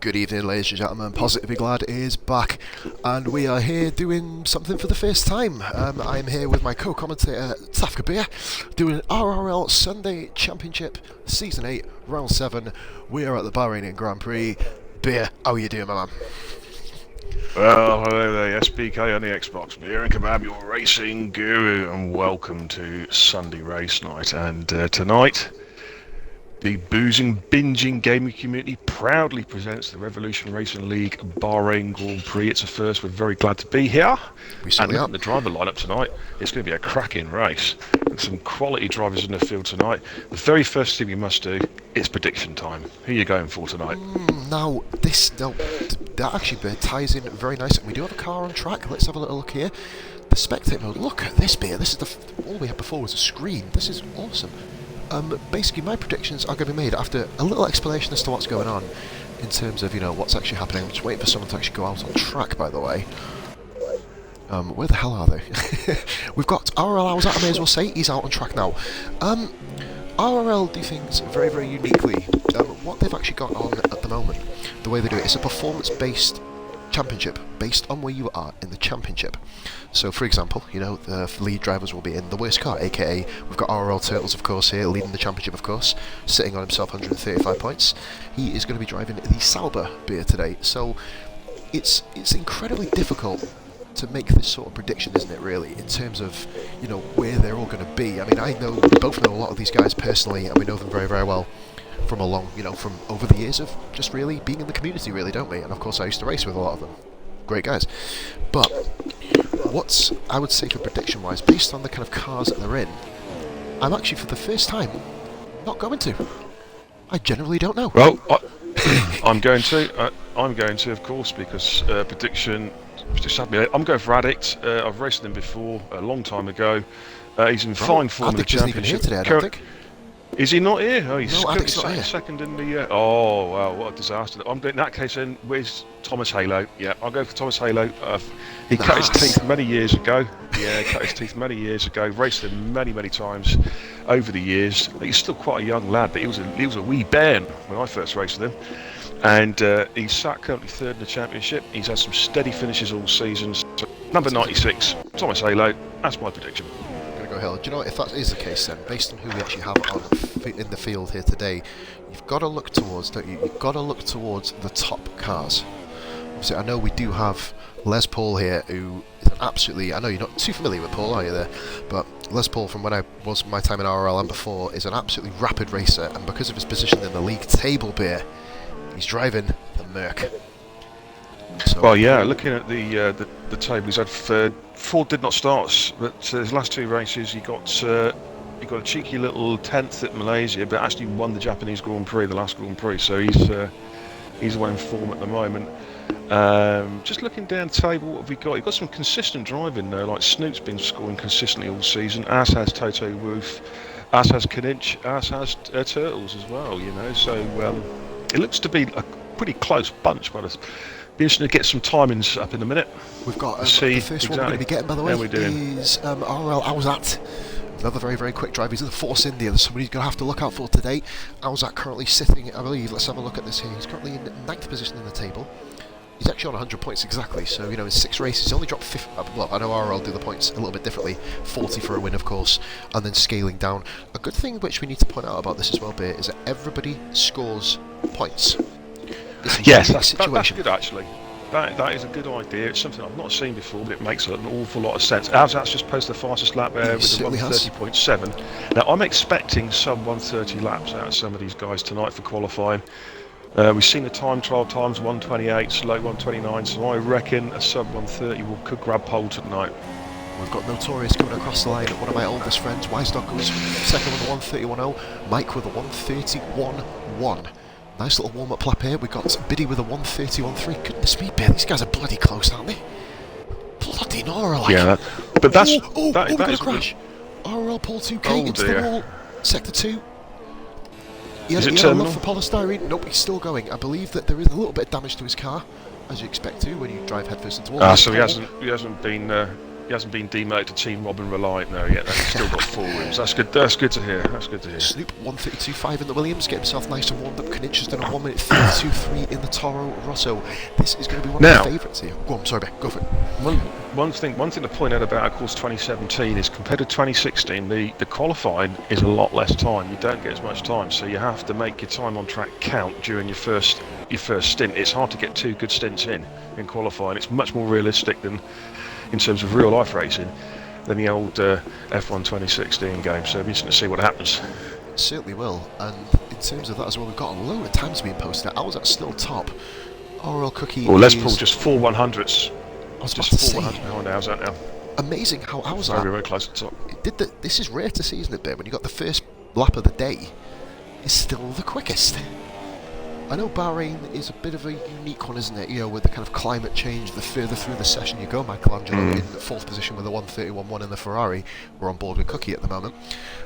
Good evening, ladies and gentlemen. Positively Glad is back, and we are here doing something for the first time. I am here with my co-commentator, Sakhir, doing an RRL Sunday Championship, Season 8, Round 7. We are at the Bahrain Grand Prix. Beer, how are you doing, my man? Well, hello there, SBK on the Xbox. Beer and Kebab, your racing guru, and welcome to Sunday race night. And tonight, the boozing, binging gaming community proudly presents the Revolution Racing League Bahrain Grand Prix. It's a first. We're very glad to be here. We certainly are. And looking at the driver lineup tonight, it's going to be a cracking race. And some quality drivers in the field tonight. The very first thing we must do is prediction time. Who are you going for tonight? That actually ties in very nicely. We do have a car on track. Let's have a little look here. The spectator, look at this beer. This is all we had before was a screen. This is awesome. Basically, my predictions are going to be made after a little explanation as to what's going on in terms of, what's actually happening. I'm just waiting for someone to actually go out on track, by the way. Where the hell are they? We've got RRL I may as well say. He's out on track now. RRL do things very, very uniquely. What they've actually got on at the moment, the way they do it, is a performance-based championship based on where you are in the championship. So, for example, the lead drivers will be in the worst car, aka we've got RRL Turtles, of course, here leading the championship, of course, sitting on himself 135 points. He is going to be driving the Sauber beer today. So, it's incredibly difficult to make this sort of prediction, isn't it? Really, in terms of where they're all going to be. I mean, we both know a lot of these guys personally, and we know them very, very well from from over the years of just really being in the community, really, don't we? And of course I used to race with a lot of them. Great guys. But what I would say for prediction wise, based on the kind of cars that they're in, I'm actually for the first time not going to. I generally don't know. Well, I'm going to, of course, because prediction. I'm going for Addict. I've raced him before a long time ago. He's in fine form in the championship. Isn't even here today, I don't think. Is he not here? Oh, he's second in the. Oh, wow, what a disaster! In that case, then, where's Thomas Halo? Yeah, I'll go for Thomas Halo. He cut his teeth many years ago. Yeah, cut his teeth many years ago. Raced him many, many times over the years. He's still quite a young lad, but he was a wee bairn when I first raced with him. And he's sat currently third in the championship. He's had some steady finishes all season. So, number 96, Thomas Halo. That's my prediction. Go Hill. Do you know what, if that is the case then, based on who we actually have in the field here today, you've got to look towards, don't you? You've got to look towards the top cars. Obviously, I know we do have Les Paul here, who is an absolutely, I know you're not too familiar with Paul, are you there? But Les Paul, from when I was my time in RRL and before, is an absolutely rapid racer, and because of his position in the league table beer, he's driving the Merc. So, well, yeah, looking at the table, he's had Ford did not start, but his last two races he got a cheeky little 10th at Malaysia, but actually won the Japanese Grand Prix, the last Grand Prix. So he's the one in form at the moment. Just looking down the table, what have we got? You've got some consistent driving though, like Snoop's been scoring consistently all season, as has Toto Wolff, as has Kaninch, as has Turtles as well. So it looks to be a pretty close bunch, but be interesting to get some timings up in a minute. We've got the first one we're going to be getting, by the way, is RL Awzat. Another very, very quick drive. He's in the Force India. There's somebody who's going to have to look out for today. Awzat currently sitting, I believe, let's have a look at this here. He's currently in 9th position in the table. He's actually on 100 points exactly, so in 6 races he's only dropped 50. Well, I know RL do the points a little bit differently, 40 for a win, of course, and then scaling down. A good thing which we need to point out about this as well, Beer, is that everybody scores points. Yes, that's good actually. That is a good idea. It's something I've not seen before, but it makes an awful lot of sense. Awzat's just posted the fastest lap there with the 130.7. Now I'm expecting sub 130 laps out of some of these guys tonight for qualifying. We've seen the time trial times 128, slow 129, so I reckon a sub 130 could grab pole tonight. We've got Notorious coming across the line, one of my oldest friends. Wisedog goes second with a 131.0, Mike with a 131.1. Nice little warm-up lap here. We've got Biddy with a 131.3. Goodness me, Bear, these guys are bloody close, aren't they? Bloody Nora, like. Yeah, but that's... we're going to crash. RL Paul 2K into the wall. Sector 2. He had a look for polystyrene. Nope, he's still going. I believe that there is a little bit of damage to his car, as you expect to when you drive headfirst into the wall. So he hasn't been been demoted to Team Robin Reliant now yet. He's still got 4 wins. That's good. That's good to hear. That's good to hear. Snoop 132.5 in the Williams, get himself nice and warmed up. Kanich's done a 1 minute 32.3 in the Toro Rosso. This is going to be one of my favourites here. Go on, sorry, Ben, go for it. One thing to point out about, of course, 2017 is compared to 2016, the qualifying is a lot less time. You don't get as much time, so you have to make your time on track count during your first stint. It's hard to get 2 good stints in qualifying. It's much more realistic than in terms of real life racing than the old F1 2016 game. So it'll be interesting to see what happens. It certainly will. And in terms of that as well, we've got a load of times being posted. I was at still top. Oral Cookie. Well, Les Paul just 4 100s. I was just 4 100s behind ours out now. Amazing how I was very close to the top. This is rare to see, isn't it, Ben? When you got the first lap of the day, it's still the quickest. I know Bahrain is a bit of a unique one, isn't it? You know, with the kind of climate change, the further through the session you go. Michelangelo in 4th position with a 1:31.1 in the Ferrari. We're on board with Cookie at the moment.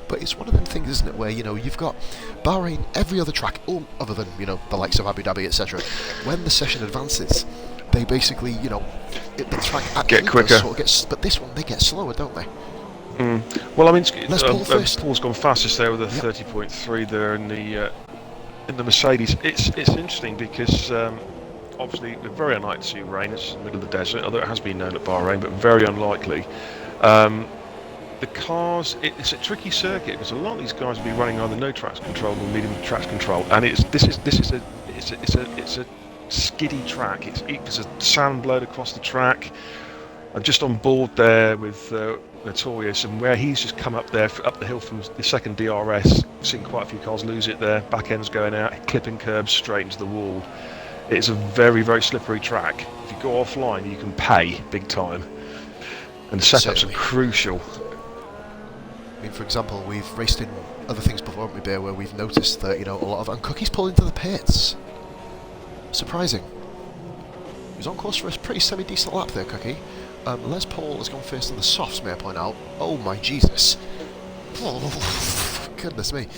But it's one of them things, isn't it, where, you know, you've got Bahrain, every other track, other than, you know, the likes of Abu Dhabi, etc. When the session advances, they basically, you know, the track actually get quicker. But this one, they get slower, don't they? Well, I mean, Paul's gone fastest there with a 30.3 there in the Mercedes. It's interesting because obviously we're very unlikely to see rain. It's in the middle of the desert, although it has been known at Bahrain, but very unlikely. The cars, it's a tricky circuit because a lot of these guys will be running either no traction control or medium traction control, and it's a skiddy track. There's a sand blown across the track. I'm just on board there with Notorious, and where he's just come up there up the hill from the second DRS, seen quite a few cars lose it there. Back end's going out, clipping curbs straight into the wall. It's a very, very slippery track. If you go offline, you can pay big time, and the setups are crucial. I mean, for example, we've raced in other things before, haven't we, Bear, where we've noticed that, you know, a lot of... And Cookie's pulled into the pits. Surprising. He was on course for a pretty semi-decent lap there, Cookie. Les Paul has gone first on the softs, may I point out. Oh my Jesus. Oh, goodness me.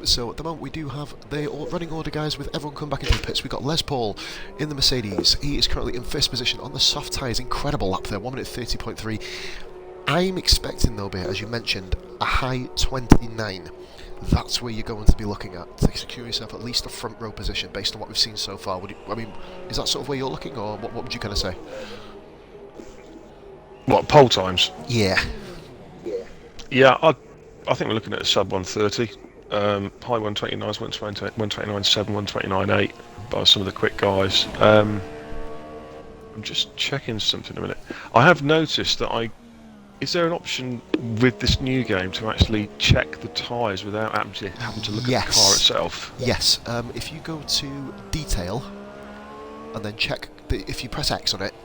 So at the moment we do have the running order, guys, with everyone coming back into the pits. We've got Les Paul in the Mercedes. He is currently in first position on the soft tyres. Incredible lap there, 1 minute 30.3. I'm expecting, though, Bear, as you mentioned, a high 29. That's where you're going to be looking at to secure yourself at least a front row position based on what we've seen so far. I mean, is that sort of where you're looking, or what would you kind of say? What, pole times? Yeah. Yeah, I think we're looking at a sub 130. High 129s, 129.7, 129.8 by some of the quick guys. I'm just checking something a minute. I have noticed that is there an option with this new game to actually check the tyres without actually having to look at the car itself? Yes. If you go to detail and then check, if you press X on it,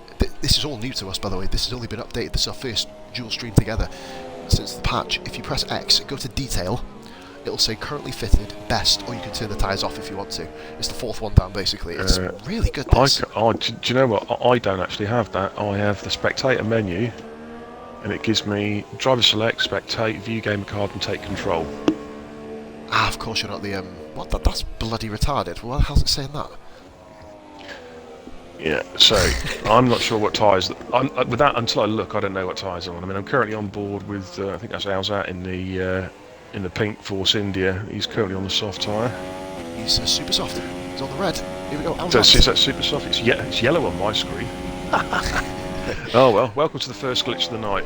this is all new to us, by the way. This has only been updated. This is our first dual stream together since the patch. If you press X, go to detail, it'll say currently fitted, best, or you can turn the tyres off if you want to. It's the 4th one down, basically. It's really good. Do you know what? I don't actually have that. I have the spectator menu, and it gives me driver select, spectate, view game card, and take control. Ah, of course you're not the what? That's bloody retarded. Well, how's it saying that? Yeah, so I'm not sure what tyres. With that, until I look, I don't know what tyres are on. I mean, I'm currently on board with I think that's Alzat in the Pink Force India. He's currently on the soft tyre. He's super soft. He's on the red. Here we go. So is that super soft? It's yellow on my screen. Oh well, welcome to the first glitch of the night.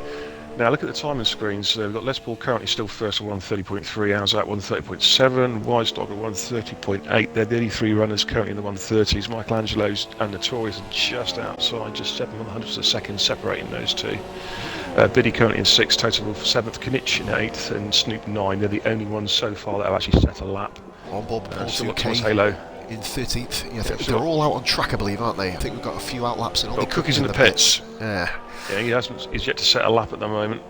Now look at the timing screens. We've got Les Paul currently still first at 130.3, Alzat 130.7, Wisestock at 130.8. They're the only 3 runners currently in the 130s. Michelangelo's and Notorious are just outside, just 7/100ths of a second separating those 2. Biddy currently in 6th, Total 7th, Kanich in 8th, and Snoop 9. They're the only ones so far that have actually set a lap. On board Paul 2K Halo in 13th. Yeah, they're all out on track, I believe, aren't they? I think we've got a few outlaps and all. Cookies in the pits. Yeah. Yeah, he's yet to set a lap at the moment.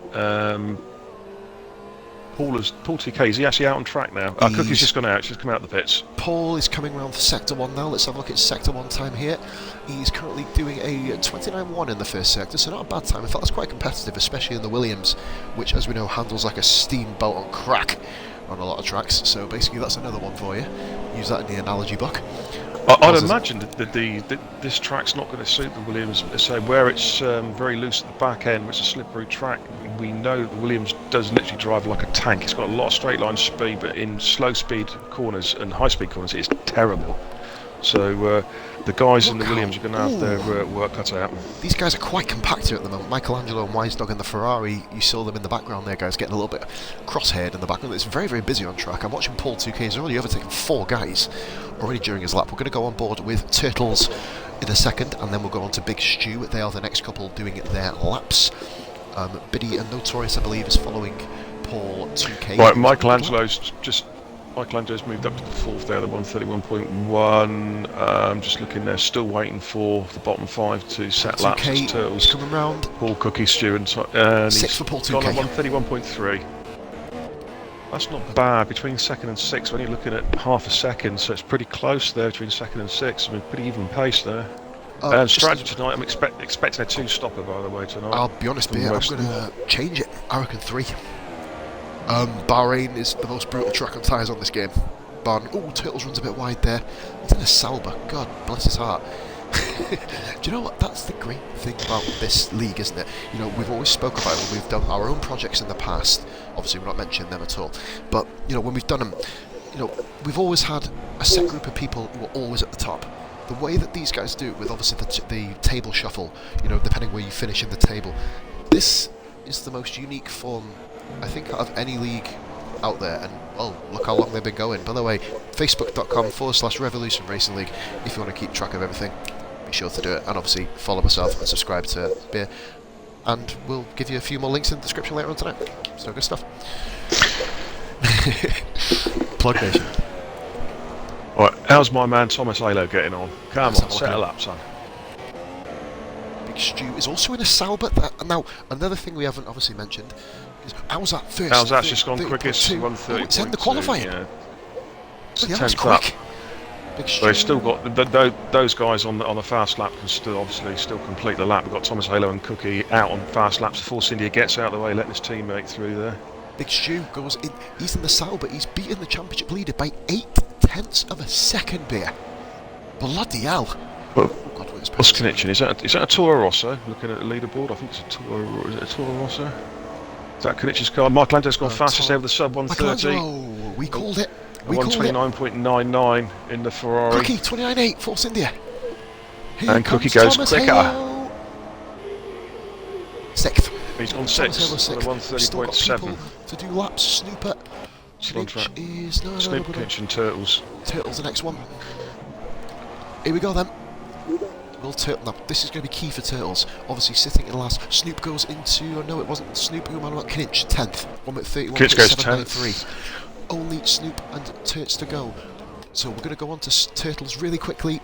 Paul 2K, is he actually out on track now? Cookie's just gone out, she's come out of the pits. Paul is coming around for Sector 1 now. Let's have a look at Sector 1 time here. He's currently doing a 29.1 in the first sector, so not a bad time. In fact, that's quite competitive, especially in the Williams, which, as we know, handles like a steamboat on crack on a lot of tracks. So basically, that's another one for you. Use that in the analogy book. I'd imagine that this track's not going to suit the Williams. So where it's very loose at the back end, which is a slippery track, we know that the Williams does literally drive like a tank. It's got a lot of straight line speed, but in slow speed corners and high speed corners, it's terrible. So the guys in the Williams are going to have their work cut out. These guys are quite compact here at the moment. Michelangelo and Wise Dog in the Ferrari, you saw them in the background there, guys, getting a little bit cross-haired in the background. It's very, very busy on track. I'm watching Paul 2K. He's already overtaken 4 guys already during his lap. We're going to go on board with Turtles in a second, and then we'll go on to Big Stew. They are the next couple doing their laps. Biddy and Notorious, I believe, is following Paul 2K. Right, Michelangelo's moved up to the 4th there, the 131.1. Just looking there, still waiting for the bottom 5 to set laps. Turtles coming round. Paul, Cookie, Stew, and 6th for Paul 2K. Gone on 131.3. That's not bad between 2nd and 6th. We're only looking at half a second, so it's pretty close there between 2nd and 6th. I mean, pretty even pace there. Strategy tonight, I'm expecting a 2-stopper, by the way, tonight. I'll be honest, I'm going to change it. I reckon 3. Bahrain is the most brutal track on tyres on this game. Turtles runs a bit wide there. He's in a Sauber. God bless his heart. Do you know what? That's the great thing about this league, isn't it? You know, we've always spoke about it when we've done our own projects in the past. Obviously, we're not mentioning them at all. But, you know, when we've done them, you know, we've always had a set group of people who are always at the top. The way that these guys do it with, obviously, the table shuffle, you know, depending where you finish in the table, this is the most unique form, I think, out of any league out there. And look how long they've been going. By the way, facebook.com/Revolution Racing League, if you want to keep track of everything, be sure to do it. And obviously follow myself and subscribe to Beer, and we'll give you a few more links in the description later on tonight. So good stuff. Plug Nation. Right, how's my man Thomas Halo getting on? Come on, settle up, son. Big Stew is also in a Sauber. Now, another thing we haven't obviously mentioned is how's that first? How's that just gone quickest? 130. It's in the qualifying. Yeah. Yeah, that's quick. They've still got those guys on the fast lap can still complete the lap. We've got Thomas Halo and Cookie out on fast laps before India gets out of the way, letting his teammate through there. Big Stew goes in. He's in the Sauber. He's beaten the championship leader by 0.8 of a second. Beer. Bloody hell. What's connection? Is that a Toro Rosso? Looking at the leaderboard, I think it's a Toro. Is it a Toro Rosso? Is that Knich's car? Michelangelo's gone fastest over the sub 130. We called it. 129.99 in the Ferrari. Cookie 29.8 Force India. And Cookie goes quicker. 6th. He's on 6th. 130.7. To do laps. Snooper. Knitch is Snooper, Knitch and Turtles. Turtles the next one. Here we go then. Now, this is going to be key for Turtles. Obviously, sitting in last. Snoop goes into. No, it wasn't Snoop. Who am I about? Knitch 10th. 1:31.793. Only Snoop and Turts to go. So we're going to go on to Turtles really quickly.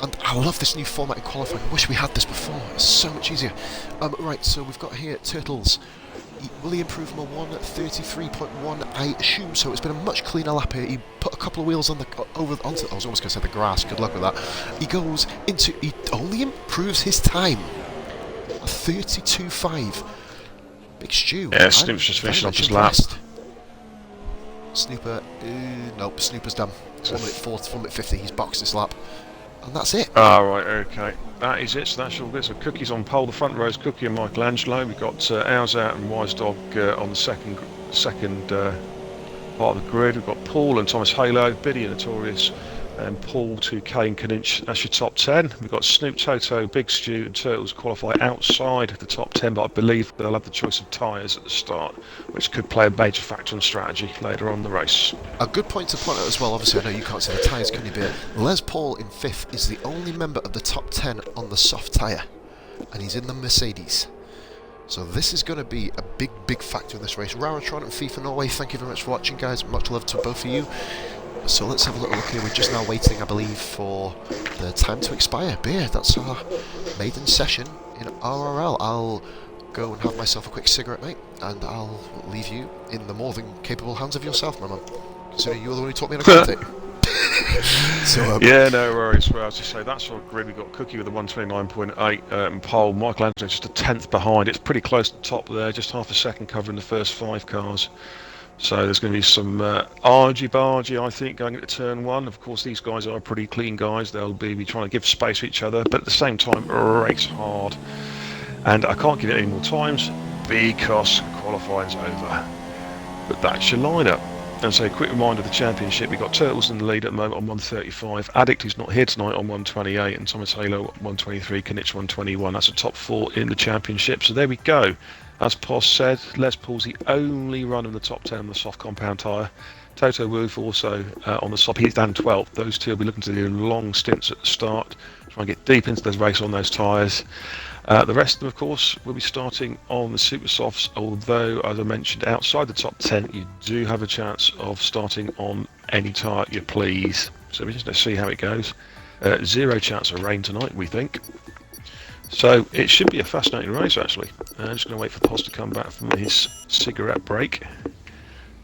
And I love this new format in qualifying. I wish we had this before. It's so much easier. Right, so we've got here Turtles. Will he improve from a 1:33.1? I assume so. It's been a much cleaner lap here. He put a couple of wheels on onto. I was almost going to say the grass. Good luck with that. He goes into. He only improves his time. A 32.5. Big Stew. Yeah, Snoop's just finishing off his lap. Snooper. Nope. Snooper's done. 1:50. He's boxed this lap. And that's it. Right, okay. That is it, so that's all good. So Cookie's on pole, the front row is Cookie and Michelangelo. We've got Ours Out and Wise Dog on the second part of the grid. We've got Paul and Thomas Halo, Biddy and Notorious, and Paul 2K and Knitch. That's your top 10. We've got Snoop, Toto, Big Stew and Turtles qualify outside the top 10, but I believe they'll have the choice of tyres at the start, which could play a major factor on strategy later on in the race. A good point to point out as well, obviously I know you can't see the tyres, can you, Beer? Les Paul in 5th is the only member of the top 10 on the soft tyre, and he's in the Mercedes. So this is going to be a big factor in this race. Raratron and FIFA Norway, thank you very much for watching, guys. Much love to both of you. So let's have a little look here. We're just now waiting, I believe, for the time to expire. Beer, that's our maiden session in RRL. I'll go and have myself a quick cigarette, mate, and I'll leave you in the more than capable hands of yourself, my man. Considering you were the one who taught me how to commentate. Yeah, no worries. Well, as you say, that's our grid. We've got Cookie with a 129.8 and pole. Michelangelo just a 10th behind. It's pretty close to the top there, just half a second covering the first 5 cars. So there's going to be some argy-bargy, I think, going into turn one. Of course, these guys are pretty clean guys. They'll be trying to give space to each other, but at the same time, race hard. And I can't give it any more times because qualifying's over. But that's your lineup. And so, a quick reminder of the championship. We've got Turtles in the lead at the moment on 135. Addict, who's not here tonight, on 128. And Thomas Halo 123. Kanich 121. That's the top 4 in the championship. So there we go. As Pos said, Les Paul's the only run in the top 10 on the soft compound tyre. Toto Wolff also on the soft. He's down 12th. Those two will be looking to do long stints at the start. Try and get deep into the race on those tyres. The rest of them, of course, will be starting on the super softs, although, as I mentioned, outside the top 10, you do have a chance of starting on any tyre you please. So we're just going to see how it goes. 0 chance of rain tonight, we think. So it should be a fascinating race, actually. I'm just going to wait for Pos to come back from his cigarette break,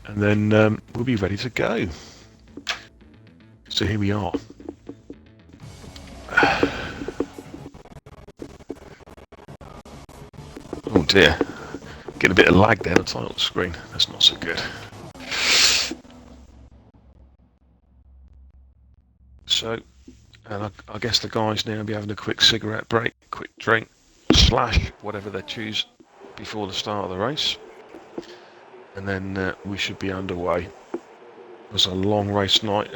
and then we'll be ready to go. So here we are. Oh dear, getting a bit of lag there on the title screen. That's not so good. So, and I guess the guys now will be having a quick cigarette break, quick drink, / whatever they choose before the start of the race. And then we should be underway. It was a long race tonight.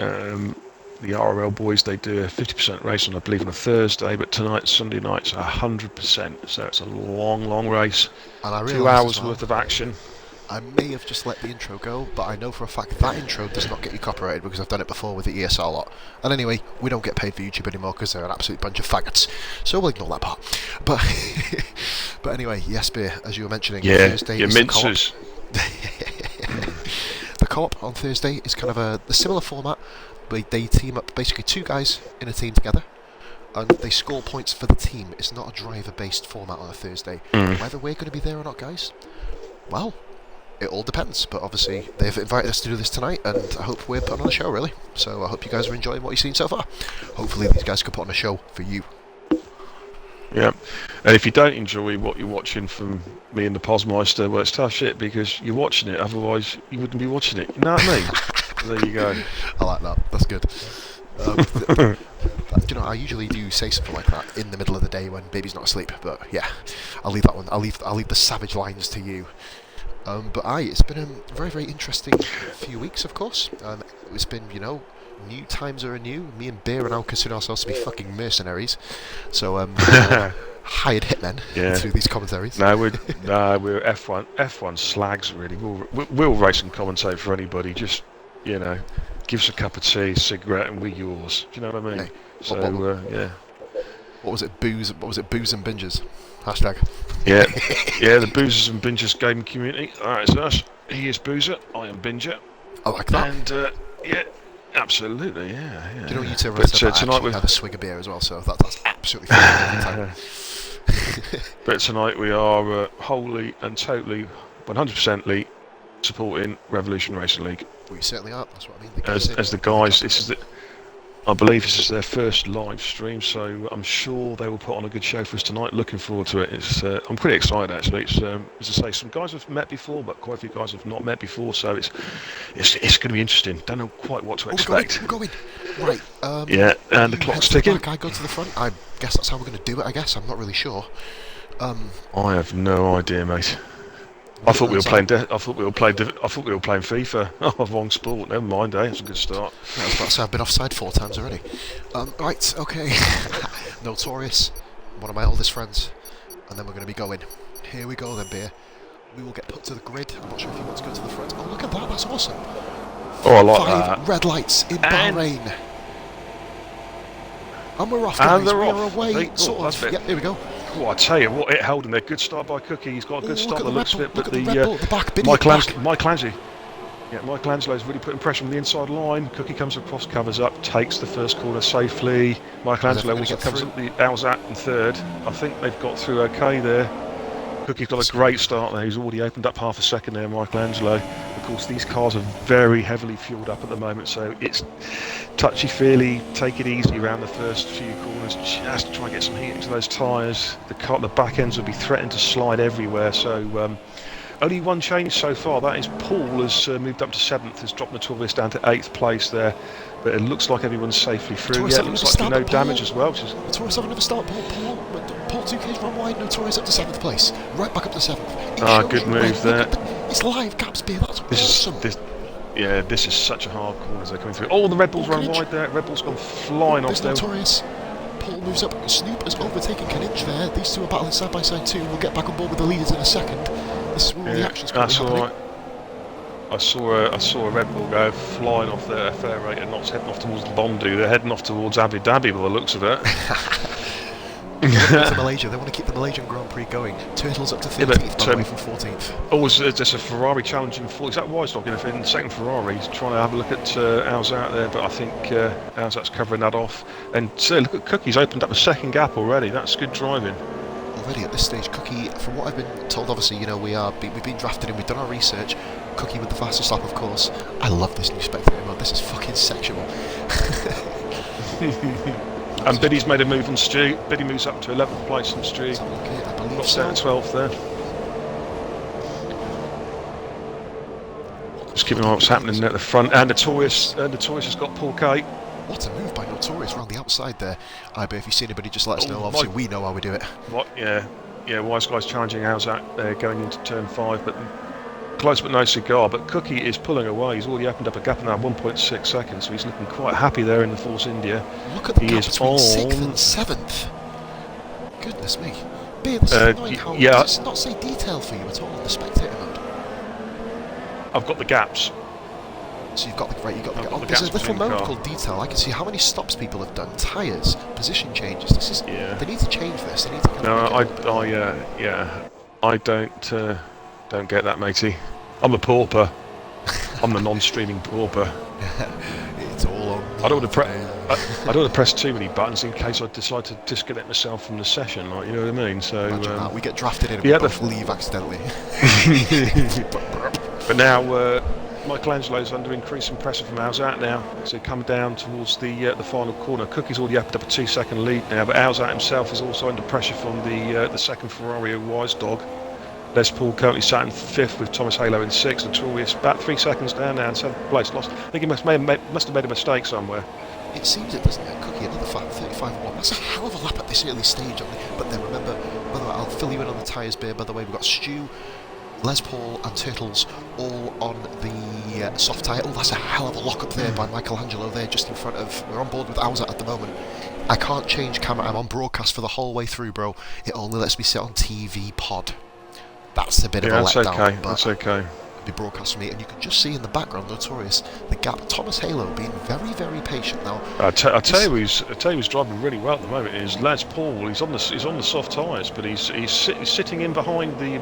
The RRL boys, they do a 50% race on, I believe, on a Thursday, but tonight, Sunday night's 100%. So it's a long race. And I 2 hours worth of action. I may have just let the intro go, but I know for a fact that intro does not get you copyrighted because I've done it before with the ESR lot. And anyway, we don't get paid for YouTube anymore because they're an absolute bunch of faggots. So we'll ignore that part. But but anyway, yes, Beer, as you were mentioning, Thursday your is mincers. The co-op on Thursday is kind of a similar format. They team up basically 2 guys in a team together, and they score points for the team. It's not a driver-based format on a Thursday. Whether we're going to be there or not, guys, well, it all depends. But obviously, they've invited us to do this tonight, and I hope we're putting on a show, really. So I hope you guys are enjoying what you've seen so far. Hopefully, these guys can put on a show for you. Yeah, and if you don't enjoy what you're watching from me and the Posmeister, well, it's tough shit because you're watching it. Otherwise, you wouldn't be watching it. You know what I mean? There you go. I like that. That's good. You know, I usually do say something like that in the middle of the day when baby's not asleep. But yeah, I'll leave that one. I'll leave the savage lines to you. But it's been a very interesting few weeks, of course. It's been, you know, new times are anew. Me and Beer are now consider ourselves to be fucking mercenaries. So hired hitmen through these commentaries. No, we're F1 slags really. We'll race and commentate for anybody. Just, you know, give us a cup of tea, cigarette, and we're yours. Do you know what I mean? Hey, yeah. What was it? Booze and binges. Hashtag. Yeah. The boozers and bingers gaming community. Alright, it's us. He is boozer. I am binger. I like that. And yeah, absolutely. Yeah. Do you know you two are tonight we had a swig of beer as well, so that's absolutely fine. But tonight we are wholly and totally 100% supporting Revolution Racing League. We certainly are. That's what I mean. As the guys, I believe this is their first live stream, so I'm sure they will put on a good show for us tonight. Looking forward to it. I'm pretty excited actually. It's as I say, some guys I've met before, but quite a few guys I've not met before, so it's going to be interesting. Don't know quite what to expect. We're going. Right. Yeah, and the clock's ticking. I go to the front. I guess that's how we're going to do it. I guess I'm not really sure. I have no idea, mate. I thought we were playing. I thought we were playing FIFA. Oh, wrong sport. Never mind. It's a good start. I was about to say I've been offside 4 times already. Right. Okay. Notorious, one of my oldest friends, and then we're going to be going. Here we go, then, Beer. We will get put to the grid. I'm not sure if you want to go to the front. Oh, look at that. That's awesome. Oh, I like 5 red lights in Bahrain. And we're off, guys. We are away. Sort of. Yep. Here we go. Oh, I tell you what, it held in there. Good start by Cookie. He's got a good start. The looks of it, but Michelangelo's really putting pressure on the inside line. Cookie comes across, covers up, takes the first corner safely. Michelangelo also comes up the Alzat in third. I think they've got through okay there. Cookie's got a great start there. He's already opened up half a second there, Michelangelo. Of course, these cars are very heavily fueled up at the moment, so it's touchy-feely. Take it easy around the first few corners. Just try and get some heat into those tyres. The back ends will be threatening to slide everywhere, so Only one change so far. That is Paul has moved up to 7th, has dropped Notorious down to 8th place there. But it looks like everyone's safely through. Notorious Yeah, it looks like no damage as well. Which is... Notorious having another start. Paul 2K's run wide. Notorious up to 7th place. Right back up to 7th. Good move there. It's live gaps, beer. That's awesome. This is such a hard corner as they're coming through. Oh, the Red Bull's run wide there. Red Bull's gone flying off there. Notorious. Paul moves up. Snoop has overtaken Caninch there. These two are battling side by side too. We'll get back on board with the leaders in a second. This is where the action's going to be happening. Right. I saw a Red Bull go flying off there at a fair rate and not heading off towards the Bondu. They're heading off towards Abu Dhabi by the looks of it. They want to go to Malaysia. They want to keep the Malaysian Grand Prix going. Turtles up to 13th, by the way, from 14th. Oh, there's a Ferrari challenging for. Is that Weisdog in the second Ferrari? He's trying to have a look at Alzat there, but I think Alzat's covering that off. And look at Cookie's opened up a second gap already. That's good driving. Already at this stage, Cookie, from what I've been told, obviously, you know, we've been drafted in, we've done our research. Cookie with the fastest lap, of course. I love this new spectator mode. This is fucking sexual. And Biddy's made a move on Stu. Biddy moves up to 11th place on Stu. I believe Drops down to 12th there. Just keeping an eye on what's happening at the front. And Notorious has got Paul K. What a move by Notorious around the outside there. But if you see anybody, just let us know. Obviously, we know how we do it. Yeah, Wise Guy's challenging Alzat going into turn 5, but close but no cigar. But Cookie is pulling away. He's already opened up a gap now, 1.6 seconds, so he's looking quite happy there in the Force India. Look at the gap between 6th and 7th. Goodness me. Beer, this is annoying how does it not say detail for you at all in the spectator mode? I've got the gaps. So you've got the there's a little mode called detail. I can see how many stops people have done, tyres, position changes. They need to change this. They need to I don't get that, matey. I'm a pauper. I'm the non-streaming pauper. It's all on. I don't want to press too many buttons in case I decide to disconnect myself from the session. Like, you know what I mean? So we get drafted in and we both leave accidentally. But now. Michelangelo's under increasing pressure from Alzat now, so come down towards the final corner. Cookie's already opened up a 2-second lead now, but Alzat himself is also under pressure from the second Ferrari, Wise Dog. Les Paul currently sat in 5th with Thomas Halo in 6th. Notorious about 3 seconds down now in 7th place. Lost. I think he must have made a mistake somewhere. It seems it, doesn't it? Cookie, another 35-1. That's a hell of a lap at this early stage. But then remember, by the way, I'll fill you in on the tyres, Beer. By the way, we've got Stu, Les Paul and Turtles all on the soft tyre. Oh, that's a hell of a lock up there by Michelangelo there, just in front of... We're on board with Alzat at the moment. I can't change camera. I'm on broadcast for the whole way through, bro. It only lets me sit on TV pod. That's a bit of a letdown. Okay. That's okay. Be broadcast for me, and you can just see in the background, Notorious, the gap. Thomas Halo being very, very patient now. I tell you who's driving really well at the moment is Les Paul. He's on the soft tyres, but he's sitting in behind the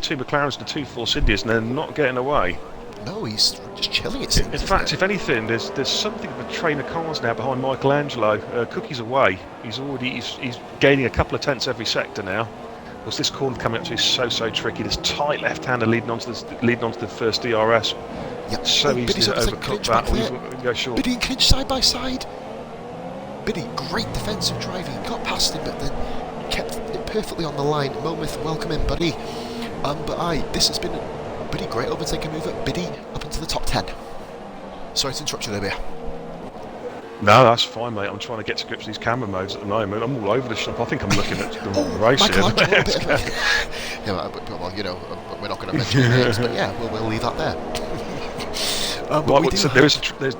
two McLarens and the 2 Force Indias, and they're not getting away. No, he's just chilling. It seems. In fact, if anything, there's something of a train of cars now behind Michelangelo. Cookie's away. He's gaining a couple of tenths every sector now. Of course, this corner coming up to is so tricky. This tight left-hander leading onto the first DRS. Yep. So easy to overcut that. Or even go short. Biddy and Kinch side by side. Biddy, great defensive driving. Got past him, but then kept it perfectly on the line. Momith, welcome in, buddy. This has been Biddy, great overtaking move at Biddy up into the top 10. Sorry to interrupt you there, Beer. No, that's fine, mate. I'm trying to get to grips with these camera modes at the moment. I'm all over the shop. I think I'm looking at the wrong race here. Well, you know, we're not going to mention names, but yeah, we'll leave that there.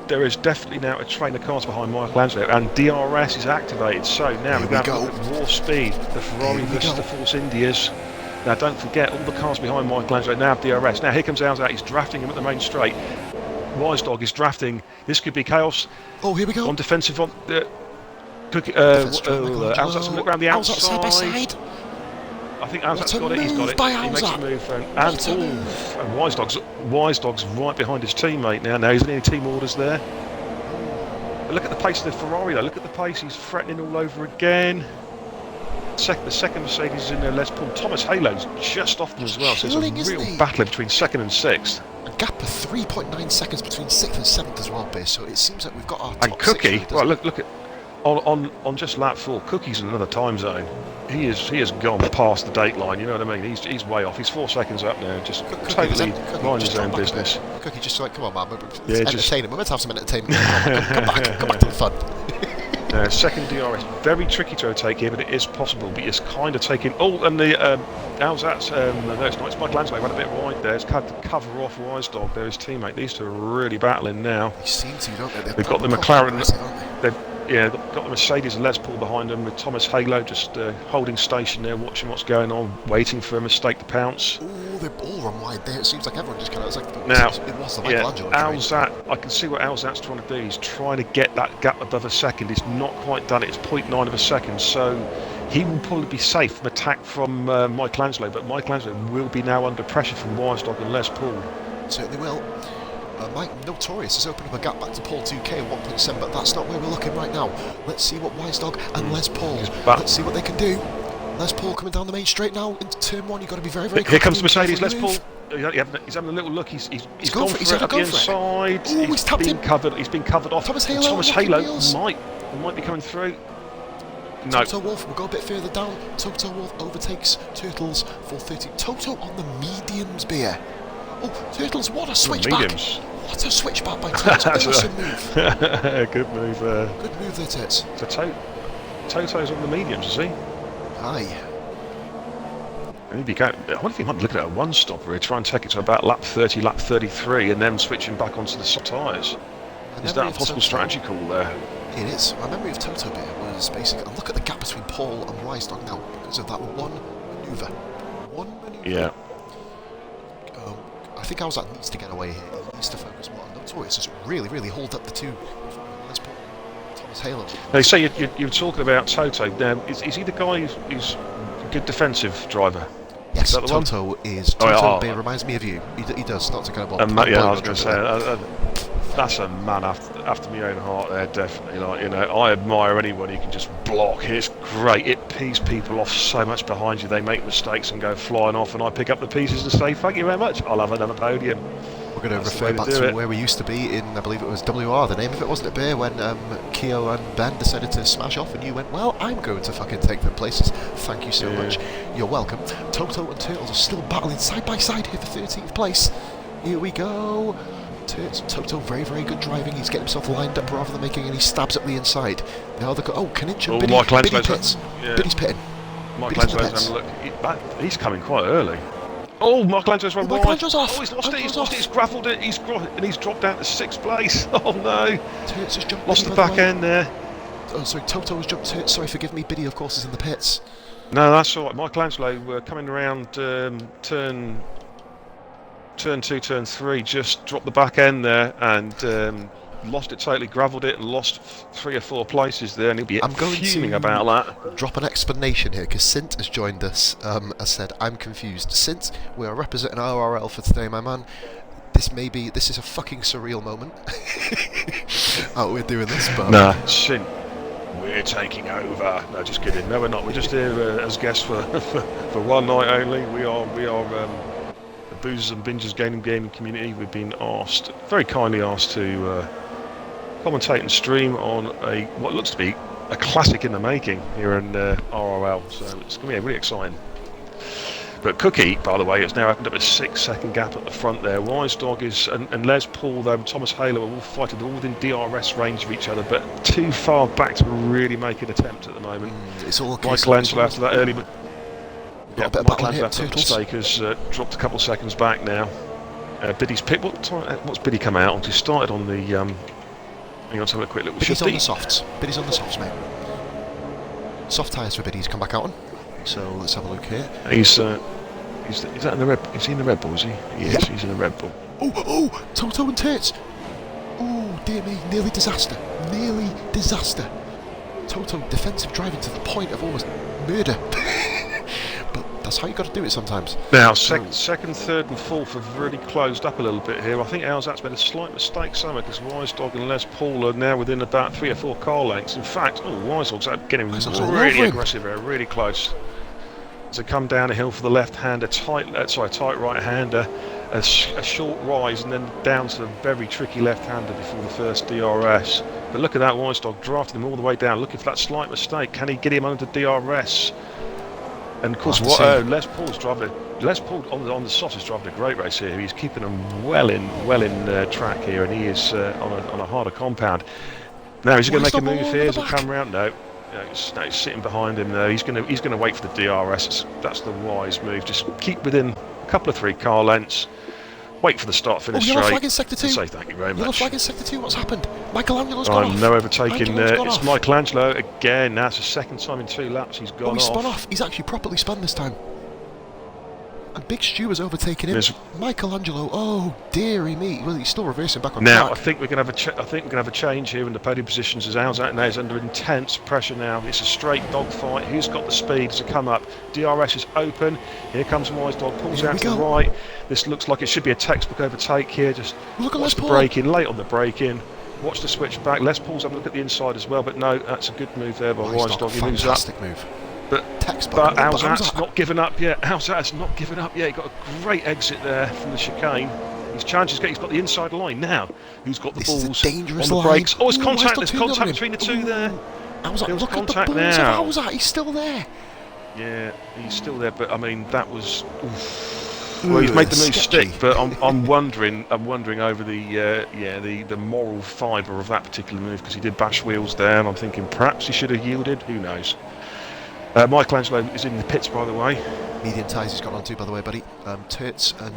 There is definitely now a train of cars behind Michelangelo, and DRS is activated. So now we're going to have war speed, the Ferrari versus the Force Indias. Now don't forget, all the cars behind Michelangelo now have DRS. Now here comes Alzat. He's drafting him at the main straight. Wise Dog is drafting. This could be chaos. Oh, here we go. On defensive on the Alzat's going to look around the outside. Side by side. I think Alzat's got it. He's got it. He makes a move, and Wise Dog's right behind his teammate now. Now he's in any team orders there. But look at the pace of the Ferrari though. Look at the pace. He's threatening all over again. The second Mercedes is in there. Les Paul. Thomas Halo's just off them as well. So it's a real battle between 2nd and 6th. A gap of 3.9 seconds between 6th and 7th as well, Beer. So it seems like we've got our top and Cookie. Six, well, look at on just lap 4, Cookie's in another time zone. He has gone past the date line. You know what I mean? He's way off. He's 4 seconds up now. Just totally minding his own business. Cookie just like, come on, man. Yeah, It's entertaining. We're meant to have some entertainment. Come back to the fun. Second DRS, very tricky to overtake here, but it is possible. But it's kind of taking. Oh, and the Alsat's. No, it's not. It's Michael Angelo. Went a bit wide there. It's had to cover off Wise Dog there, his teammate. These two are really battling now. They seem to, don't they? They've got the McLaren. They've got the Mercedes and Les Paul behind them, with Thomas Halo just holding station there, watching what's going on, waiting for a mistake to pounce. Oh, they've all run wide there. It seems like everyone just kind of. It was the Michelangelo train. Alsat, I can see what Alsat's trying to do. He's trying to get that gap above a second. He's not quite done it. It's 0.9 of a second. So he will probably be safe from attack from Michelangelo, but Michelangelo will be now under pressure from Wisedock and Les Paul. Certainly will. Mike Notorious has opened up a gap back to Paul 2K and 1.7, but that's not where we're looking right now. Let's see what Wisedock and Les Paul. Let's see what they can do. Les Paul coming down the main straight now into turn 1. You've got to be very, very Here comes Mercedes. Les Paul. He's having a little look. He's gone for it at the inside. Ooh, he's tapped in. He's been covered off. Thomas Halo might be coming through. No. Toto Wolff will go a bit further down. Toto Wolff overtakes Turtles for 30. Toto on the mediums, beer. Oh, Turtles, what a switchback! Mediums. What a switchback by Turtles. Awesome move. Good move. Good move there, Tits. So Toto's on the mediums, is he? Aye. I wonder if he might look at a one-stopper here, try and take it to about lap 30, lap 33, and then switching back onto the soft tyres. Is that a possible strategy call there? It is. My memory of Toto bit was basically, and look at the gap between Paul and Wisedock now because of that one manoeuvre. Yeah. I think Alsat needs to get away here. He needs to focus more on Notorious. Just really hold up the two. Let's put Thomas Halo. They say you're talking about Toto. Now, is he the guy who's a good defensive driver? Yes, is that the Toto one? is. Toto reminds me of you. He does. Not to kind of. Yeah, I was going to say. That's a man after my own heart there, definitely. Like, you know, I admire anyone who can just block. It's great. It pees people off so much behind you. They make mistakes and go flying off, and I pick up the pieces and say, thank you very much. I'll have another podium. We're going to refer back to where we used to be in, I believe it was WR, the name of it, wasn't it, Bear, when Keo and Ben decided to smash off and you went, well, I'm going to fucking take them places. Thank you so much. You're welcome. Toto and Turtles are still battling side by side here for 13th place. Here we go. Toto, very good driving. He's getting himself lined up rather than making any stabs at the inside. Kaninch and Biddy pits. Yeah. Biddy's pitting. Michelangelo's having a look. He's coming quite early. Oh, Michelangelo's run wide. Michelangelo's off. Oh, he's lost it. He's gravelled it. He's dropped down to 6th place. Oh no. Turt's has jumped. Lost the back end there. Oh, sorry. Toto has jumped. Sorry, forgive me. Biddy, of course, is in the pits. No, that's all right. Michelangelo coming around turn 2, turn 3, just dropped the back end there and lost it totally, gravelled it and lost 3 or 4 places there, and he'll be fuming about that. Drop an explanation here because Sint has joined us. Has said, I'm confused. Sint, we are representing RRL for today, my man. This is a fucking surreal moment. We're doing this, but nah, Sint, we're taking over. No, just kidding. No, we're not. We're just here as guests for one night only. We are the Boozers and Bingers gaming community. We've been very kindly asked to commentate and stream on what looks to be a classic in the making here in RRL. So it's going to be really exciting. But Cookie, by the way, has now opened up a 6-second gap at the front there. Wise Dog and Les Paul, though, and Thomas Halo are all fighting. They're all within DRS range of each other, but too far back to really make an attempt at the moment. It's all okay. Michelangelo after that early. Michelangelo after that mistake has dropped a couple of seconds back now. Biddy's pit. What's Biddy come out on? He started on the. Hang on, let's have a quick look. Biddy's on the softs. Biddy's on the softs, mate. Soft tyres for Biddy's come back out on. So let's have a look here. Is that in the red? Is he in the Red Bull? Is he? Yes, he's in the Red Bull. Oh! Toto and Tits. Oh dear me! Nearly disaster. Toto defensive driving to the point of almost murder. But that's how you got to do it sometimes. Now, second, third, and fourth have really closed up a little bit here. I think Alsat's made a slight mistake somewhere because Wise Dog and Les Paul are now within about 3 or 4 car lengths. In fact, Wise Dog's getting really aggressive here, really close. As they come down a hill for the left-hander, tight right-hander, a short rise, and then down to the very tricky left-hander before the first DRS. But look at that Wise Dog drafting him all the way down, looking for that slight mistake. Can he get him under DRS? And of course, Les Paul's driving. Les Paul on the soft is driving a great race here. He's keeping them well in track here, and he is on a harder compound. Now is he going to make a move here? Does it come round? No. He's sitting behind him there. He's going to wait for the DRS. That's the wise move. Just keep within a couple of 3 car lengths. Wait for the start finish straight. Yellow flag in sector 2. Say thank you very much. Yellow flag in sector 2. What's happened? Michelangelo's gone off. No overtaking there. It's off. Michelangelo again. Now it's the second time in 2 laps he's gone off. He's spun off. He's actually properly spun this time. And Big Stu has overtaken him. Michelangelo, oh dearie me. Well, he's still reversing back on now. track. I think we're going to have a change here in the podium positions as Alzat now is under intense pressure now. It's a straight dogfight. Who's got the speed to come up? DRS is open. Here comes Wise Dog. Pulls out to the right. This looks like it should be a textbook overtake here. Just look at watch the braking. Late on the braking. Watch the switch back. Les Paul's having a look at the inside as well. But no, that's a good move there by Wise Dog. He moves up. Fantastic move. But Alzat's not given up yet. Alzat's not given up yet. He got a great exit there from the chicane. His chances he's got the inside line now. Who's got the balls on the brakes? Oh, it's contact. There's contact between the two there. Alzat, look at the balls now. Alzat, he's still there. Yeah, he's still there. But I mean, that was. Well, he's made the move stick, but I'm wondering over the moral fibre of that particular move because he did bash wheels there, and I'm thinking perhaps he should have yielded. Who knows? Michelangelo is in the pits, by the way. Medium tyres he's got onto, by the way, buddy. Turts and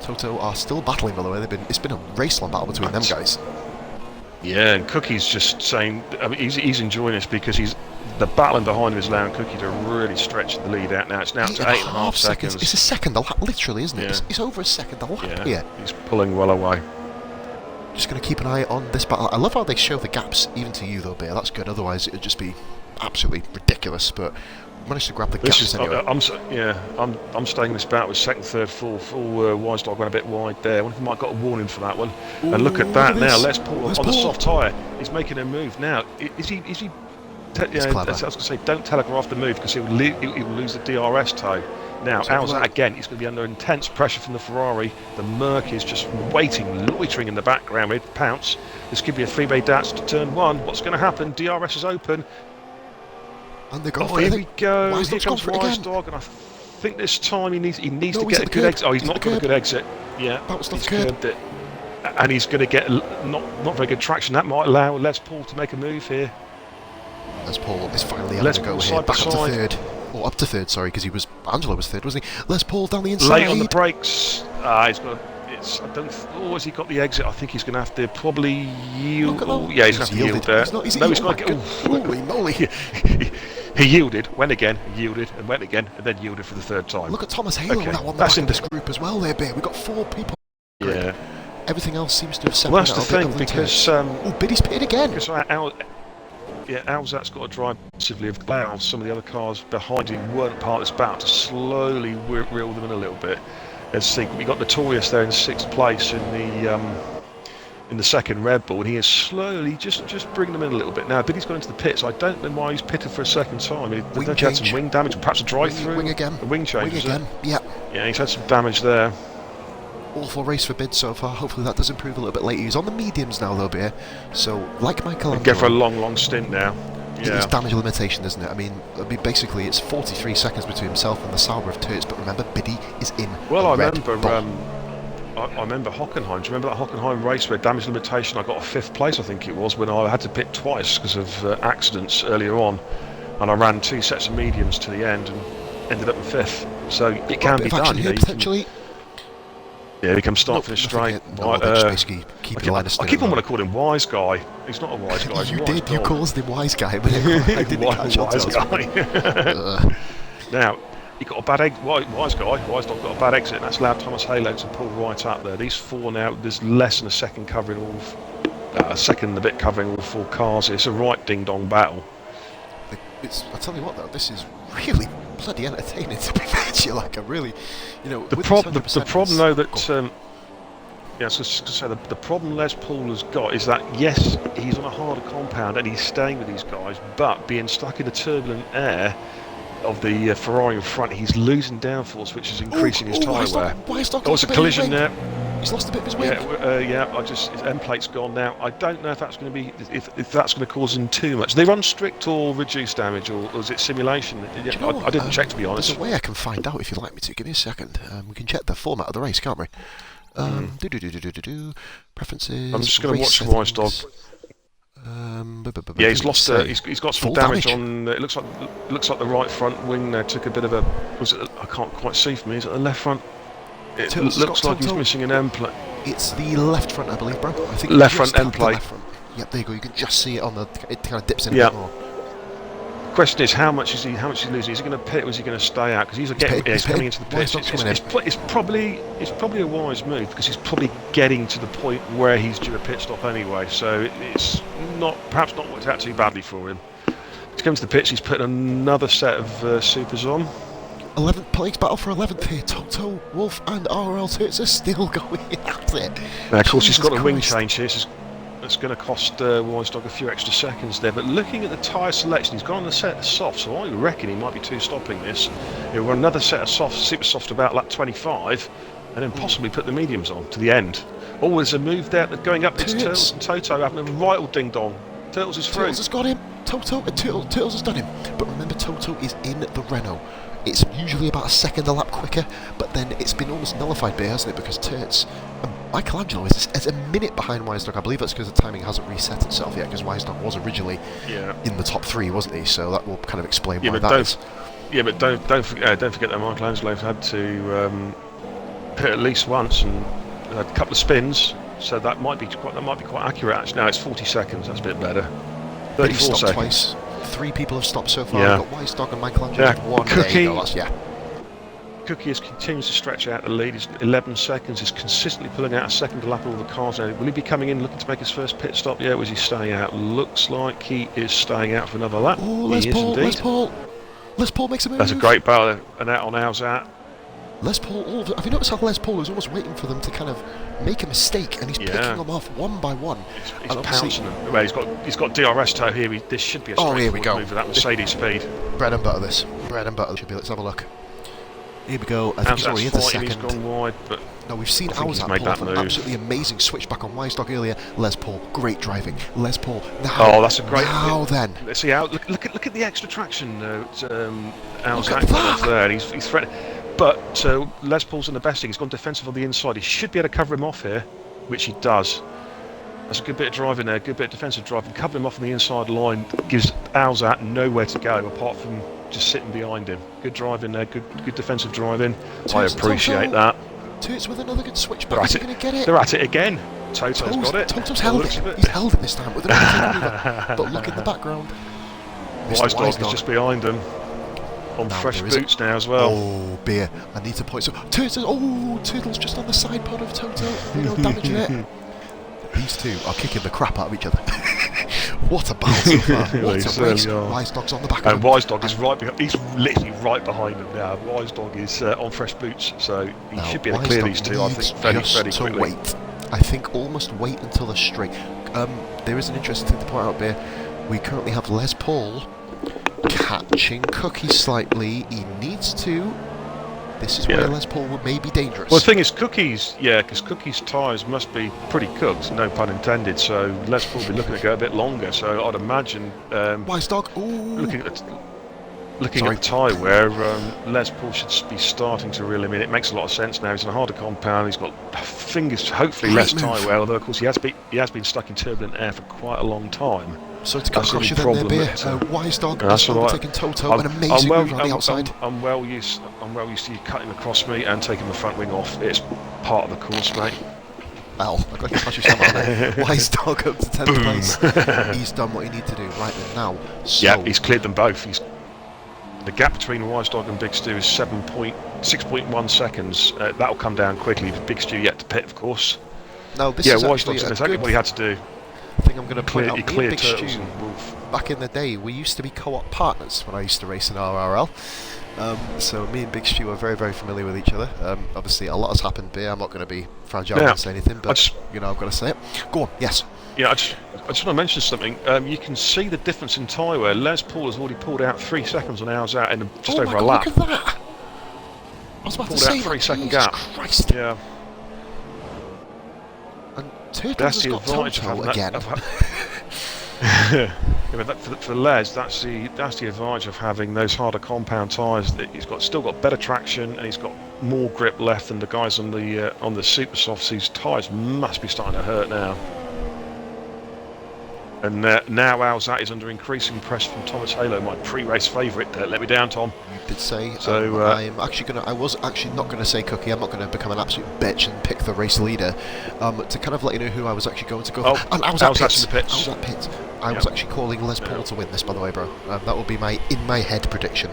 Toto are still battling, by the way. It's been a race-long battle between them guys. Yeah, and Cookie's just saying, I mean, he's enjoying this because the battling behind him is allowing Cookie to really stretch the lead out now. It's now to 8.5 seconds. It's a second a lap, literally, isn't it? Yeah. It's over a second a lap here. He's pulling well away. Just going to keep an eye on this battle. I love how they show the gaps, even to you, though, Bear. That's good. Otherwise, it would just be absolutely ridiculous. But we managed to grab the gaps anyway. I'm staying this battle with second, third, fourth. Wise Dog went a bit wide there. I wonder if he might have got a warning for that one. Ooh, and look at that now. Les Paul on the soft tyre. He's making a move now. Is he? I was going to say, don't telegraph the move because he will lose the DRS toe. Now, Alzat again, he's going to be under intense pressure from the Ferrari. The Merc is just waiting, loitering in the background with Pounce. This could be a three-way dance to turn 1. What's going to happen? DRS is open. And they're going for it. Here we go. Here comes Wise Dog, and I think this time he needs to get a good exit. Oh, he's not got a good exit. Yeah, he's curbed it. And he's going to get not very good traction. That might allow Les Paul to make a move here. Les Paul is finally able to go here, back up to third. Or up to third, sorry, because Angelo was third, wasn't he? Les Paul down the inside. Late on the brakes. He's got. Has he got the exit? I think he's going to have to probably yield. Yeah, he's going to have to yield there. He's got to get. Holy moly! He yielded, went again, yielded, and went again, and then yielded for the third time. Look at Thomas Halo that one. That's in this group as well. There, Bear. We've got 4 people. Yeah. Everything else seems to have separated. Well, that's the thing because. Biddy's pitted again. Alzat's got to drive massively of clouds. Some of the other cars behind him weren't part of this battle to slowly reel them in a little bit. Let's see, we got Notorious there in 6th place in the second Red Bull, and he is slowly just bringing them in a little bit. Now, Biddy's gone into the pits. I don't know why he's pitted for a second time. He had some wing damage, perhaps a drive-through. Wing again. A wing change, Wing again, yeah. Yeah, he's had some damage there. Awful race for Bid so far. Hopefully that does improve a little bit later. He's on the mediums now, though, Beer. So, like Michelangelo, go for a long stint now. Yeah. It's damage limitation, isn't it? I mean, basically, it's 43 seconds between himself and the Sauber of Turts. But remember, Biddy is in. Well, I remember Hockenheim. Do you remember that Hockenheim race where damage limitation? I got a 5th place, I think it was, when I had to pit twice because of accidents earlier on, and I ran 2 sets of mediums to the end and ended up in 5th. So it can be done. Here, potentially. Yeah, he comes start finish straight. I keep on wanting to call him Wise Guy. He's not a wise guy. You did. You caused him Wise Guy, but I didn't catch on to Guy. Now, he got a bad exit. Wise Guy. Wise Dog got a bad exit, and that's allowed Thomas Halo to pull right up there. These 4 now. There's less than a second covering all. A second and a bit covering all 4 cars. It's a right ding dong battle. I tell you what, though, this is really bloody entertaining to be fair to you. Like, I really, the problem though that I was just going to say the problem Les Paul has got is that yes, he's on a harder compound and he's staying with these guys, but being stuck in the turbulent air of the Ferrari in front, he's losing downforce, which is increasing his tyre wear. Oh, it's a collision there. He's lost a bit of his wing. His end plate's gone now. I don't know if that's going to be if that's going to cause him too much. They run strict or reduced damage, or is it simulation? I didn't check, to be honest. There's a way I can find out if you'd like me to. Give me a second. We can check the format of the race, can't we? Preferences. I'm just going to watch Wise Dog. Yeah, he's lost. He's got some damage on. It looks like the right front wing there took a bit of a. I can't quite see from me. Is it the left front? It looks like he's missing an end plate. It's the left front, I believe, bro. I think left front end plate. Yep, there you go. You can just see it on the. It kind of dips in a bit more. Question is, how much is he losing? Is he going to pit or is he going to stay out? Because he's coming into the pit. It's probably a wise move because he's probably getting to the point where he's due a pit stop anyway. So it's perhaps not worked out too badly for him. He's coming to the pits. He's putting another set of supers on. 11th place battle for 11th here. Toto, Wolf, and RL Toots are still going at it. Now, of course, he's got a wing change here. It's going to cost Wise Dog a few extra seconds there. But looking at the tyre selection, he's gone on a set of softs, so I reckon he might be two-stopping this. He'll run another set of softs, super soft about lap 25, and then possibly put the mediums on to the end. Oh, there's a move there going up into Turtles and Toto having a right old ding-dong. Turtles is through. Turtles has got him. Turtles has done him. But remember, Toto is in the Renault. It's usually about a second a lap quicker, but then it's been almost nullified by, hasn't it? Because Turts, Michelangelo is a minute behind Wise Dog. I believe that's because the timing hasn't reset itself yet, because Wise Dog was originally in the top 3, wasn't he? So that will kind of explain why that is. Yeah, but don't forget that Michelangelo's had to pit at least once and had a couple of spins, so that might be quite accurate. Actually, now it's 40 seconds. That's a bit better. 34 seconds. Twice. 3 people have stopped so far. We've got Wise Dog and Michelangelo. One. Cookie. Cookie continues to stretch out the lead. He's 11 seconds. He's consistently pulling out a second lap of all the cars now. Will he be coming in looking to make his first pit stop? Yeah, or is he staying out? Looks like he is staying out for another lap. Oh, Les Paul makes a move. That's a great battle. And out on ours out. Les Paul, have you noticed how Les Paul is almost waiting for them to kind of make a mistake, and he's picking them off one by one? He's pouncing them. Well, he's got DRS toe here. This should be a straightforward move for that Mercedes speed. Bread and butter this. Bread and butter should be. Let's have a look. Here we go. I think he's already in the second. He's gone wide, but no, we've seen ours pull off an absolutely amazing switchback on Wise Dog earlier. Les Paul, great driving. Les Paul. Now, that's a great. Now then, let's see how. Look at the extra traction. Look at that. There. He's threatening. But Les Paul's in the best thing. He's gone defensive on the inside. He should be able to cover him off here, which he does. That's a good bit of driving there, good bit of defensive driving. Cover him off on the inside line gives Alzat nowhere to go apart from just sitting behind him. Good driving there, good defensive driving. I appreciate that. Toots with another good switch, but he's going to get it. They're at it again. Toto's got it. Toto's held it. He's held it this time with another But look in the background. Wise Dog is just behind him. On fresh boots now as well. Oh, beer. I need to point. So, Turtle's just on the side pod of Toto. No damage there. These two are kicking the crap out of each other. What a battle so far. What a race. Wise Dog's on the back. And Wise Dog is right behind. He's literally right behind him now. Wise Dog is on fresh boots, so he should be able to clear these two, I think, fairly quickly. Wait. I think almost wait until they're straight. There is an interesting thing to point out there. We currently have Les Paul catching Cookie slightly. He needs to. This is where Les Paul may be dangerous. Well, the thing is, because Cookie's tyres must be pretty cooked, no pun intended, so Les Paul will be looking to go a bit longer, so I'd imagine... Wise Dog, looking at the tyre wear, Les Paul should be starting to reel him in. It makes a lot of sense now. He's in a harder compound, he's got hopefully less tyre wear, although of course he has been stuck in turbulent air for quite a long time. So to cut across you then there, Wise Dog taking Toto, an amazing move on the outside. I'm well used to you cutting across me and taking the front wing off. It's part of the course, mate. Well, I've got to catch you somehow there. Wise Dog up to 10th place. He's done what he needs to do right then now. So yeah, he's cleared them both. The gap between Wise Dog and Big Stu is 6.1 seconds. That'll come down quickly. Big Stu yet to pit, of course. No, this is Wise Dog's exactly what he had to do. I think I'm going to point out, he me and Big Turtles Stu, back in the day, we used to be co-op partners when I used to race in RRL. So me and Big Stu are very, very familiar with each other. Obviously, a lot has happened here. I'm not going to be fragile and say anything, but I've got to say it. Go on, yes. Yeah, I just want to mention something. You can see the difference in tyre wear. Les Paul has already pulled out 3 seconds on ours out in just over a lap. Look at that! I was about to say, 3 second gap. Christ. Yeah. Turtles That's has the got advantage of Toto having again. yeah, but for Les, that's the advantage of having those harder compound tyres. That he's still got better traction, and he's got more grip left than the guys on the super softs. These tyres must be starting to hurt now. And now Alzat is under increasing pressure from Thomas Halo, my pre-race favourite. Let me down, Tom. You did say. So I was actually not going to say Cookie. I'm not going to become an absolute bitch and pick the race leader. To kind of let you know who I was actually going to go. Oh, and I was at Alzat's in the pits. I was at pits. I was actually calling Les Paul to win this, by the way, bro. That will be my in my head prediction.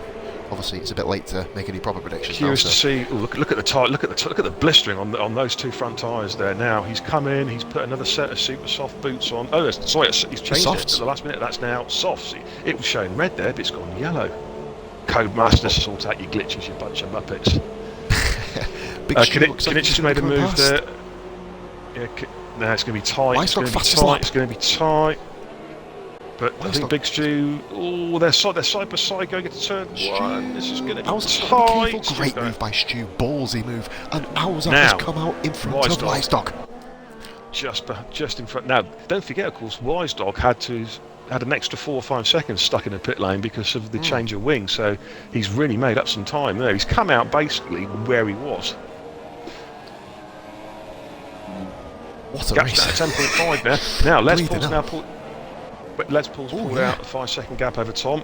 Obviously, it's a bit late to make any proper predictions. Curious to see. Look at the tyre. Look at the blistering on those two front tyres there. Now he's come in. He's put another set of super soft boots on. Oh, sorry, he's changed it at the last minute. That's now softs. It was showing red there, but it's gone yellow. Codemaster, sort out your glitches, you bunch of muppets. Kinich just made a move there. Yeah, now it's going to be tight. It's going to be tight. It's going to be tight. But I think Big Stu, they're side by side going into turn one. This is going to be tight. Great move by Stu, ballsy move, and Alzat has come out in front of Wise Dog. Just in front. Now, don't forget, of course, Wise Dog had an extra 4 or 5 seconds stuck in the pit lane because of the change of wing. So he's really made up some time there. He's come out basically where he was. What a race! At 10.5 now. Now Les Paul's pulled out a 5-second gap over Tom.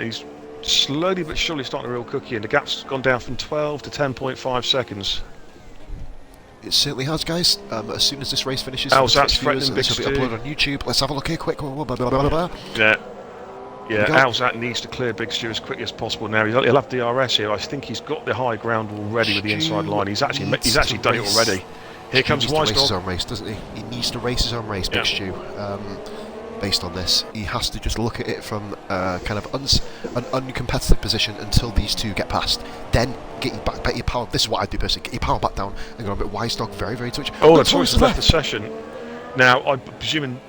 He's slowly but surely starting to reel Cookie, and the gap's gone down from 12 to 10.5 seconds. It certainly has, guys. As soon as this race finishes, Alzat's threatening Big Stu. This will be uploaded on YouTube. Let's have a look here, quick. Yeah. Alzat needs to clear Big Stu as quickly as possible now. He'll have DRS here. I think he's got the high ground already with the inside line. He's actually done it already. Here comes Wise Dog. He needs to race his own race, doesn't he? He needs to race his own race, Big Stu. Based on this, he has to just look at it from kind of an uncompetitive position until these two get past. Then get your back, bet your power. This is what I do personally. Get your power back down and go a bit Wise Dog, very, very twitchy. Oh, the Tories has left the session. Now, I'm presuming.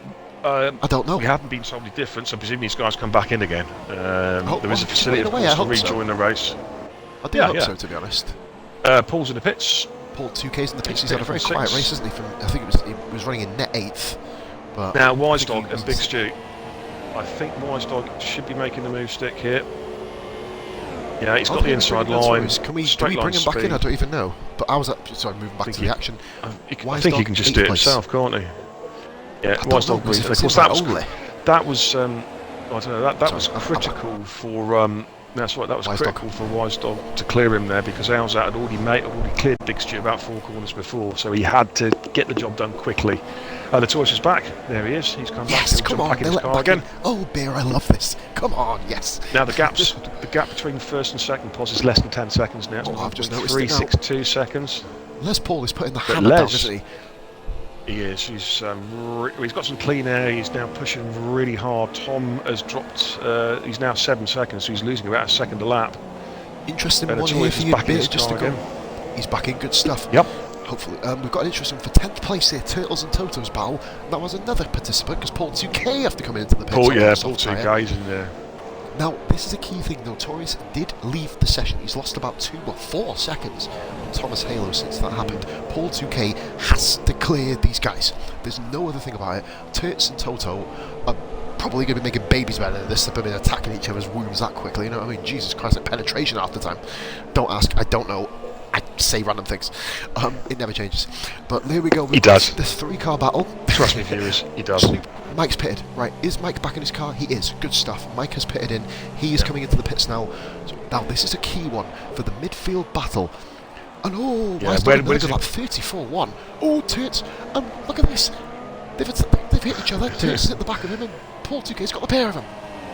I don't know. We haven't been solely different, so I'm presuming these guys come back in again. There is a facility, of course, to rejoin the race. I do hope so, to be honest. Paul's in the pits. Paul 2K's in the pits. He's had a very quiet race, hasn't he? I think he was running in net 8th. But now Wise Dog and Big Stu. I think Wise Dog should be making the move stick here. Yeah, he's got the inside line. Do we bring him back in? I don't even know. But I was moving back to the action. I think he can just do it himself, can't he? Yeah, Wise Dog. Of course, that was I don't know. That was critical for. That's right. That was critical for Wise Dog to clear him there because Alzat had already cleared Big Stu about 4 corners before, so he had to get the job done quickly. The torch is back. There he is. He's come back. Yes, come on. Back in his car again. Oh, beer, I love this. Come on, yes. Now the gap between first and second pos is less than 10 seconds now. It's I've just noticed 3.62 seconds. Les Paul is putting the hammer down, isn't he? He is. He's got some clean air. He's now pushing really hard. Tom has dropped. He's now 7 seconds, so he's losing about a second a lap. Interesting one here for you, Beer, just to go. He's back in good stuff. Yep. Hopefully, we've got an interesting for 10th place here, Turtles and Toto's battle. That was another participant because Paul 2K have to come into the pits. Paul 2K's in there. Now, this is a key thing though. Torres did leave the session. He's lost about 2 or 4 seconds on Thomas Halo since that happened. Paul 2K has to clear these guys. There's no other thing about it. Turts and Toto are probably going to be making babies better than this. They've been attacking each other's wounds that quickly. You know what I mean? Jesus Christ, like penetration half the time. Don't ask. I don't know. I say random things. It never changes. But there we go. He does. This 3-car battle. Trust me, viewers. He does. Mike's pitted. Right, is Mike back in his car? He is. Good stuff. Mike has pitted in. He is coming into the pits now. So, now, this is a key one for the midfield battle. And where is it? Like 34-1. Oh, Turts. Look at this. They've hit each other. Turts is at the back of him, and Paul 2K's got a pair of them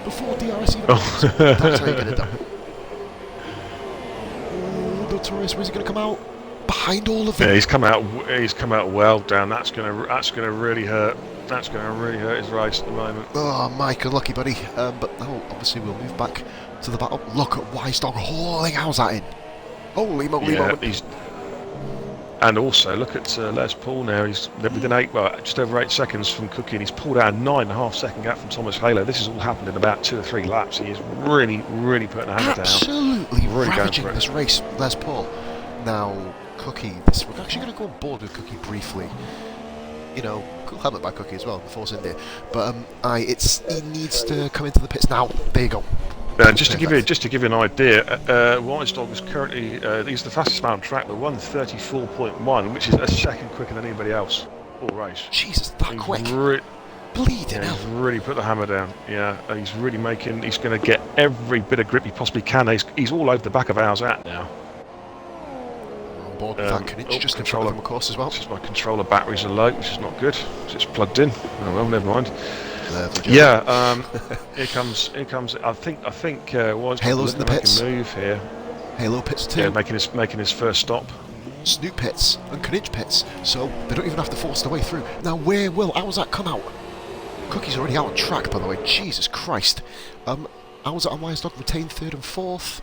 before DRS even. That's how you get it done. Torres, where's he going to come out? Behind all of them. Yeah, he's come out well down. That's gonna really hurt. That's gonna really hurt his race at the moment. Oh, Mike, unlucky, buddy. But now, obviously, we'll move back to the battle. Look at Wise Dog hauling Alzat in. Holy moly! And also look at Les Paul now. He's within just over 8 seconds from Cookie, and he's pulled out a 9.5-second gap from Thomas Halo. This has all happened in about 2 or 3 laps. He is really, really putting a hammer down. Absolutely ravaging this race, Les Paul. Now, Cookie, we're actually going to go on board with Cookie briefly. you know, cool helmet by Cookie as well, the Force India. But he needs to come into the pits now. There you go. Just to give you an idea, Wise Dog is currently he's the fastest man on track with 1:34.1, which is a second quicker than anybody else all race. Jesus, that quick! Bleeding hell! He's really put the hammer down. Yeah, he's really making. He's going to get every bit of grip he possibly can. He's all over the back of Alzat now. On board with that Knich, just in front of him, of course, as well. Just my controller batteries are low, which is not good. It's plugged in. Oh well, never mind. Yeah, here comes. I think. Wise Halo's in the pits. Make a move here. Halo pits too. Yeah, making his first stop. Snoop pits and Knich pits, so they don't even have to force their way through. Now, where will Alzat come out? Cookie's already out on track, by the way. Jesus Christ. Alzat and Wise Dog retain 3rd and 4th.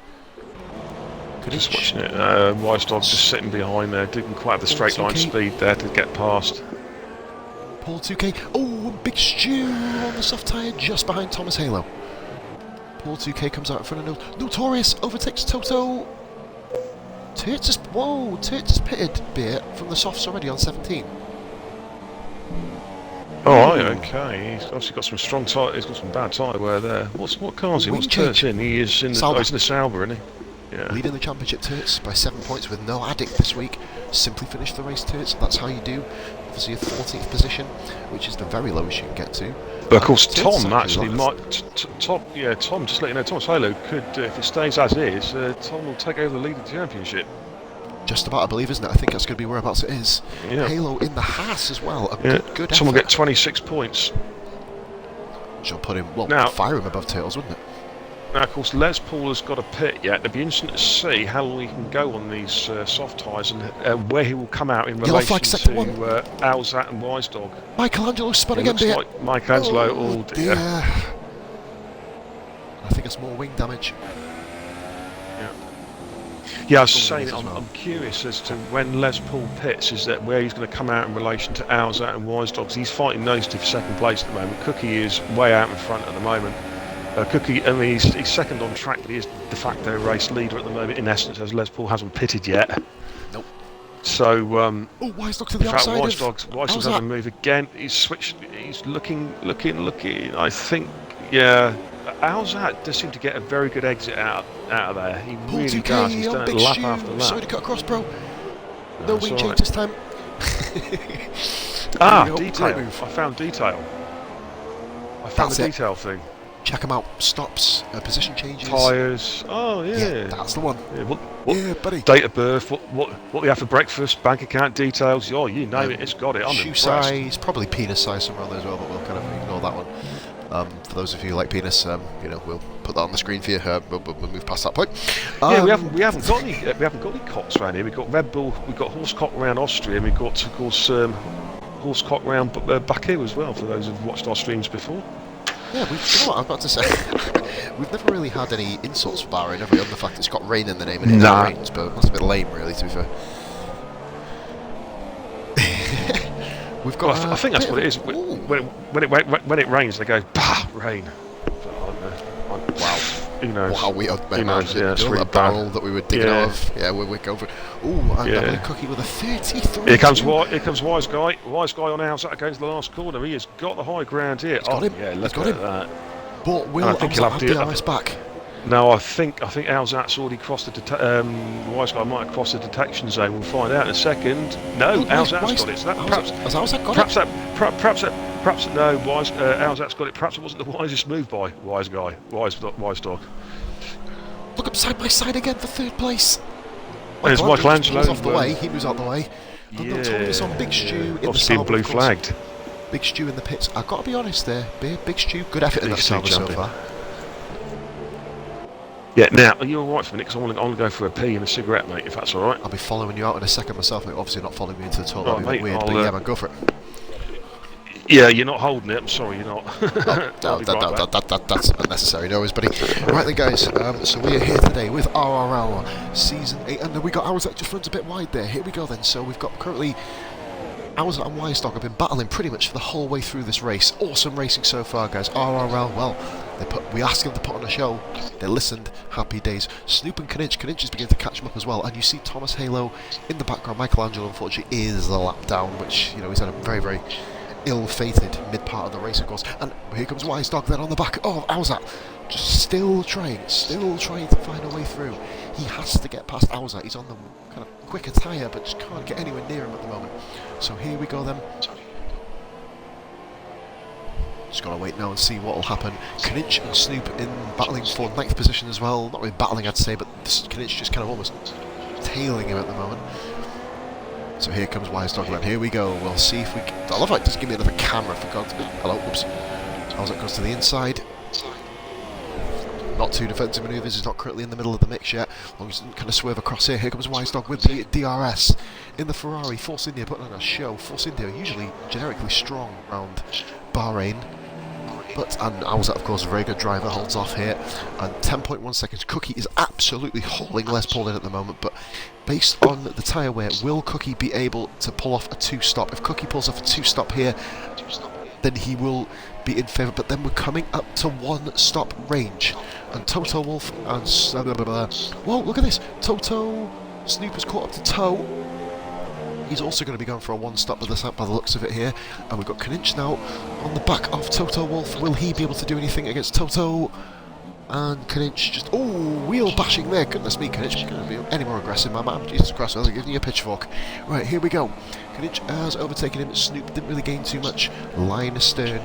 Just watching it. Wise Dog just sitting behind there. Didn't quite have the straight line speed there to get past. Paul 2K. Oh, Big Stew on the soft tyre just behind Thomas Halo. Paul 2K comes out in front of Notorious, overtakes Toto. Turts has pitted Beer from the softs already on 17. Oh, right, okay. He's obviously got some strong tyre. He's got some bad tyre wear there. What car is he? What's Turts in? He is in the. He's in the Sauber, isn't he? Yeah. Leading the championship, Turts by 7 points with no addict this week. Simply finished the race, Turts. That's how you do. Obviously, a 14th position, which is the very lowest you can get to. But of course, Tom actually might. Tom, just let you know, Thomas Halo could, if it stays as is, Tom will take over the lead of the championship. Just about, I believe, isn't it? I think that's going to be whereabouts it is. Yeah. Halo in the Haas as well. Good Tom will effort. get 26 points. Which will put him, fire him above Turtles, wouldn't it? Now, of course, Les Paul has got a pit yet. It'll be interesting to see how long he can go on these soft tyres and where he will come out in relation to Alzat and Wise Dog. Michelangelo spun again, Beer. Like Michelangelo, oh dear. I think it's more wing damage. Yeah, I was saying, I'm curious as to when Les Paul pits, is that where he's going to come out in relation to Alzat and Wise Dogs. He's fighting nosely for second place at the moment. Cookie is way out in front at the moment. Cookie, I mean, he's second on track, but he is de facto race leader at the moment, in essence, as Les Paul hasn't pitted yet. Nope. So, Wise Dog to the outside. Wise Dog's having a move again. He's switched. He's looking. I think, yeah. Alzat does seem to get a very good exit out of there. He really does. He's done it lap after lap. Sorry to cut across, bro. No wing change this time. Detail. I found detail. The detail thing. Check them out. Stops, position changes. Tyres. Oh, yeah. Yeah, that's the one. Yeah, buddy. Date of birth, what they have for breakfast, bank account details. Oh, you name it, it's got it. I'm shoe impressed. size, probably penis size somewhere on there as well, but we'll kind of ignore that one. For those of you who like penis, we'll put that on the screen for you. We'll move past that point. Yeah, we haven't got any cocks around here. We've got Red Bull, we've got Horsecock around Austria, and we've got, of course, Horsecock around Baku as well. For those who've watched our streams before. Yeah, you know what I was about to say. We've never really had any insults for Bahrain, have we? On the fact it's got rain in the name and it rains, but that's a bit lame, really, to be fair. We've got. Well, I think that's what it is. When it rains, they go, bah, rain. Wow. Who knows? Wow, we had yeah, it's really that barrel that we were digging out of. Yeah, we're going for it. Ooh, and Cookie with a 33. Here comes Wise Guy. Wise Guy on outside against the last corner. He has got the high ground here. He's got him. Yeah, look at that. But will I think he'll have DRS back? No, I think Alzat's already crossed the Wise Guy might have crossed the detection zone. We'll find out in a second. No, Alzat's got it. So that perhaps no. Alzat's got it. Perhaps it wasn't the wisest move by Wise Dog. Look up side by side again for third place. There's Michelangelo. He moves out the way. And Notorious on Big Stew in the Sauber. Blue flagged. Big Stew in the pits. I've got to be honest there. Big Stew, good effort in that Sauber so far. Yeah, now, are you alright for a minute? Because I want to go for a pee and a cigarette, mate, if that's alright. I'll be following you out in a second myself, mate. Obviously not following me into the toilet, that'd be mate, weird, but yeah, man, go for it. Yeah, you're not holding it, I'm sorry, you're not. That's unnecessary, no worries, buddy. Right then, guys, so we are here today with RRL Season 8, and then we got ours that just runs a bit wide there. Here we go then, so we've got currently Alzat and Wise Dog have been battling pretty much for the whole way through this race. Awesome racing so far, guys. RRL, well, we asked them to put on a show. They listened. Happy days. Snoop and Kinich is beginning to catch him up as well. And you see Thomas Halo in the background. Michelangelo, unfortunately, is a lap down, which, you know, he's had a very, very ill-fated mid-part of the race, of course. And here comes Wise Dog then on the back. Oh, Alzat. Just still trying to find a way through. He has to get past Alzat. He's on the kind of quicker tyre, but just can't get anywhere near him at the moment. So here we go then. Just gotta wait now and see what will happen. Kinich and Snoop in battling for 9th position as well. Not really battling, I'd say, but Kinich just kind of almost tailing him at the moment. So here comes Wise Dog then. Here we go. We'll see if we can... I love how it does give me another camera for God's... Hello, oops. Alzat goes to the inside. Not two defensive manoeuvres, he's not currently in the middle of the mix yet. As long as he doesn't kind of swerve across here. Here comes Wise Dog with the DRS in the Ferrari. Force India putting on a show. Force India are usually generically strong around Bahrain. And Alzat, of course, a very good driver, holds off here. And 10.1 seconds. Cookie is absolutely hauling Les Paul in at the moment, but based on the tyre wear, will Cookie be able to pull off a 2-stop? If Cookie pulls off a 2-stop here, then he will be in favour. But then we're coming up to 1-stop range. And Toto Wolff and... Whoa, look at this! Toto Snoop has caught up to Toe. He's also going to be going for a 1-stop by the looks of it here. And we've got Kinich now on the back of Toto Wolff. Will he be able to do anything against Toto? And Kinich just... Oh, wheel bashing there. Goodness me, Kinich. You're going to be any more aggressive, my man. Jesus Christ, I'll give you a pitchfork. Right, here we go. Kinich has overtaken him. Snoop didn't really gain too much. Line astern.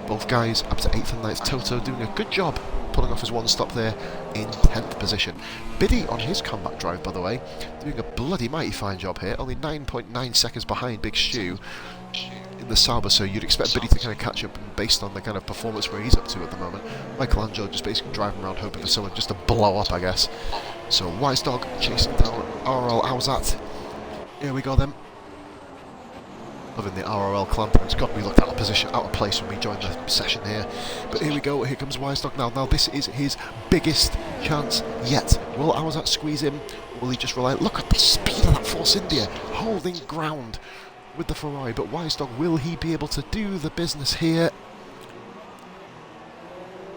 Both guys up to 8th and 9th. Toto doing a good job pulling off his 1-stop there in 10th position. Biddy on his comeback drive, by the way, doing a bloody mighty fine job here. Only 9.9 seconds behind Big Stu in the Sauber, so you'd expect Biddy to kind of catch up based on the kind of performance where he's up to at the moment. Michelangelo just basically driving around hoping for someone just to blow up, I guess. So Wise Dog chasing down RL Alzat. Here we go then. Loving the RRL clamp. It's got to be looked out of place when we join the session here. But here we go. Here comes Wise Dog now. Now this is his biggest chance yet. Will Alzat squeeze him? Will he just rely? Look at the speed of that Force India holding ground with the Ferrari. But Wise Dog, will he be able to do the business here?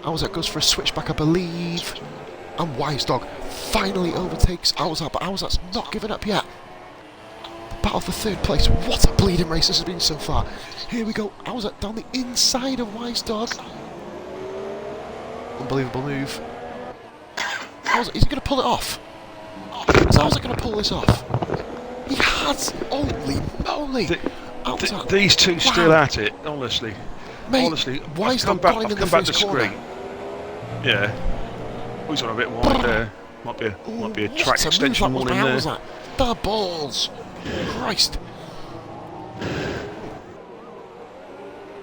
Alzat goes for a switchback, I believe. And Wise Dog finally overtakes Alzat, but Alzat's not given up yet. Battle for 3rd place. What a bleeding race this has been so far. Here we go. Alzat down the inside of Wise Dog. Unbelievable move. Alzat, is he going to pull it off? Is Alzat going to pull this off? He has. Holy moly. These two still at it, honestly. Mate, honestly, Wise I've Dog come back to screen. Yeah. He's on a bit wide there. Might be a track extension one in there. The balls. Christ.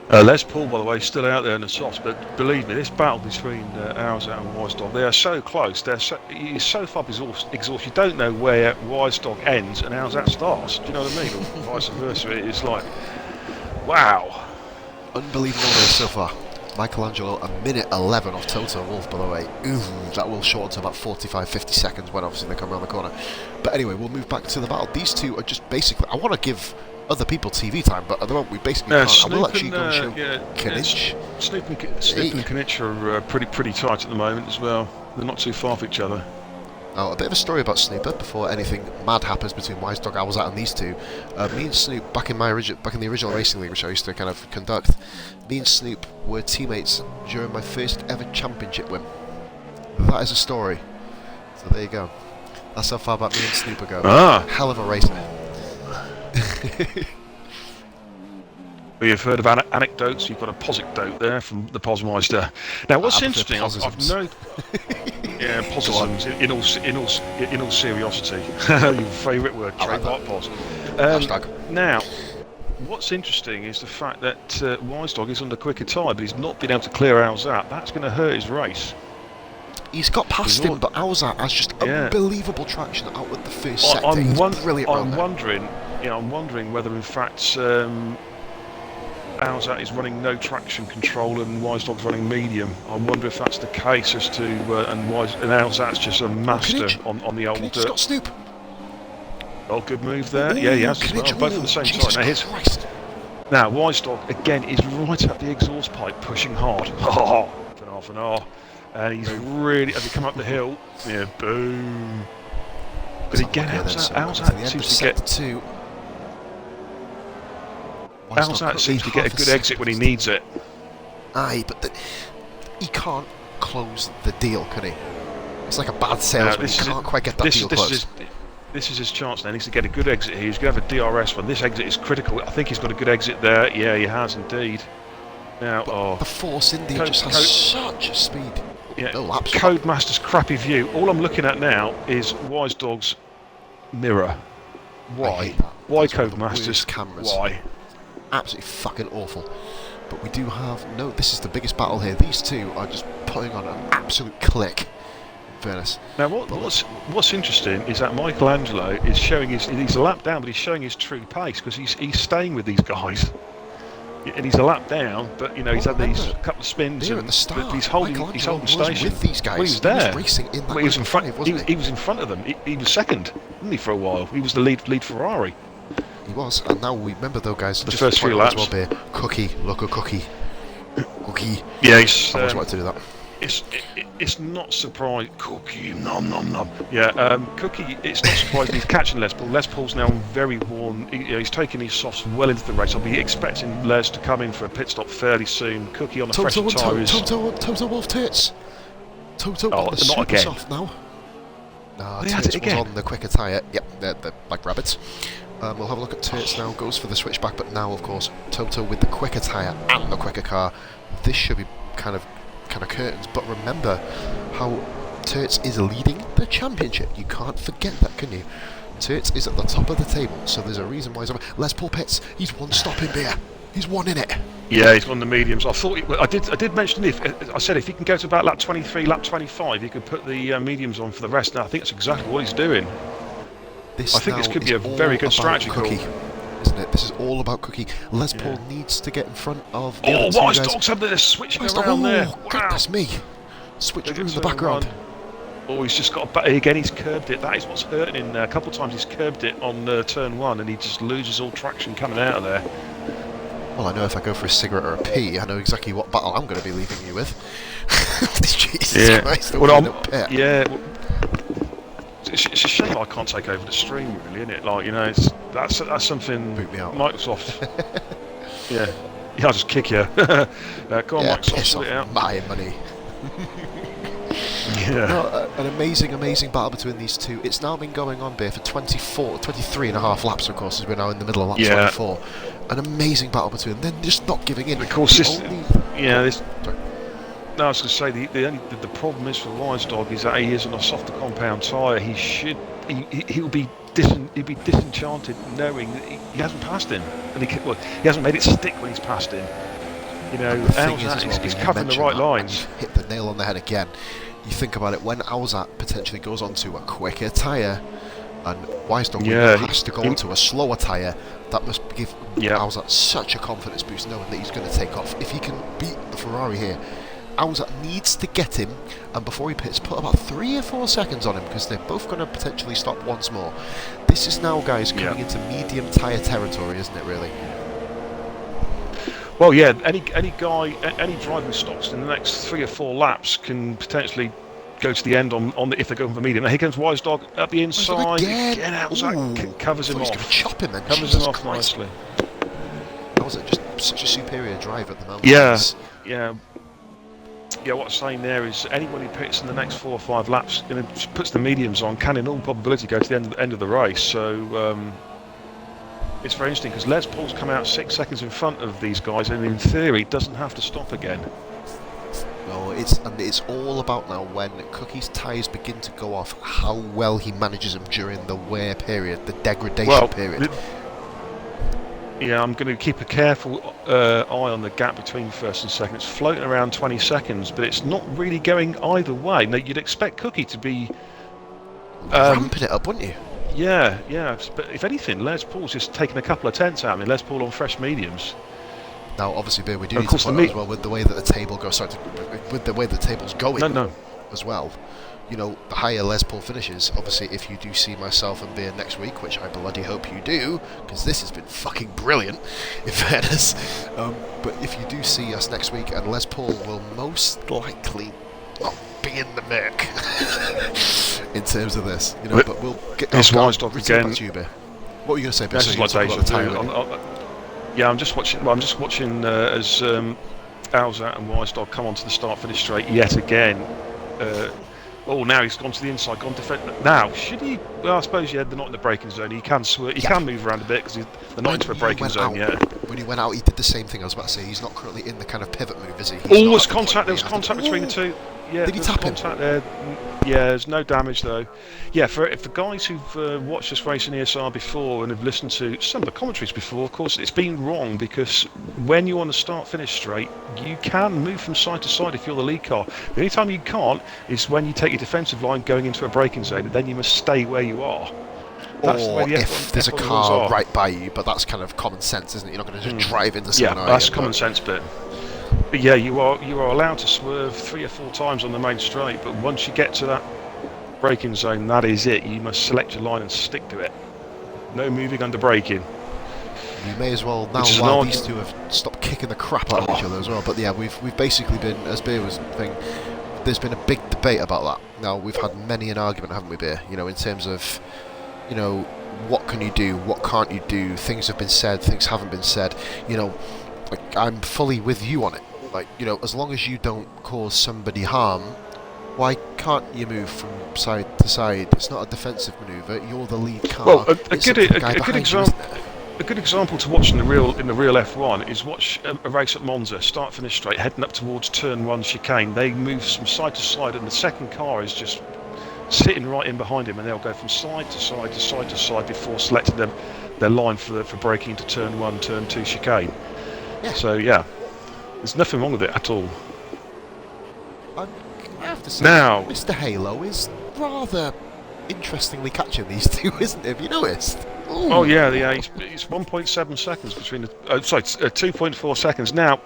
Les Paul, by the way, is still out there in the softs, but believe me, this battle between Alzat and Wise Dog, they are so close. He's so far exhausted. You don't know where Wise Dog ends and Alzat starts. Do you know what I mean? Or vice versa. It's like, wow. Unbelievable race so far. Michelangelo, a minute 11 off Toto Wolff, by the way. Ooh, that will shorten to about 45-50 seconds when obviously they come around the corner. But anyway, we'll move back to the battle. These two are just basically... I want to give other people TV time, but at the moment we basically can't. I will actually go and show Kinich. Snoop and Kinich are pretty tight at the moment as well. They're not too far off each other. Now, a bit of a story about Snooper before anything mad happens between Wise Dog, Alzat and these two. Me and Snoop, back in the original racing league, which I used to kind of conduct, me and Snoop were teammates during my first ever championship win. That is a story. So there you go. That's how far back me and Snooper go. Hell of a race. Well, you've heard of anecdotes. You've got a posicdote there from the Posmeister. Now, what's interesting, I've known. Yeah, positives. In all seriosity, your favourite word, trademark pos. Now, what's interesting is the fact that Wise Dog is under quicker tyre, but he's not been able to clear Alzat. That's going to hurt his race. He's got past him, but Alzat has just unbelievable traction out with the first sector. He's brilliant. I'm wondering whether, in fact, Alzat is running no traction control and Wise Dog's running medium. I wonder if that's the case as to and Alzat's just a master on the old dirt. He's got Snoop. Oh, good move there. Yeah, he has as well. Both at the same time. Now, Wise Dog again is right up the exhaust pipe, pushing hard. Half an hour. and he's really, as he come up the hill, yeah, boom. But again, Alzat seems to get two. Alzat seems to get a good exit when he needs it. Aye, but he can't close the deal, can he? It's like a bad salesman. He can't quite get that deal closed. This is his chance now. He needs to get a good exit here. He's going to have a DRS one. This exit is critical. I think he's got a good exit there. Yeah, he has indeed. Now, the Force India just has such speed. Yeah, no laps. Codemaster's crappy view. All I'm looking at now is Wise Dog's mirror. Why? Why Codemasters? Cameras. Why? Absolutely fucking awful. But we do have this is the biggest battle here. These two are just putting on an absolute click. Fairness. Now, what's interesting is that Michelangelo is showing he's a lap down, but he's showing his true pace because he's staying with these guys, and he's a lap down, but he's had these couple of spins, and at the start, he's holding station with these guys. Well, he was there. He was racing in that he was in front. wasn't He was in front of them. He was second, wasn't he, for a while? He was the lead Ferrari. He was, and now we remember though, guys. The first few laps. Well, Cookie, look at Cookie. Cookie. Yeah, I always wanted to do that. It's not surprising. Cookie, nom nom nom. Yeah, Cookie. It's not surprising he's catching Les Paul. Les Paul's now very worn. He's taking his softs well into the race. I'll be expecting Les to come in for a pit stop fairly soon. Cookie on the fresher tyres. Toto Wolf Tits. Toto on the super soft now. Nah, Tits was on the quicker tyre. Yep, they're like rabbits. We'll have a look at Turts now. Goes for the switchback, but now, of course, Toto with the quicker tyre and the quicker car. This should be kind of curtains. But remember how Turts is leading the championship. You can't forget that, can you? Turts is at the top of the table, so there's a reason why he's on. Les Paul Pitts, he's one stop in there. He's one in it. Yeah, he's won the mediums. I thought I did mention I said if he can go to about lap 23, lap 25, he could put the mediums on for the rest. Now I think that's exactly what he's doing. I think this could be a very good strategy call, isn't it? This is all about Cookie. Les Paul needs to get in front of the other two Wise guys. Dog's having this switching around there. Wow. Goodness me. Switch through in the background. He's just got again, he's curbed it. That is what's hurting him. A couple of times he's curbed it on turn one, and he just loses all traction coming out of there. Well, I know if I go for a cigarette or a pee, I know exactly what battle I'm going to be leaving you with. Jesus Christ, it's a shame I can't take over the stream, really, isn't it? Like, that's something Boot me out. Microsoft. I'll just kick you. Go on, Microsoft, sort it out. My money. An amazing battle between these two. It's now been going on there for 23 and a half laps, of course, as we're now in the middle of lap 24. An amazing battle between them. They're just not giving in. Of course, No, I was going to say the problem is for Wise Dog is that he is on a softer compound tyre. He'll be disenchanted knowing that he hasn't passed him, and he hasn't made it stick when he's passed him. He's covering the right lines. Hit the nail on the head again. You think about it, when Alzat potentially goes onto a quicker tyre, and Wise Dog has to go onto a slower tyre, that must give Alzat such a confidence boost knowing that he's going to take off. If he can beat the Ferrari here, Alzat needs to get him, and before he pits, put about 3 or 4 seconds on him, because they're both going to potentially stop once more. This is now, guys, coming into medium tyre territory, isn't it, really? Well, yeah, any driver who stops in the next 3 or 4 laps can potentially go to the end on if they're going for medium. Now here comes Wise Dog at the inside. Again Alzat covers him off. He's going to chop him then. Covers him off nicely. Alzat just such a superior driver at the moment. Yeah, what I'm saying there is anyone who pits in the next 4 or 5 laps and puts the mediums on can in all probability go to the end of the race. So it's very interesting because Les Paul's come out 6 seconds in front of these guys and in theory doesn't have to stop again. No, it's all about now when Cookie's tyres begin to go off, how well he manages them during the wear period, the degradation period. I'm going to keep a careful eye on the gap between first and second. It's floating around 20 seconds, but it's not really going either way. Now, you'd expect Cookie to be ramping it up, wouldn't you? Yeah. But if anything, Les Paul's just taken a couple of tenths out of me. Les Paul on fresh mediums. Now, obviously, we do need to point out as well with the way that the table goes. With the way the table's going as well. The higher Les Paul finishes, obviously, if you do see myself and Beer next week, which I bloody hope you do, because this has been fucking brilliant, in fairness. But if you do see us next week, and Les Paul will most likely not be in the murk in terms of this, you know. But we'll get this wise dog return again. back to you, Bear. What were you going to say, Bear? This is like deja vu. Yeah, I'm just watching. Well, I'm just watching as Alzat and Wise Dog come onto the start-finish straight yet again. Now he's gone to the inside, gone defend. Now, should he? Well, I suppose they're not in the braking zone. He can swerve. He can move around a bit because they're not into a braking zone yet. When he went out, he did the same thing. I was about to say he's not currently in the kind of pivot move, is he? There was contact between the two. Yeah, did he tap him? There. Yeah, there's no damage though. Yeah, for guys who've watched this race in ESR before and have listened to some of the commentaries before, of course, it's been wrong because when you're on the start-finish straight, you can move from side to side if you're the lead car. The only time you can't is when you take your defensive line going into a braking zone, and then you must stay where you are. That's or the if there's a car right by you, but that's kind of common sense, isn't it? You're not going to just drive into someone. Yeah, that's common sense bit. But yeah, you are allowed to swerve 3 or 4 times on the main straight, but once you get to that braking zone, that is it. You must select your line and stick to it. No moving under braking. You may as well now while these two have stopped kicking the crap out of each other as well. But yeah, we've basically been, as Beer was saying, there's been a big debate about that. Now we've had many an argument, haven't we, Beer? You know, in terms of, you know, what can you do, what can't you do? Things have been said, things haven't been said. You know, like I'm fully with you on it. Like, you know, as long as you don't cause somebody harm, why can't you move from side to side? It's not a defensive manoeuvre. You're the lead car. Well, a good example to watch in the real F1 is watch a race at Monza, start finish straight, heading up towards turn 1 chicane. They move from side to side, and the second car is just sitting right in behind him, and they'll go from side to side to side to side before selecting their line for braking to turn 1, turn 2 chicane. Yeah. So yeah. There's nothing wrong with it at all. I have to say, now, Mr. Halo is rather interestingly catching these two, isn't he? Have you noticed? Ooh. Oh yeah, he's 1.7 seconds between the. 2.4 seconds. Now,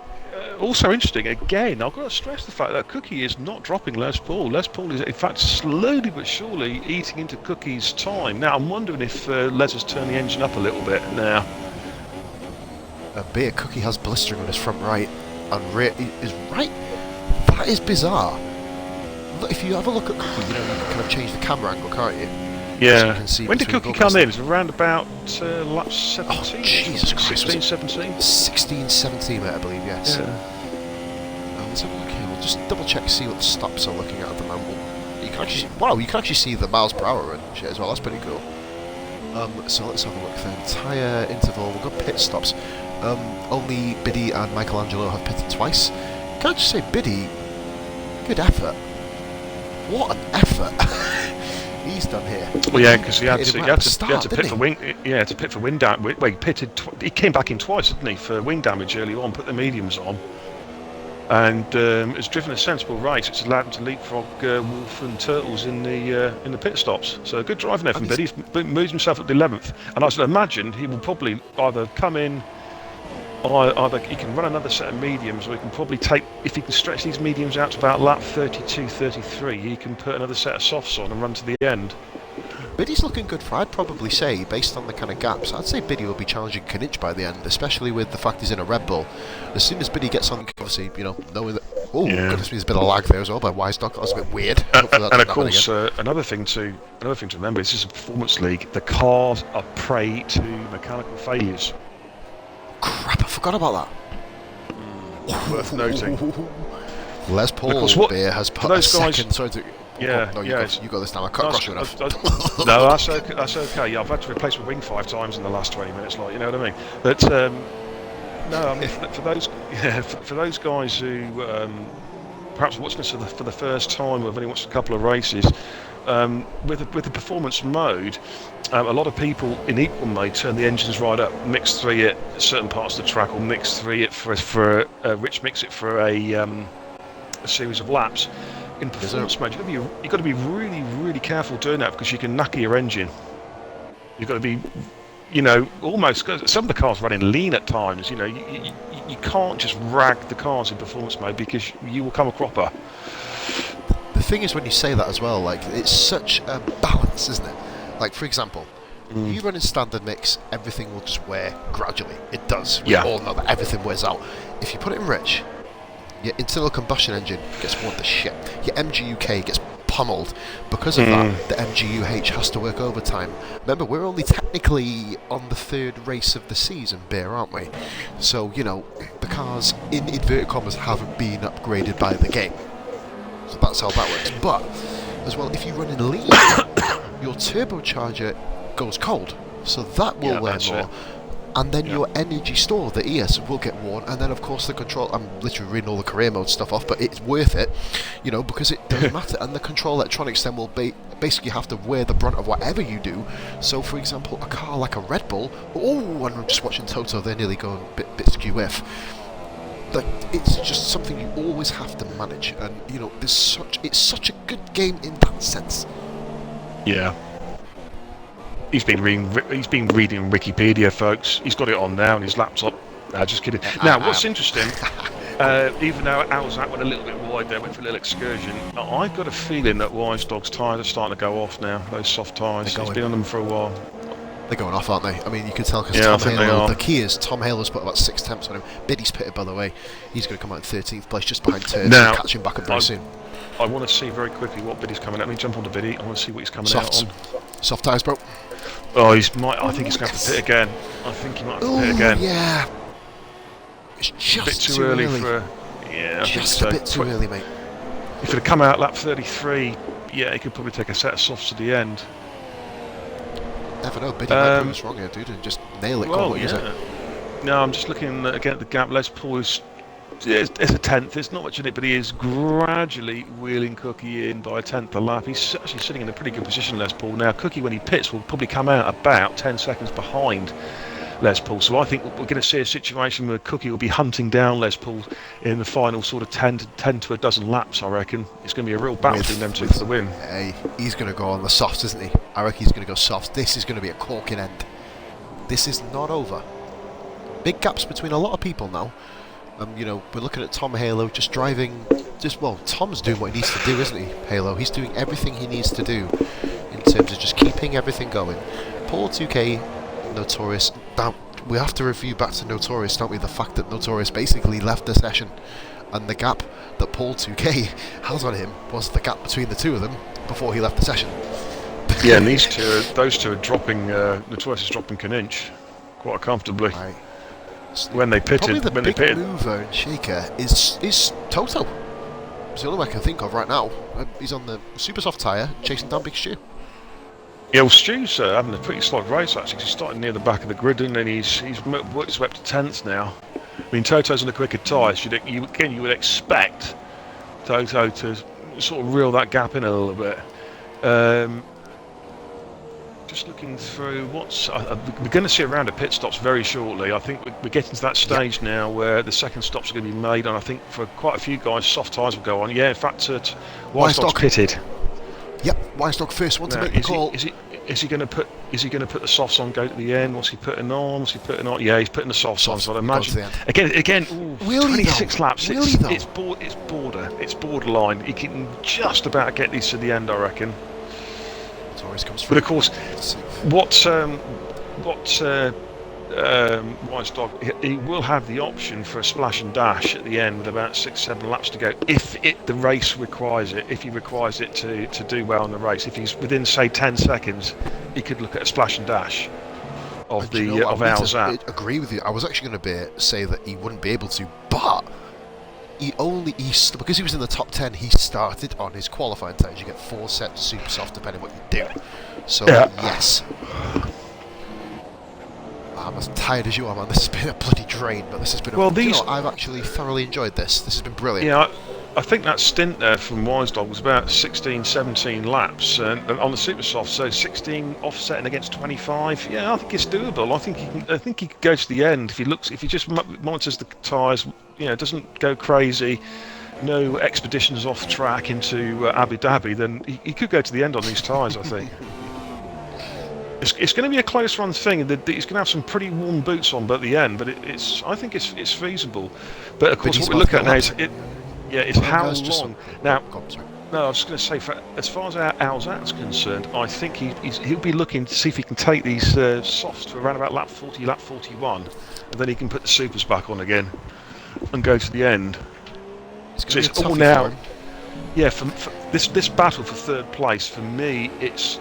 also interesting. Again, I've got to stress the fact that Cookie is not dropping Les Paul. Les Paul is, in fact, slowly but surely eating into Cookie's time. Now, I'm wondering if Les has turned the engine up a little bit now. Beer Cookie has blistering on his front right. And is right. That is bizarre. Look, if you have a look at Cookie, you know, you can kind of change the camera angle, can't you? Yeah. You can see when did Cookie come in? It's around about lap 17. Oh, Jesus Christ. 16, 17? 16, 17, mate, I believe, yes. Yeah. Let's have a look here. We'll just double check, see what the stops are looking at the moment. You can actually see the miles per hour and shit as well. That's pretty cool. So let's have a look then. Tyre interval. We've got pit stops. Only Biddy and Michelangelo have pitted twice. Can I just say, Biddy, good effort. What an effort he's done here. Well, yeah, because he had to pit for wing. Yeah, to pit for wing damage. Well, he pitted. He came back in twice, didn't he, for wing damage early on? Put the mediums on, and has driven a sensible race. It's allowed him to leapfrog Wolf and Turtles in the pit stops. So good driving there from Biddy. He's moved himself up to 11th, and I should imagine he will probably either come in. Either he can run another set of mediums, or he can probably take, if he can stretch these mediums out to about lap 32, 33, he can put another set of softs on and run to the end. Biddy's looking good for, I'd probably say, based on the kind of gaps, I'd say Biddy will be challenging Knich by the end, especially with the fact he's in a Red Bull. As soon as Biddy gets on, obviously, you know, knowing that, goodness, there's a bit of lag there as well by Wise Dog, that was a bit weird. And of course, another thing to remember is this is a performance league. The cars are prey to mechanical failures. Crap, I forgot about that. Worth noting. Les Paul Beer has put a second. Sorry to. Yeah, no, you got this now. I can't cross you enough. No, that's okay. Yeah, I've had to replace my wing 5 times in the last 20 minutes. Like, you know what I mean? But no, I mean for those guys who perhaps watching this for the first time, or have only watched a couple of races. With the performance mode, a lot of people in equal mode turn the engines right up, mix 3 it certain parts of the track, or mix 3 it for Rich mix it for a series of laps. In performance mode, you've got to be really, really careful doing that because you can knacker your engine. You've got to be, you know, almost. Some of the cars running lean at times. You know, you can't just rag the cars in performance mode because you will come a cropper. The thing is, when you say that as well, like, it's such a balance, isn't it? Like, for example, you run in standard mix, everything will just wear gradually. It does. We all know that everything wears out. If you put it in rich, Your internal combustion engine gets worn to shit. Your MGUK gets pummeled. Because of that, the MGUH has to work overtime. Remember, we're only technically on the 3rd race of the season, beer, aren't we? So, you know, the cars, in inverted commas, haven't been upgraded by the game. So that's how that works. But, as well, if you run in lean, your turbocharger goes cold. So that will wear more. And then your energy store, the ES, will get worn, and then of course the control. I'm literally reading all the career mode stuff off, but it's worth it, you know, because it doesn't matter. And the control electronics then will basically have to wear the brunt of whatever you do. So, for example, a car like a Red Bull. Oh, and I'm just watching Toto. They're nearly going bit skew if. Like, it's just something you always have to manage, and you know, it's such a good game in that sense. Yeah. He's been reading Wikipedia, folks. He's got it on now on his laptop. Just kidding. Now, what's interesting, even though Alzat went a little bit wide there, went for a little excursion, I've got a feeling that Wise Dog's tyres are starting to go off now, those soft tyres. He's been on them for a while. They're going off, aren't they? I mean, you can tell because Tom Halo, the Kias, Tom Halo's put about 6 temps on him. Biddy's pitted, by the way. He's going to come out in 13th place, just behind Turds, and catch him back up very soon. I want to see very quickly what Biddy's coming out. Let me jump onto Biddy. I want to see what he's coming out on. Soft tyres, bro. Oh, I think he's going to have to pit again. I think he might have to pit again. Yeah. It's just a bit too early for. Yeah, I think so. A bit too early, mate. If it had come out lap 33, yeah, he could probably take a set of softs at the end. Never know. Biddy might prove us wrong here, dude, and just nail it. Well, no, I'm just looking again at the gap. Les Paul is. It's a 10th, there's not much in it, but he is gradually wheeling Cookie in by a 10th a lap. He's actually sitting in a pretty good position, Les Paul. Now, Cookie, when he pits, will probably come out about 10 seconds behind Les Paul. So I think we're going to see a situation where Cookie will be hunting down Les Paul in the final sort of 10 to a dozen laps, I reckon. It's going to be a real battle between them two for the win. Hey, he's going to go on the softs, isn't he? I reckon he's going to go softs. This is going to be a corking end. This is not over. Big gaps between a lot of people now. You know, we're looking at Tom Halo just driving. Tom's doing what he needs to do, isn't he? Halo. He's doing everything he needs to do in terms of just keeping everything going. Paul 2K, Notorious. Now we have to review back to Notorious, don't we? The fact that Notorious basically left the session, and the gap that Paul 2K has on him was the gap between the two of them before he left the session. Yeah, and those two are dropping. Notorious is dropping an inch quite comfortably. Right. When they pitted, probably the big mover and shaker is Toto. It's the only one I can think of right now. He's on the super soft tyre, chasing down Big Stu. Yeah, well, Stu's having a pretty slog race actually. He's starting near the back of the grid, and then he's worked his way up to 10th now. I mean, Toto's on the quicker tyres. You would expect Toto to sort of reel that gap in a little bit. Just looking through we're going to see a round of pit stops very shortly. I think we're getting to that stage now where the second stops are going to be made, and I think for quite a few guys soft tyres will go on. Yeah, in fact, Wise Dog's pitted. Yep, Wise Dog first one to make the call. Is he going to put the softs on? Go to the end. What's he putting on? Yeah, he's putting the softs on. So I'd imagine again. 26 laps. It's borderline. He can just about get these to the end, I reckon. But of course, what Wise Dog, he will have the option for a splash and dash at the end with about 6-7 laps to go if the race requires it. If he requires it to do well in the race, if he's within say 10 seconds, he could look at a splash and dash of Alzat. I agree with you. I was actually going to say that he wouldn't be able to, but because he was in the top 10, he started on his qualifying tyres. You get 4 sets of super soft depending on what you do. So yes. I'm as tired as you are, man. This has been a bloody drain, but this has been I've actually thoroughly enjoyed this. This has been brilliant. Yeah, I think that stint there from Wise Dog was about 16, 17 laps on the super soft, so 16 offsetting against 25. Yeah, I think it's doable. I think he could go to the end if he just monitors the tyres, doesn't go crazy, no expeditions off track into Abu Dhabi, then he could go to the end on these tyres, I think. It's going to be a close run thing. He's going to have some pretty warm boots on, but at the end, I think it's feasible. But of course, what we look at now is how long. Now, no, I was just going to say, as far as Alzat's concerned, I think he'll be looking to see if he can take these softs to around about lap 40, lap 41, and then he can put the supers back on again and go to the end. It's So going it's to be a all toughie now. for him. Yeah, for this battle for third place for me, it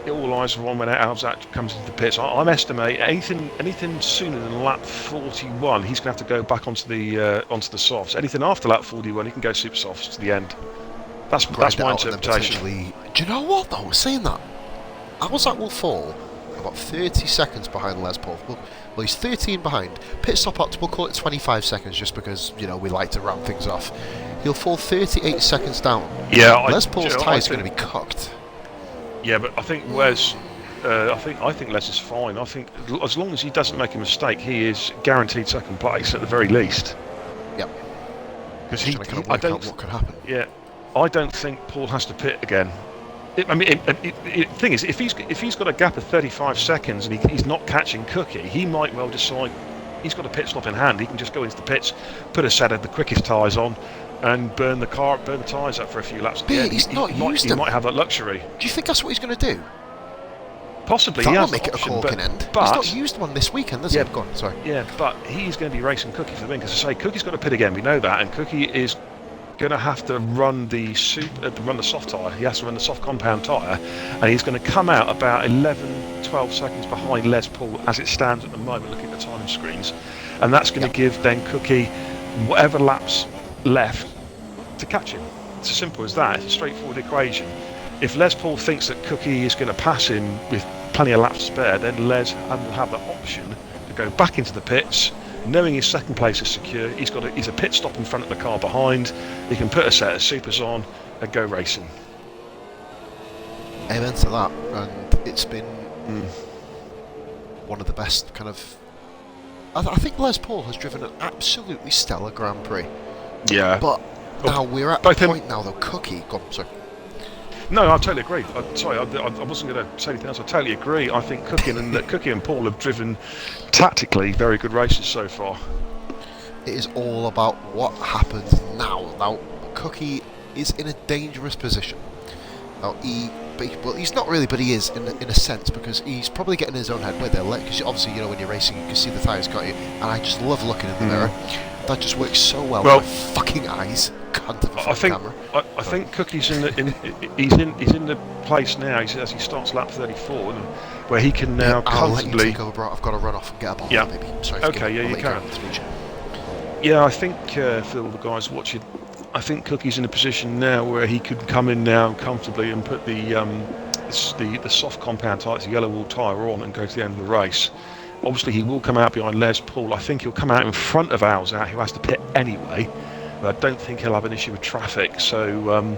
all lies on when Alzat comes into the pits. I'm estimating anything sooner than lap 41, he's going to have to go back onto the softs. Anything after lap 41, he can go super softs to the end. That's my interpretation. Do you know what though? Saying that, Alzat will fall about 30 seconds behind Les Paul. Well, he's 13 behind. Pit stop up, we'll call it 25 seconds just because, you know, we like to round things off. He'll fall 38 seconds down. Yeah, Les Paul's tyres are going to be cooked. Yeah, but I think Les. I think Les is fine. I think as long as he doesn't make a mistake, he is guaranteed second place at the very least. Yep. Because I don't know what could happen. Yeah, I don't think Paul has to pit again. The thing is, if he's got a gap of 35 seconds and he's not catching Cookie, he might well decide he's got a pit stop in hand. He can just go into the pits, put a set of the quickest tyres on, and burn the tyres up for a few laps. At the end. He might have that luxury. Do you think that's what he's going to do? Possibly. That'll he has make it a corking end. But he's not used one this weekend, has he? Go on, sorry. Yeah, but he's going to be racing Cookie for the win. Because I say, Cookie's got to pit again. We know that, and Cookie is going to have to run the soft tyre. He has to run the soft compound tyre, and he's going to come out about 11, 12 seconds behind Les Paul as it stands at the moment, looking at the timing screens, and that's going to give then Cookie whatever laps left to catch him. It's as simple as that. It's a straightforward equation. If Les Paul thinks that Cookie is going to pass him with plenty of laps to spare, then Les will have the option to go back into the pits, knowing his second place is secure. He's a pit stop in front of the car behind. He can put a set of supers on and go racing. Amen to that. And it's been one of the best kind of. I think Les Paul has driven an absolutely stellar Grand Prix. Yeah. But now we're at the point now though. Cookie, go on, sorry. No, I totally agree. I wasn't going to say anything else. I totally agree. I think Cookie and Paul have driven tactically very good races so far. It is all about what happens now. Now, Cookie is in a dangerous position. Now, he's not really, but he is in a sense, because he's probably getting his own head with it. Because obviously, you know, when you're racing, you can see the tyres got you, and I just love looking in the mirror. That just works so well with my fucking eyes. I think Cookie's in the place now. As he starts lap 34, where he can now comfortably. Let you take over, bro. I've got to run off and get a ball. Yeah. Maybe. Sorry. Okay. Yeah, you can. Yeah, I think for all the guys watching, I think Cookie's in a position now where he could come in now comfortably and put the soft compound tyres, the yellow wall tyre on, and go to the end of the race. Obviously, he will come out behind Les Paul. I think he'll come out in front of Alzat, who has to pit anyway. But I don't think he'll have an issue with traffic. So,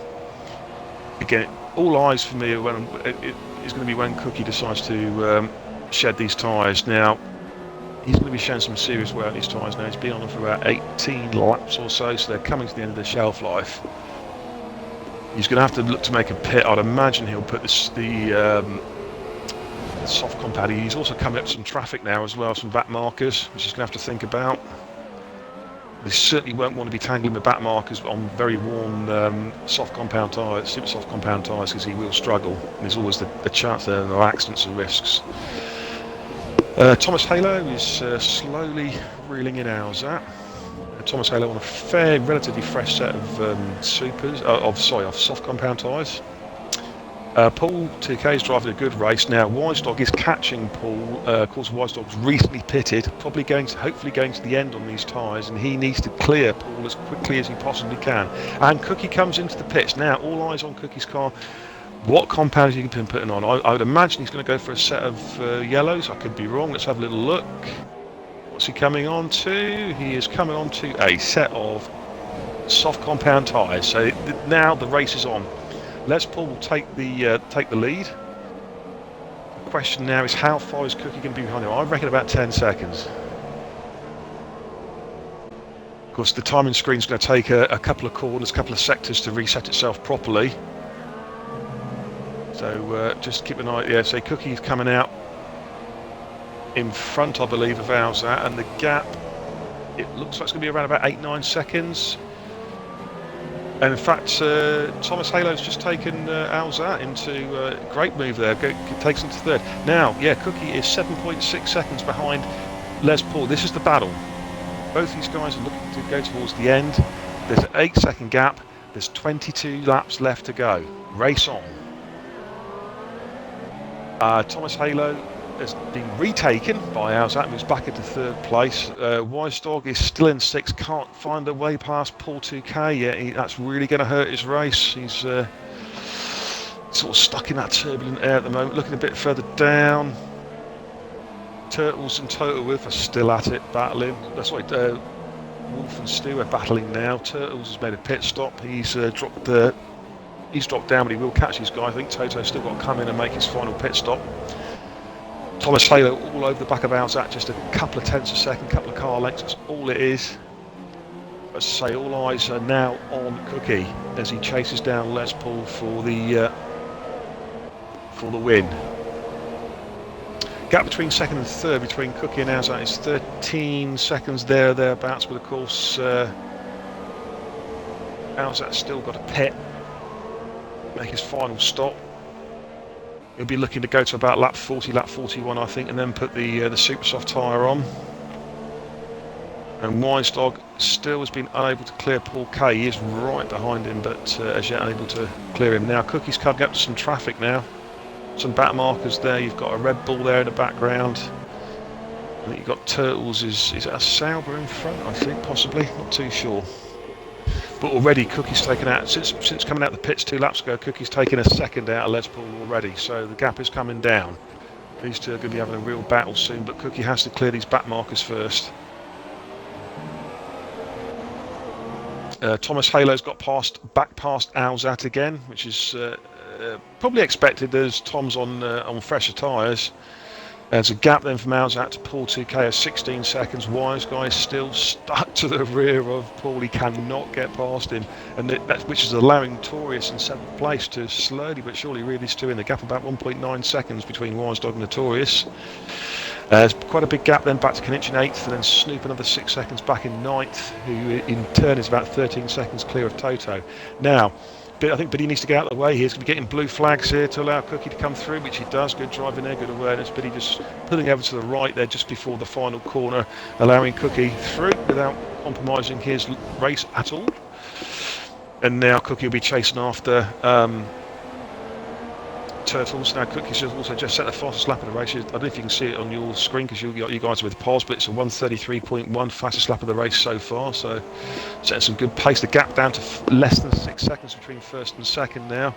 again, all eyes for me is going to be when Cookie decides to shed these tyres. Now, he's going to be showing some serious wear on these tyres now. He's been on them for about 18 laps or so they're coming to the end of their shelf life. He's going to have to look to make a pit. I'd imagine he'll put the soft compound. He's also coming up some traffic now as well, some back markers, which he's going to have to think about. They certainly won't want to be tangling with back markers on very worn soft compound tyres, super soft compound tyres, because he will struggle. And there's always the chance there of accidents and risks. Thomas Halo is slowly reeling in Alzat. Thomas Halo on a relatively fresh set of soft compound tyres. Paul 2K is driving a good race now. Wisedog is catching Paul. Of course, Wisedog's recently pitted, hopefully going to the end on these tyres, and he needs to clear Paul as quickly as he possibly can. And Cookie comes into the pits now. All eyes on Cookie's car. What compound is he putting on? I would imagine he's going to go for a set of yellows. I could be wrong. Let's have a little look. What's he coming on to? He is coming on to a set of soft compound tyres. So now the race is on. Les Paul will take the lead. The question now is, how far is Cookie going to be behind him? I reckon about 10 seconds. Of course, the timing screen is going to take a couple of corners, a couple of sectors to reset itself properly. So just keep an eye. Yeah, so Cookie's coming out in front, I believe, of Alzat, and the gap, it looks like it's going to be around about 8-9 seconds. And in fact, Thomas Halo's just taken Alzat into great move there. Takes him to third. Now, yeah, Cookie is 7.6 seconds behind Les Paul. This is the battle. Both these guys are looking to go towards the end. There's an 8-second gap. There's 22 laps left to go. Race on. Thomas Halo has been retaken by Alzat, who's back into 3rd place. Wise Dog is still in 6th, can't find a way past Paul 2K yet. That's really going to hurt his race. He's sort of stuck in that turbulent air at the moment. Looking a bit further down. Turtles and Total Wolf are still at it, battling. That's why Wolf and Stu are battling now. Turtles has made a pit stop. He's dropped down, but he will catch his guy. I think Toto's still got to come in and make his final pit stop. Thomas Halo all over the back of Alzat, just a couple of tenths a second, couple of car lengths, that's all it is. As I say, all eyes are now on Cookie as he chases down Les Paul for the win. Gap between 2nd and 3rd between Cookie and Alzat is 13 seconds thereabouts, but of course Alzat's still got a pit, make his final stop. He'll be looking to go to about lap 40, lap 41 I think, and then put the super soft tyre on. And Wise Dog still has been unable to clear Paul K. He is right behind him, but as yet unable to clear him. Now Cookie's coming up to some traffic now. Some back markers there. You've got a Red Bull there in the background. I think you've got Turtles. Is it a Sauber in front? I think possibly. Not too sure. But already Cookie's taken out, since coming out the pits 2 laps ago, Cookie's taken a second out of Les Paul already, so the gap is coming down. These two are going to be having a real battle soon, but Cookie has to clear these back markers first. Thomas Halo's got back past Alzat again, which is probably expected as Tom's on fresher tyres. There's a gap then from Alzat to Paul 2K of 16 seconds. Wise Guy is still stuck to the rear of Paul. He cannot get past him, and which is allowing Notorious in 7th place to slowly but surely reel these two in. The gap about 1.9 seconds between Wise Dog and Notorious. There's quite a big gap then back to Kanic in 8th, and then Snoop another 6 seconds back in 9th, who in turn is about 13 seconds clear of Toto. Now, I think Biddy needs to get out of the way. He's going to be getting blue flags here to allow Cookie to come through, which he does. Good driving there, good awareness. Biddy just pulling over to the right there just before the final corner, allowing Cookie through without compromising his race at all. And now Cookie will be chasing after Turtles. Now Cookie's also just set the fastest lap of the race. I don't know if you can see it on your screen because you guys are with pause, but it's a 1:33.1 fastest lap of the race so far, so setting some good pace. The gap down to less than 6 seconds between 1st and 2nd now.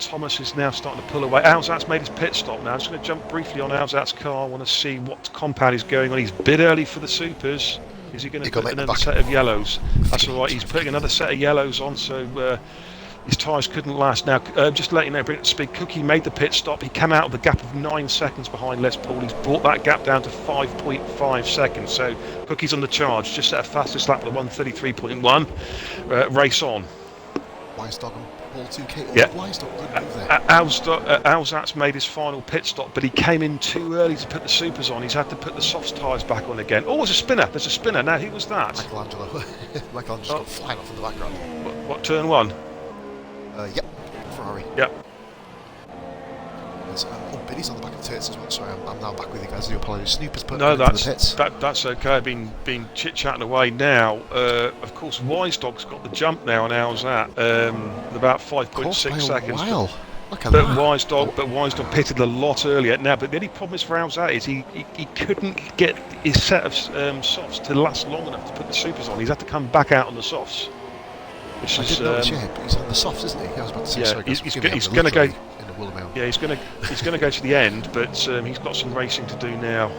Thomas is now starting to pull away. Alzat's made his pit stop now. I'm just going to jump briefly on Alzat's car. I want to see what compound is going on. He's a bit early for the supers. Is he going to put another set of yellows? That's all right, he's putting another set of yellows on, so his tyres couldn't last. Now, just to let you know, bring it to speed, Cookie made the pit stop. He came out of the gap of 9 seconds behind Les Paul. He's brought that gap down to 5.5 seconds. So Cookie's on the charge. Just set a fastest lap of the 1:33.1. Race on. Wise Dog and Paul 2K. Yeah. Wise Dog couldn't move there. Alzat's made his final pit stop, but he came in too early to put the supers on. He's had to put the soft tyres back on again. Oh, there's a spinner. There's a spinner. Now, who was that? Michelangelo. Michelangelo's got flying off in the background. What turn 1? Yep, Ferrari. Yep. Biddy's on the back of the turrets as well. Sorry, I'm now back with you guys. I do apologise. Snoop has put no, into the pits. That's okay. I've been chit-chatting away now. Of course, Wise Dog's got the jump now on Alzat, about 5.6 seconds. Wow. Look at but that. Wise Dog pitted a lot earlier. Now, but the only problem is for Alzat is he couldn't get his set of softs to last long enough to put the supers on. He's had to come back out on the softs. I didn't notice, but he's on the softs, isn't he? I was about to say, sorry, he's going to go. In the Willamette. Yeah, he's going to go to the end, but he's got some racing to do now.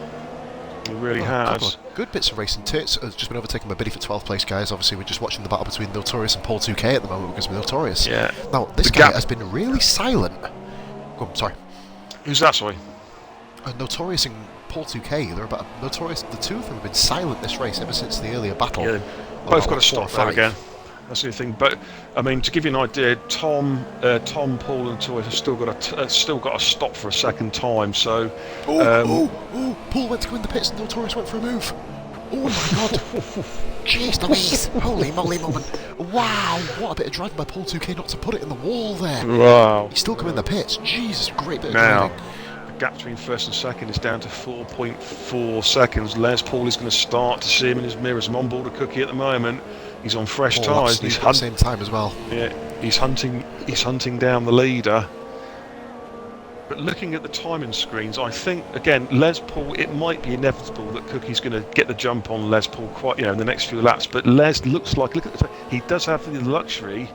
He really has. Good bits of racing. Turts has just been overtaken by Biddy for 12th place, guys. Obviously, we're just watching the battle between Notorious and Paul 2K at the moment because we're Notorious. Yeah. Now, this guy has been really silent. Go on, sorry. Who's that, sorry? Notorious and Paul 2K. They're about Notorious. The two of them have been silent this race ever since the earlier battle. Yeah, both got to stop there again. That's the thing. But I mean, to give you an idea, Tom, Paul, and Toy have still got to stop for a second time. So, Paul went to go in the pits, and Notorious went for a move. Oh my God! Jeez Louise! Holy moly moment! Wow! What a bit of driving by Paul 2K not to put it in the wall there. Wow! He's still coming in the pits. Jesus, great bit of driving. The gap between 1st and 2nd is down to 4.4 seconds. Les Paul is going to start to see him in his mirrors. I'm on board a Cookie at the moment. He's on fresh All tyres. laps at the same time as well. Yeah, he's hunting down the leader. But looking at the timing screens, I think again Les Paul. It might be inevitable that Cookie's going to get the jump on Les Paul quite, in the next few laps. But Les looks like he does have the luxury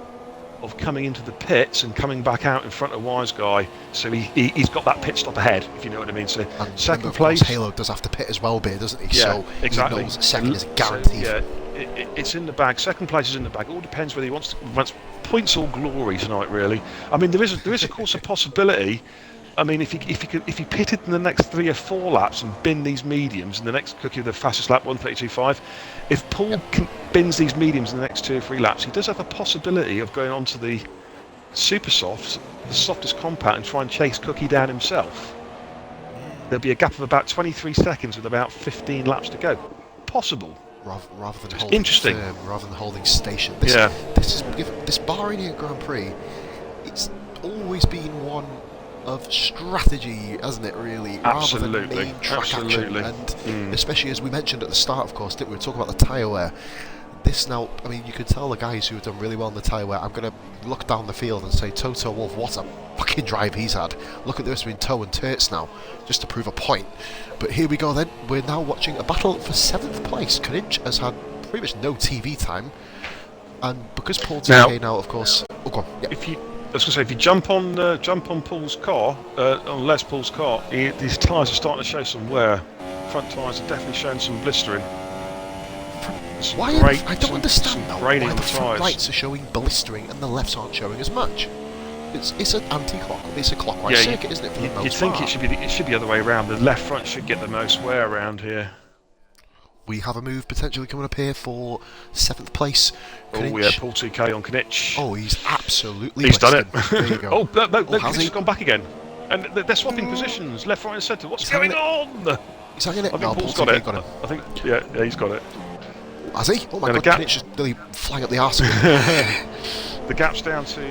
of coming into the pits and coming back out in front of Wise Guy, so he's got that pit stop ahead, if you know what I mean. So and second place, Halo does have to pit as well, doesn't he? Yeah, so exactly. He knows second is guaranteed. So, yeah, it's in the bag. Second place is in the bag. It all depends whether he wants points or glory tonight. Really, I mean, there is of course a possibility. I mean, if he pitted in the next 3 or 4 laps and bin these mediums in the next Cookie with the fastest lap 1:32.5, if Paul bins these mediums in the next 2 or 3 laps, he does have a possibility of going on to the super softs, the softest compound, and try and chase Cookie down himself. There'll be a gap of about 23 seconds with about 15 laps to go. Possible. Rather than holding firm, rather than holding station. This Bahrain Grand Prix, it's always been one of strategy, hasn't it, really? Absolutely. Rather than main track action. And especially as we mentioned at the start, of course, didn't we? We were talking about the tyre wear. This now, I mean, you could tell the guys who have done really well in the tyre wear, I'm going to look down the field and say, Toto Wolff, what a fucking drive he's had. Look at this between Toe and Turts now, just to prove a point. But here we go then, we're now watching a battle for 7th place. Knight has had pretty much no TV time, and because Paul TK now, of course... Oh, go on. Yep. I was going to say, if you jump on Paul's car, on Les Paul's car, these tyres are starting to show some wear. Front tyres are definitely showing some blistering. I don't understand now why the front tyres. lights are showing blistering and the lefts aren't showing as much. It's an anti-clockwise, it's a clockwise circuit, isn't it? For the most part. You'd think it should be the other way around. The left front should get the most wear around here. We have a move potentially coming up here for 7th place. Knight. Oh yeah, Paul 2K on Knight. Oh, he's absolutely. He's done it. There you go. no, he's gone back again, and they're swapping positions, left, right, and centre. What's going on? He's hanging it. I think Paul's got it. I think he's got it. Has he? Oh my God, Knights just really flying up the arse. The gap's down to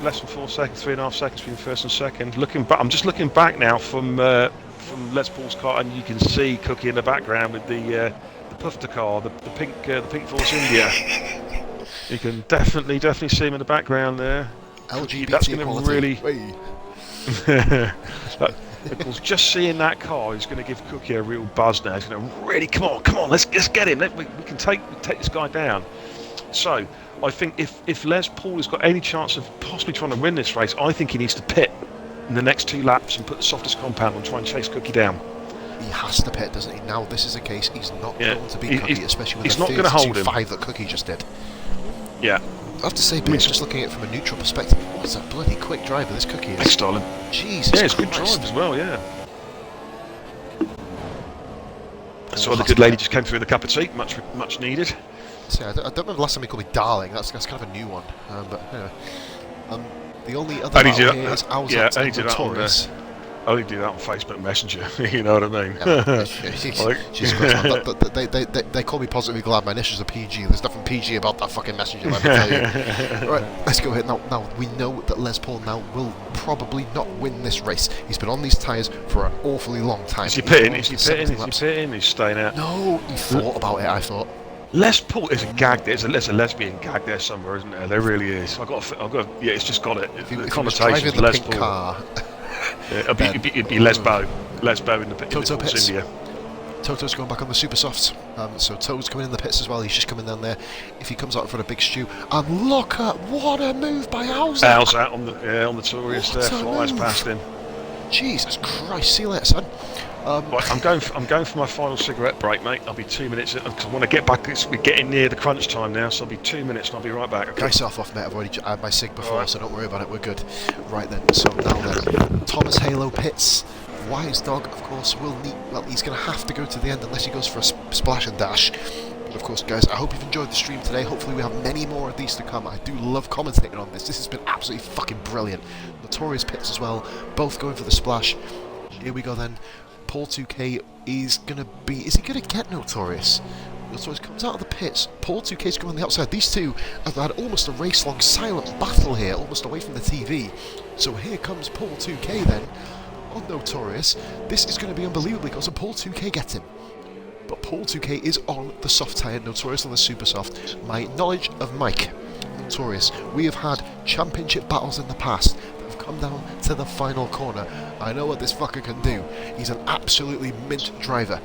less than 4 seconds, 3.5 seconds between first and second. Looking back, I'm just looking back now from Les Paul's car, and you can see Cookie in the background with the Pufter car, the pink Force India. You can definitely see him in the background there. LGBT That's going to really. Of course, just seeing that car is going to give Cookie a real buzz now. He's going to really come on, let's get him. We can take this guy down. So I think if Les Paul has got any chance of possibly trying to win this race, I think he needs to pit in the next 2 laps and put the softest compound on, try and chase Cookie down. He has to pit, doesn't he? Now this is a case he's not going to beat Cookie, especially with the 32.5 that Cookie just did. Yeah. I have to say, just looking at it from a neutral perspective, what a bloody quick driver this Cookie is. Thanks, darling. Jesus it's Christ. Good drive as well, yeah. So the good lady just came through with a cup of tea, much needed. See, I don't remember the last time he called me darling. That's kind of a new one. But anyway, the only other battle here is Owl's and Notorious. I only do that on Facebook Messenger. You know what I mean? Yeah, they call me Positively Glad. My initials are PG. There's nothing PG about that fucking messenger, let me tell you. Right, let's go ahead. Now, we know that Les Paul now will probably not win this race. He's been on these tyres for an awfully long time. Is he pitting? Is he pitting? He's staying out. No, he thought about it, I thought. Les Paul is a gag. There's a lesbian gag there somewhere, isn't there? There really is. It's just got it. If he was driving the pink car... it'd be Lesbo in the Toto pits. India. Toto's going back on the super softs, so Toad's coming in the pits as well. He's just coming down there. If he comes out in front of Big Stew, and look at what a move by Owl's out on the Taurus there, flies past him. Jesus Christ! See you later, son. Right, I'm going for my final cigarette break, mate. I'll be 2 minutes because I want to get back. We're getting near the crunch time now, so I'll be 2 minutes and I'll be right back. Okay? Nice off, mate. I've already had my cig before, so don't worry about it. We're good. Right then. So now then, Thomas Halo pits. Wise Dog, of course, will need. Well, he's going to have to go to the end unless he goes for a splash and dash. But of course, guys, I hope you've enjoyed the stream today. Hopefully, we have many more of these to come. I do love commentating on this. This has been absolutely fucking brilliant. Notorious pits as well, both going for the splash. Here we go then. Paul 2K is going to be... Is he going to get Notorious? Notorious comes out of the pits. Paul 2K is going on the outside. These two have had almost a race-long silent battle here, almost away from the TV. So here comes Paul 2K then, on Notorious. This is going to be unbelievable because Paul 2K gets him. but Paul 2K is on the soft tyre, Notorious on the super soft. My knowledge of Mike, Notorious, we have had championship battles in the past that have come down to the final corner. I know what this fucker can do. He's an absolutely mint driver.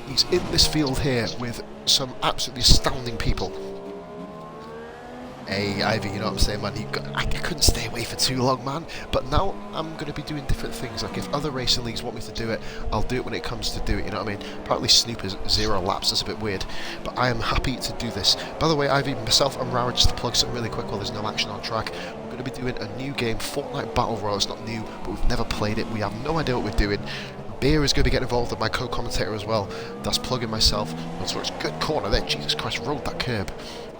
He's in this field here with some absolutely astounding people. Hey, Ivy, you know what I'm saying, man? I couldn't stay away for too long, man. But now I'm going to be doing different things. Like, if other racing leagues want me to do it, I'll do it when it comes to do it, you know what I mean? Apparently Snoop is 0 laps, that's a bit weird. But I am happy to do this. By the way, Ivy, myself and Rara, just to plug something really quick while there's no action on track, we're going to be doing a new game, Fortnite Battle Royale. It's not new, but we've never played it. We have no idea what we're doing. Beer is going to be getting involved with my co-commentator as well. That's plugging myself. So it's good corner there. Jesus Christ, rode that curb.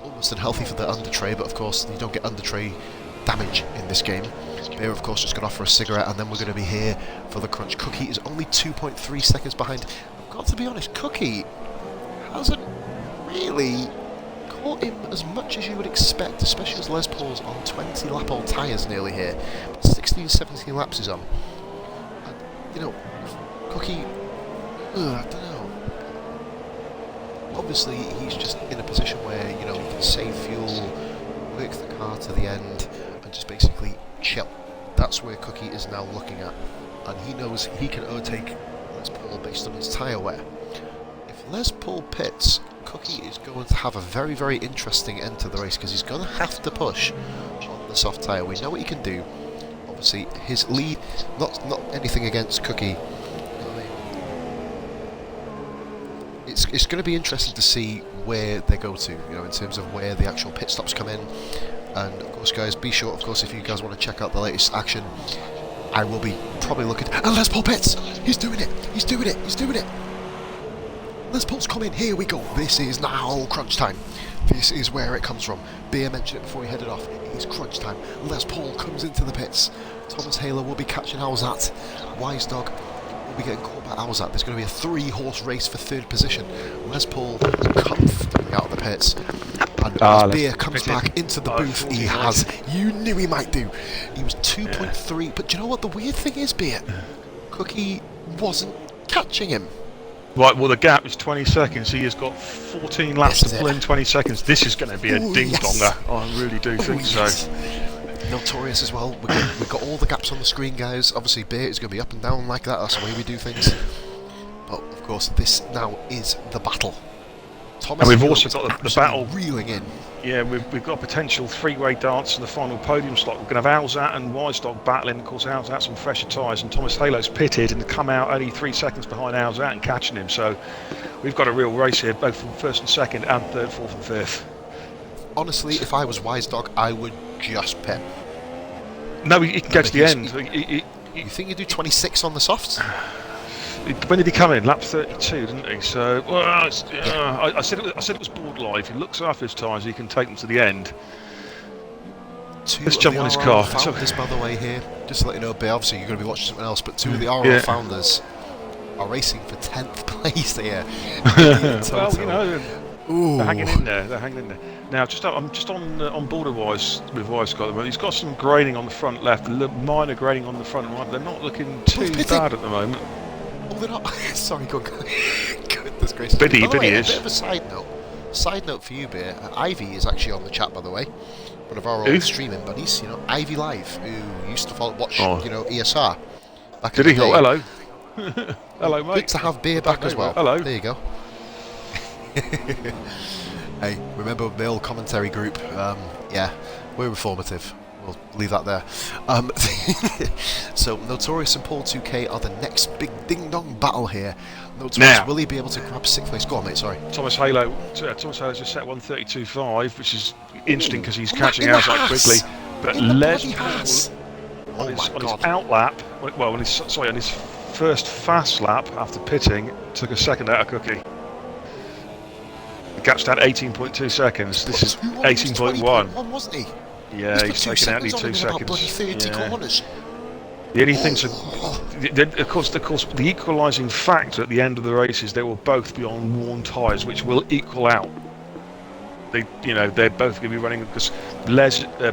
Almost unhealthy for the under tray, but of course you don't get under tray damage in this game. Beer, of course, just got off for a cigarette, and then we're going to be here for the crunch. Cookie is only 2.3 seconds behind. I've got to be honest, Cookie hasn't really caught him as much as you would expect, especially as Les Paul's on 20 lap old tyres nearly here. But 16, 17 laps is on. And, you know, Cookie, I don't know. Obviously, he's just in a position where, you know, he can save fuel, work the car to the end, and just basically chill. That's where Cookie is now looking at. And he knows he can overtake Les Paul based on his tyre wear. If Les Paul pits, Cookie is going to have a very, very interesting end to the race, because he's going to have to push on the soft tyre. We know what he can do. Obviously, his lead, not anything against Cookie. It's going to be interesting to see where they go to, you know, in terms of where the actual pit stops come in. And of course, guys, be sure, of course, if you guys want to check out the latest action, I will be probably looking. And Les Paul pits! He's doing it! He's doing it! He's doing it! Les Paul's coming. Here we go. This is now crunch time. This is where it comes from. Beer mentioned it before he headed off. It is crunch time. Les Paul comes into the pits. Thomas Haler will be catching Alzat. Wise Dog will be getting caught by Alzat. There's going to be a 3-horse race for 3rd position. Les Paul comfortably out of the pits. And as Beer comes back into the booth, he has. You knew he might do. He was 2.3. But do you know what the weird thing is, Beer? Cookie wasn't catching him. Right, well, the gap is 20 seconds. He has got 14 laps to pull in 20 seconds. This is going to be a ding-donger. I really do think so. Notorious as well. We've got all the gaps on the screen, guys. Obviously, Beer is going to be up and down like that. That's the way we do things. But, of course, this now is the battle. Thomas and we've also got the battle reeling in. Yeah, we've got a potential 3-way dance in the final podium slot. We're going to have Alzat and Wise Dog battling. Of course, Alzat's on fresher tyres, and Thomas Halo's pitted and come out only 3 seconds behind Alzat and catching him. So we've got a real race here, both from 1st and 2nd, and 3rd, 4th and 5th. Honestly, if I was Wise Dog, I would just pit. No, he can go to the end. You think you do 26 on the softs? When did he come in? Lap 32, didn't he? So, well, I said it was borderline. If he looks after his tyres, he can take them to the end. Let's jump on his car. Founders, by the way, here, just to let you know, obviously you're going to be watching something else, but 2 of the RL founders are racing for 10th place here. Well, you know, they're hanging in there. They're hanging in there. Now, I'm just on border wise with Wise Scott at the moment. He's got some graining on the front left, minor graining on the front right. They're not looking too bad at the moment. Oh, they're not. Sorry, go on. Goodness gracious. Biddy is. A is. bit of a side note. Side note for you, Beer. Ivy is actually on the chat, by the way. One of our old streaming buddies, you know, Ivy Live, who used to watch, you know, ESR. Back in the day. Oh, hello. Hello, mate. Good to have Beer back as well. Hello. There you go. Hey, remember the old commentary group? Yeah, we're informative. We'll leave that there. So, Notorious and Paul 2K are the next big ding-dong battle here. Notorious, will he be able to grab 6th place? Go on, mate, sorry. Thomas Halo's just set 132.5, which is interesting because he's catching out like quickly. But Les Paul, on his outlap, well, on his first fast lap after pitting, took a second out of Cookie. The gap's down 18.2 seconds. This is 18.1. Wasn't he? Yeah, he's taken out 2 seconds. 30 corners. The only things, of course, the equalising factor at the end of the race is they will both be on worn tyres, which will equal out. They're both going to be running because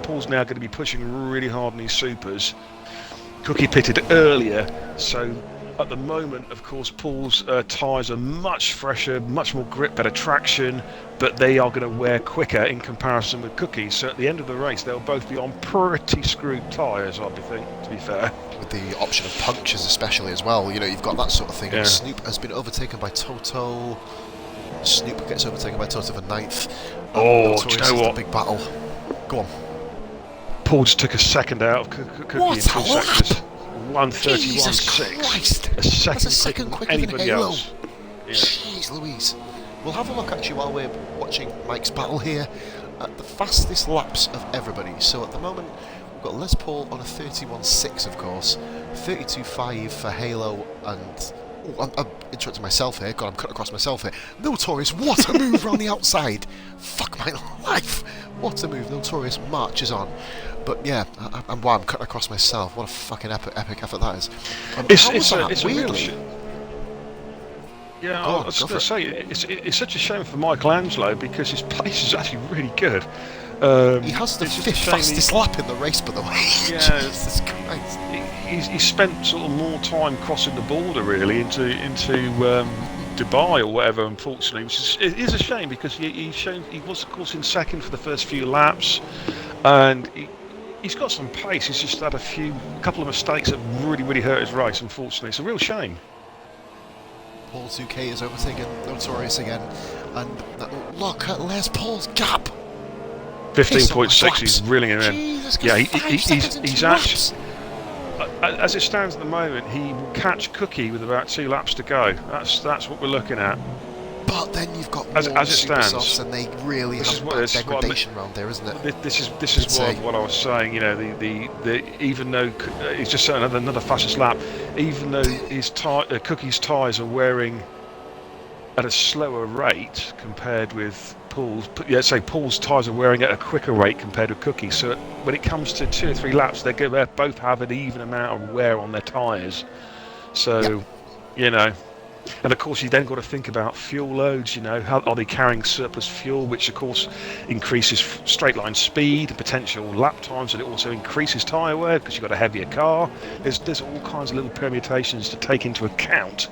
Paul's now going to be pushing really hard on these supers. Cookie pitted earlier, so At the moment, of course, Paul's tyres are much fresher, much more grip, better traction, but they are going to wear quicker in comparison with Cookie's. So at the end of the race, they'll both be on pretty screwed tyres, I think, to be fair. With the option of punctures especially as well, you know, you've got that sort of thing. Yeah. Snoop has been overtaken by Toto. Snoop gets overtaken by Toto for 9th. Oh, do you know what? Big battle. Go on. Paul just took a second out of Cookie What in 2 a lap! sectors. Jesus 1:31.6. Christ! A second, That's a second quicker than anybody Halo. else. Yeah. Jeez Louise. We'll have a look actually while we're watching Mike's battle here at the fastest laps of everybody. So at the moment we've got Les Paul on a 31.6 of course, 32.5 for Halo, and I'm interrupting myself here. God, I'm cutting across myself here. Notorious, what a move around the outside! Fuck my life! What a move! Notorious marches on. But yeah, I'm cutting across myself. What a fucking epic effort that is. It's a real shit. Yeah, Go on, I was go going for to it. say, it's such a shame for Michelangelo because his pace is actually really good. He has the it's just a 5th shame fastest lap in the race, by the way. Yeah. Jesus Christ. He spent sort of more time crossing the border really into Dubai or whatever, unfortunately, which is a shame because he was of course in second for the first few laps, and he's got some pace. He's just had a couple of mistakes that really hurt his race. Unfortunately, it's a real shame. Paul 2K is overtaken Notorious again, and look at Les Paul's gap. 15.6. He's reeling him in. Jesus, Yeah, he's actually. As it stands at the moment, he will catch Cookie with about 2 laps to go. That's what we're looking at. But then you've got As more it super stands, softs, and they really have bad degradation round there, isn't it? This is what I was saying. You know, the even though he's just set another fastest lap, even though his Cookie's tyres are wearing at a slower rate compared with Paul's. Let's say Paul's tyres are wearing at a quicker rate compared with Cookie's. So when it comes to 2 or 3 laps, they both have an even amount of wear on their tyres. So, Yep. you know. And of course, you then got to think about fuel loads. You know, how are they carrying surplus fuel, which of course increases straight line speed, potential lap times, and it also increases tyre wear because you've got a heavier car. There's all kinds of little permutations to take into account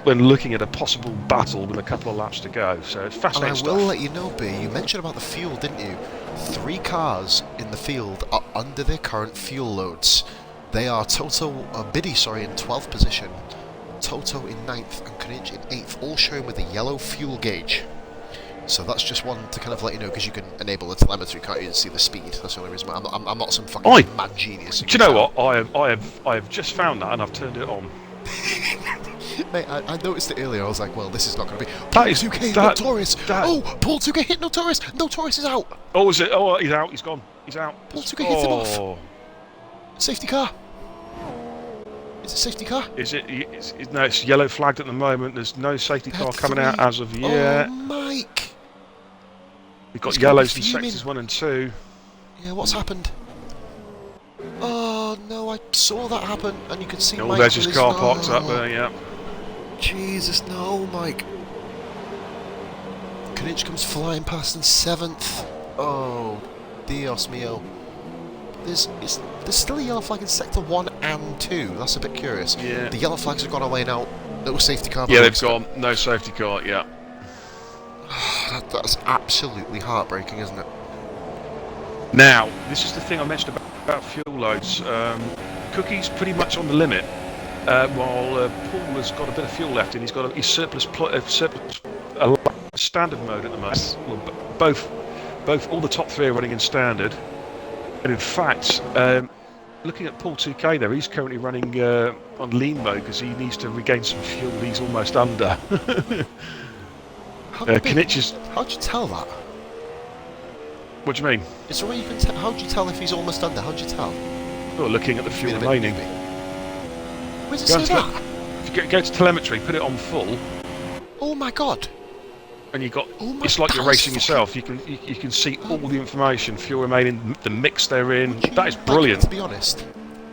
when looking at a possible battle with a couple of laps to go. So it's fascinating And I will let you know, B, you mentioned about the fuel, didn't you? 3 cars in the field are under their current fuel loads. They are Biddy in 12th position, Toto in 9th, and Knight in 8th, all shown with a yellow fuel gauge. So that's just one to kind of let you know, because you can enable the telemetry, can't you, and see the speed. That's the only reason. I'm not some fucking mad genius. Do you know what? I have just found that and I've turned it on. Mate, I noticed it earlier. I was like, well, this is not going to be. That is 2K Notorious. Oh, Paul 2K hit Notorious. Notorious is out. Oh, is it? Oh, he's out. He's gone. He's out. Paul 2K hit him off. Safety car. Is it safety car? Is it? No, it's yellow flagged at the moment. There's no safety car coming out as of yet. Oh, Mike. We've got yellows in sectors 1 and 2. Yeah, what's happened? Oh no, I saw that happen, and you could see. Oh, Mike there's his car parked Oh. up there. Yeah. Jesus, no, Mike. Knight comes flying past in 7th. Oh, Dios mio. There's still a yellow flag in sector 1 and 2. That's a bit curious. Yeah. The yellow flags have gone away now. No safety car. Yeah, they've gone. No safety car. Yeah. That's absolutely heartbreaking, isn't it? Now, this is the thing I mentioned about fuel loads. Cookie's pretty much on the limit, while Paul has got a bit of fuel left, and he's got his surplus standard mode at the moment. Well, both all the top 3 are running in standard, and in fact, looking at Paul 2K there, he's currently running on lean mode because he needs to regain some fuel. He's almost under. How'd you tell that? What do you mean? Is there a way you can tell? How'd you tell if he's almost under? How'd you tell? Well, looking at the fuel Being a bit remaining. newbie. Where's it say that? If you go to telemetry, put it on full, Oh my god! and you got. Oh my It's like you're God, racing it's yourself. You can see all the information, fuel remaining, the mix they're in. Would you That is like, brilliant. To be honest,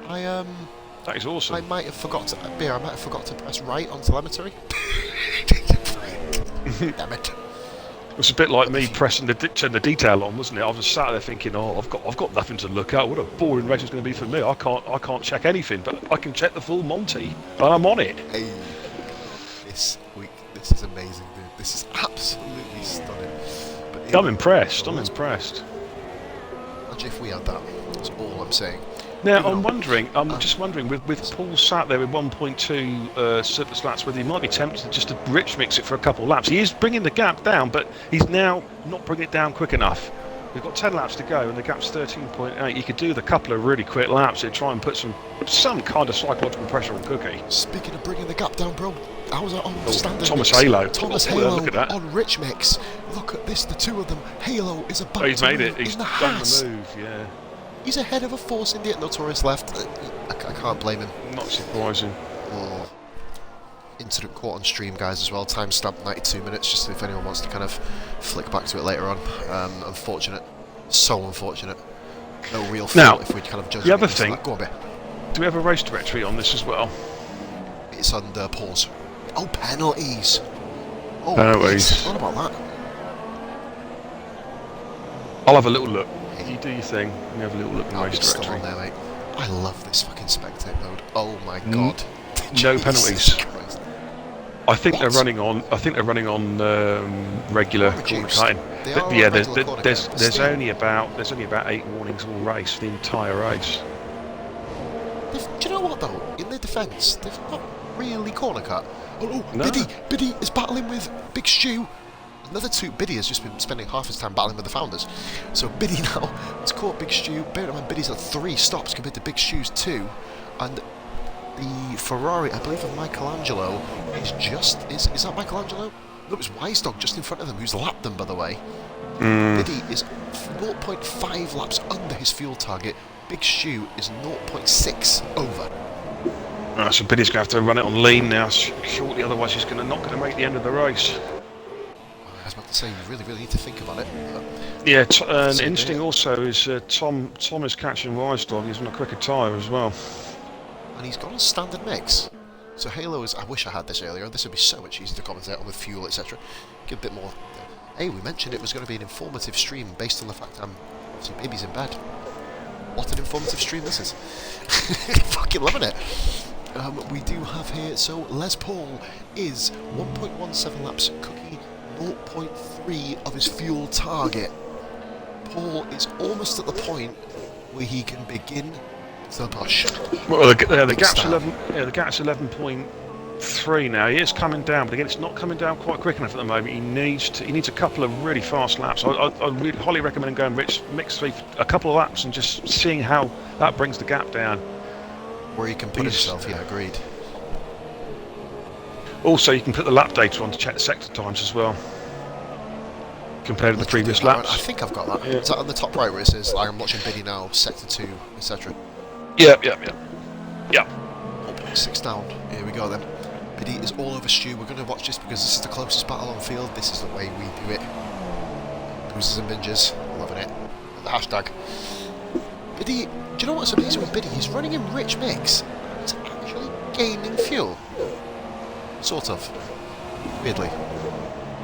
That is awesome. I might have forgot to press right on telemetry. Damn it! It's a bit like me pressing turn the detail on, wasn't it? I was just sat there thinking, oh, I've got nothing to look at. What a boring race it's going to be for me. I can't check anything, but I can check the full Monty, and I'm on it. Hey, this is amazing, dude. This is absolutely stunning. But I'm impressed. I'm impressed. Imagine if we had that. That's all I'm saying. Now, I'm just wondering, with Paul sat there with 1.2 surplus laps, whether he might be tempted just to rich mix it for a couple of laps. He is bringing the gap down, but he's now not bringing it down quick enough. We've got 10 laps to go, and the gap's 13.8. You could do the couple of really quick laps to try and put some kind of psychological pressure on Cookie. Speaking of bringing the gap down, bro, how's that on standard Thomas mix? Halo. Thomas Halo Halo on rich mix. Look at this, the two of them. Halo is about he's to made move it. He's in the done Haas. the move, yeah. He's ahead of a Force India. Notorious left. I can't blame him. Not surprising. Oh. Incident caught on stream, guys, as well. Timestamp 92 minutes, just if anyone wants to kind of flick back to it later on. Unfortunate. So unfortunate. No real fault if we'd kind of judged the other thing, Go on, bit. Do we have a race directory on this as well? It's under pause. Oh, penalties. Oh, penalties. Yes. What about that? I'll have a little look. You do your thing. We have a little look in the race Still directory. on there, mate. I love this fucking spectate mode. Oh my god. No penalties. Christ. I think What? they're running on. I think they're running on regular corner cutting. They are on Yeah, regular corner there's cutting, but still. only about 8 warnings all race for the entire race. Do you know what though? In their defence, they've not really corner cut. Oh, No. Biddy is battling with Big Stew. Another two. Biddy has just been spending half his time battling with the founders. So Biddy now has caught Big Stew. Bear in mind, Biddy's at 3 stops compared to Big Stew's 2, and the Ferrari, I believe, of Michelangelo is just is that Michelangelo? No, it was Wise Dog just in front of them, who's lapped them, by the way. Biddy is 0.5 laps under his fuel target. Big Stew is 0.6 over. So Biddy's going to have to run it on lean now shortly, otherwise he's not going to make the end of the race. I was about to say, you really need to think about it. Yeah, and interesting also is Tom is catching Wise Dog. He's on a quicker tyre as well. And he's got a standard mix. So Halo is, I wish I had this earlier, this would be so much easier to commentate on with fuel, etc. Give a bit more. Hey, we mentioned it was going to be an informative stream based on the fact obviously baby's in bed. What an informative stream this is. Fucking loving it. We do have here, so Les Paul is 1.17 laps, Cookie 0.3 of his fuel target. Paul is almost at the point where he can begin the push. Well, the gap's 11. Yeah, the gap's 11.3 now. He is coming down, but again, it's not coming down quite quick enough at the moment. He needs a couple of really fast laps. I really highly recommend him going mix three for a couple of laps and just seeing how that brings the gap down. Where he can put himself, yeah, agreed. Also, you can put the lap data on to check the sector times as well, compared to the previous laps. I think I've got that. Yeah. Is that on the top right where it says, like, I'm watching Biddy now, sector 2, etc.? Yeah. 0.6 down. Here we go then. Biddy is all over Stew. We're going to watch this because this is the closest battle on field. This is the way we do it. Boozers and bingers. Loving it. The hashtag. Biddy, do you know what's amazing with Biddy? He's running in rich mix. He's actually gaining fuel. Sort of. Weirdly.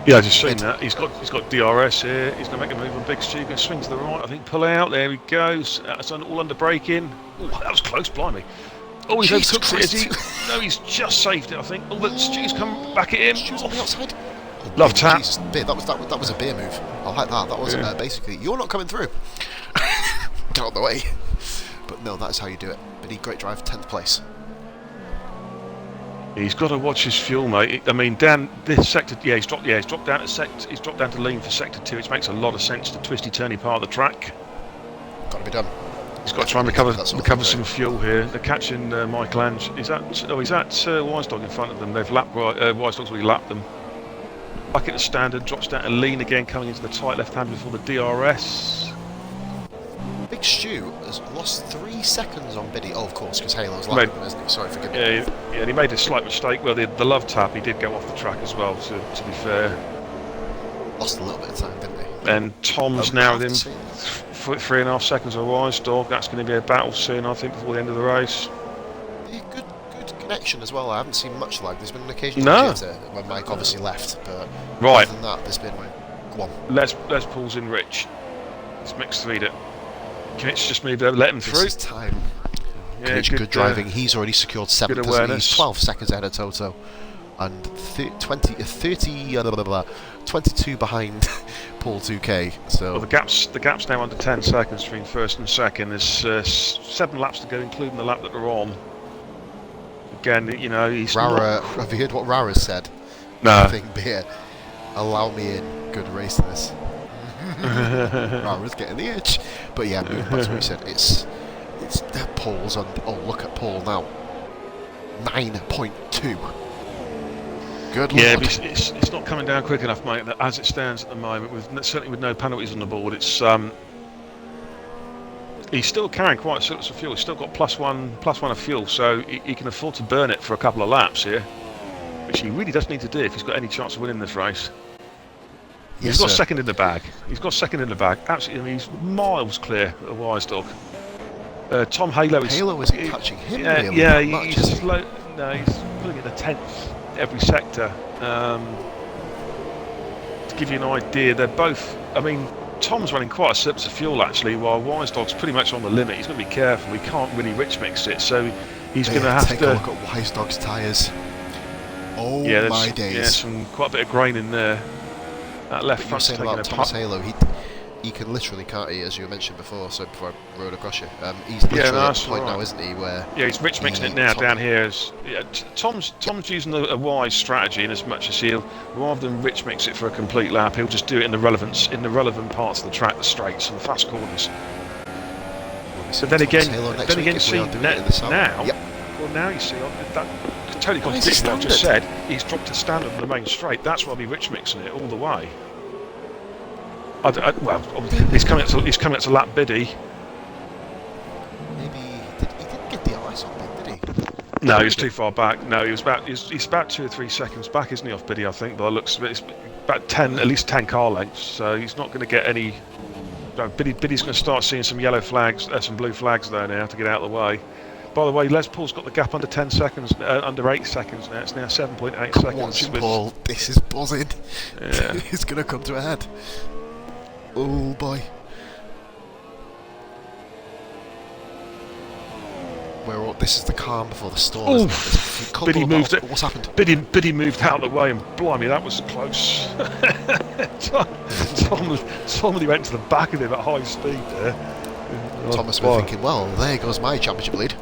Yeah, I just seen that. He's got DRS here. He's going to make a move on Big Stew. Going to swing to the right. I think pull out. There he goes. That's all under braking. Oh, that was close, blimey. Oh, he's overtook it, is he? No, he's just saved it, I think. Oh, but Stew's come back at him. Stew's on the outside. Oh, Love tap. Jesus, that was a beer move. I like that. That was basically, you're not coming through. Get out of the way. But no, that's how you do it. Biddy, great drive, 10th place. He's got to watch his fuel, mate. I mean, down this sector, he's dropped down to lean for sector 2, which makes a lot of sense. The twisty, turny part of the track. Got to be done. He's got to try and recover some fuel here. They're catching Michelangelo. Is that Wise Dog in front of them? They've lapped Wise Dog's already lapped them. Back at the standard, drops down to lean again, coming into the tight left hand before the DRS. Big Stew has lost 3 seconds on Biddy. Oh, of course, because Halo's lapping him, isn't he? Sorry, forgive me. Yeah, and he made a slight mistake. Well, the love tap, he did go off the track as well, to be fair. Lost a little bit of time, didn't he? And Tom's now within 3.5 seconds of Wise Dog. That's going to be a battle soon, I think, before the end of the race. Yeah, good connection as well. I haven't seen much lag. There's been an occasional jitter when Mike obviously left, but other than that, there's been Go on. Les Paul's in Rich. It's mixed to lead it. Kmitch just moved over, let him through. This is time. Yeah, Good driving. He's already secured 7th. good awareness. He's 12 seconds ahead of Toto. And 22 behind Paul 2K. So Well, the gap's now under 10 seconds between first and second. There's 7 laps to go, including the lap that we're on. Again, you know, he's Rara, have you heard what Rara said? No. I think beer. Allow me in. Good race this. Rara's getting the itch. But yeah, moving back to what he said, it's Paul's on. Oh, look at Paul now. 9.2. Good lord. Yeah, but it's not coming down quick enough, mate. As it stands at the moment, certainly with no penalties on the board, it's he's still carrying quite a surplus of fuel. He's still got plus one of fuel, so he can afford to burn it for a couple of laps here, which he really does need to do if he's got any chance of winning this race. Yes, he's got sir. second in the bag. Absolutely, I mean, he's miles clear of Wise Dog. Tom Halo is catching him. Really yeah, that much, he's is he? slow. No, he's pulling in a 10th every sector. To give you an idea, they're both. I mean, Tom's running quite a surplus of fuel actually, while Wise Dog's pretty much on the limit. He's going to be careful. He can't really rich mix it, so he's going to have take to a look at Wise Dog's tyres. Oh yeah, my days! Yeah, quite a bit of grain in there. That left But you were front's saying taking about a Thomas putt. Halo, he can literally, can't he, as you mentioned before, so before I rode across you, he's literally at that's the point right. now, isn't he, where... Yeah, he's rich mixing it now down here. Tom's using a wise strategy in as much as he'll, rather than rich mix it for a complete lap, he'll just do it in the relevant parts of the track, the straights and the fast corners. So then again, see now. Yep. Well, now you see that totally contradicts what I just said. He's dropped a standard on the main straight. That's why I'll be rich mixing it all the way. Well, he's coming up to lap biddy. Maybe he didn't get the ice on it, did he? No, he was too far back. No, he's about 2 or 3 seconds back, isn't he, off biddy? I think, but it looks it's about 10, at least 10 car lengths. So he's not going to get any. No, Biddy's going to start seeing some yellow flags, some blue flags there now to get out of the way. By the way, Les Paul's got the gap under 10 seconds, under 8 seconds now. It's now 7.8 seconds. Paul, this is buzzing. Yeah. It's going to come to a head. Oh boy. This is the calm before the storm. Isn't it? Biddy moved it. What's happened? Biddy moved out of the way, and blimey, that was close. Tom really went to the back of him at high speed there. Thomas was thinking, well, there goes my championship lead.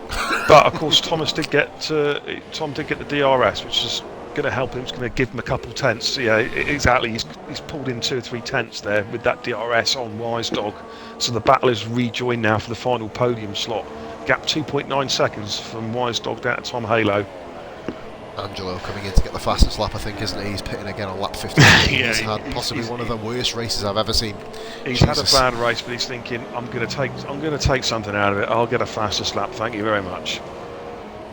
But of course, Tom did get the DRS, which is going to help him. It's going to give him a couple tenths. Yeah, exactly. He's pulled in 2 or 3 tenths there with that DRS on Wise Dog. So the battle is rejoined now for the final podium slot. Gap 2.9 seconds from Wise Dog down to Tom Halo. Angelo coming in to get the fastest lap, I think, isn't he? He's pitting again on lap 50. He's had possibly one of the worst races I've ever seen. He's had a bad race, but he's thinking, I'm going to take something out of it. I'll get a fastest lap. Thank you very much.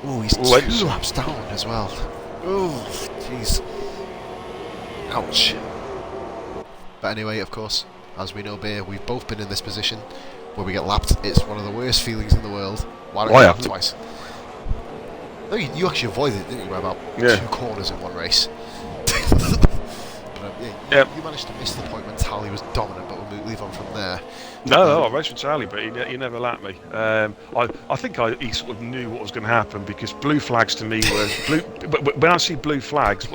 Oh, he's 2 laps down as well. Oh, jeez. Ouch. But anyway, of course, as we know, Bear, we've both been in this position where we get lapped. It's one of the worst feelings in the world. Why don't you lap twice? No, you actually avoided it, didn't you, by about 2 corners in one race. But, you managed to miss the point when Tally was dominant, but we'll leave on from there. No, I raced with Tally, but he never lapped me. I think he sort of knew what was going to happen, because blue flags to me were blue. But when I see blue flags,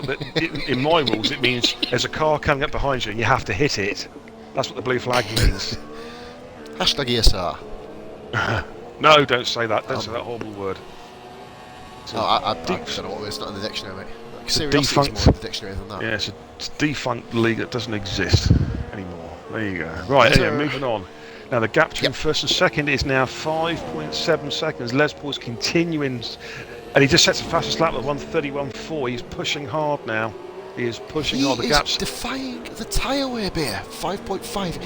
in my rules, it means there's a car coming up behind you and you have to hit it. That's what the blue flag means. Hashtag ESR. No, don't say that. Don't say that horrible word. I don't know what it's not in the dictionary, mate. Like, seriously, it's more in the dictionary than that. Yeah, it's a defunct league that doesn't exist anymore. There you go. Right, anyway, moving on. Now the gap between first and second is now 5.7 seconds. Les Paul's continuing, and he just sets the fastest lap at 1:31.4. He's pushing hard now. He is pushing hard. The gap's defying the tyre wear, Bear. 5.5.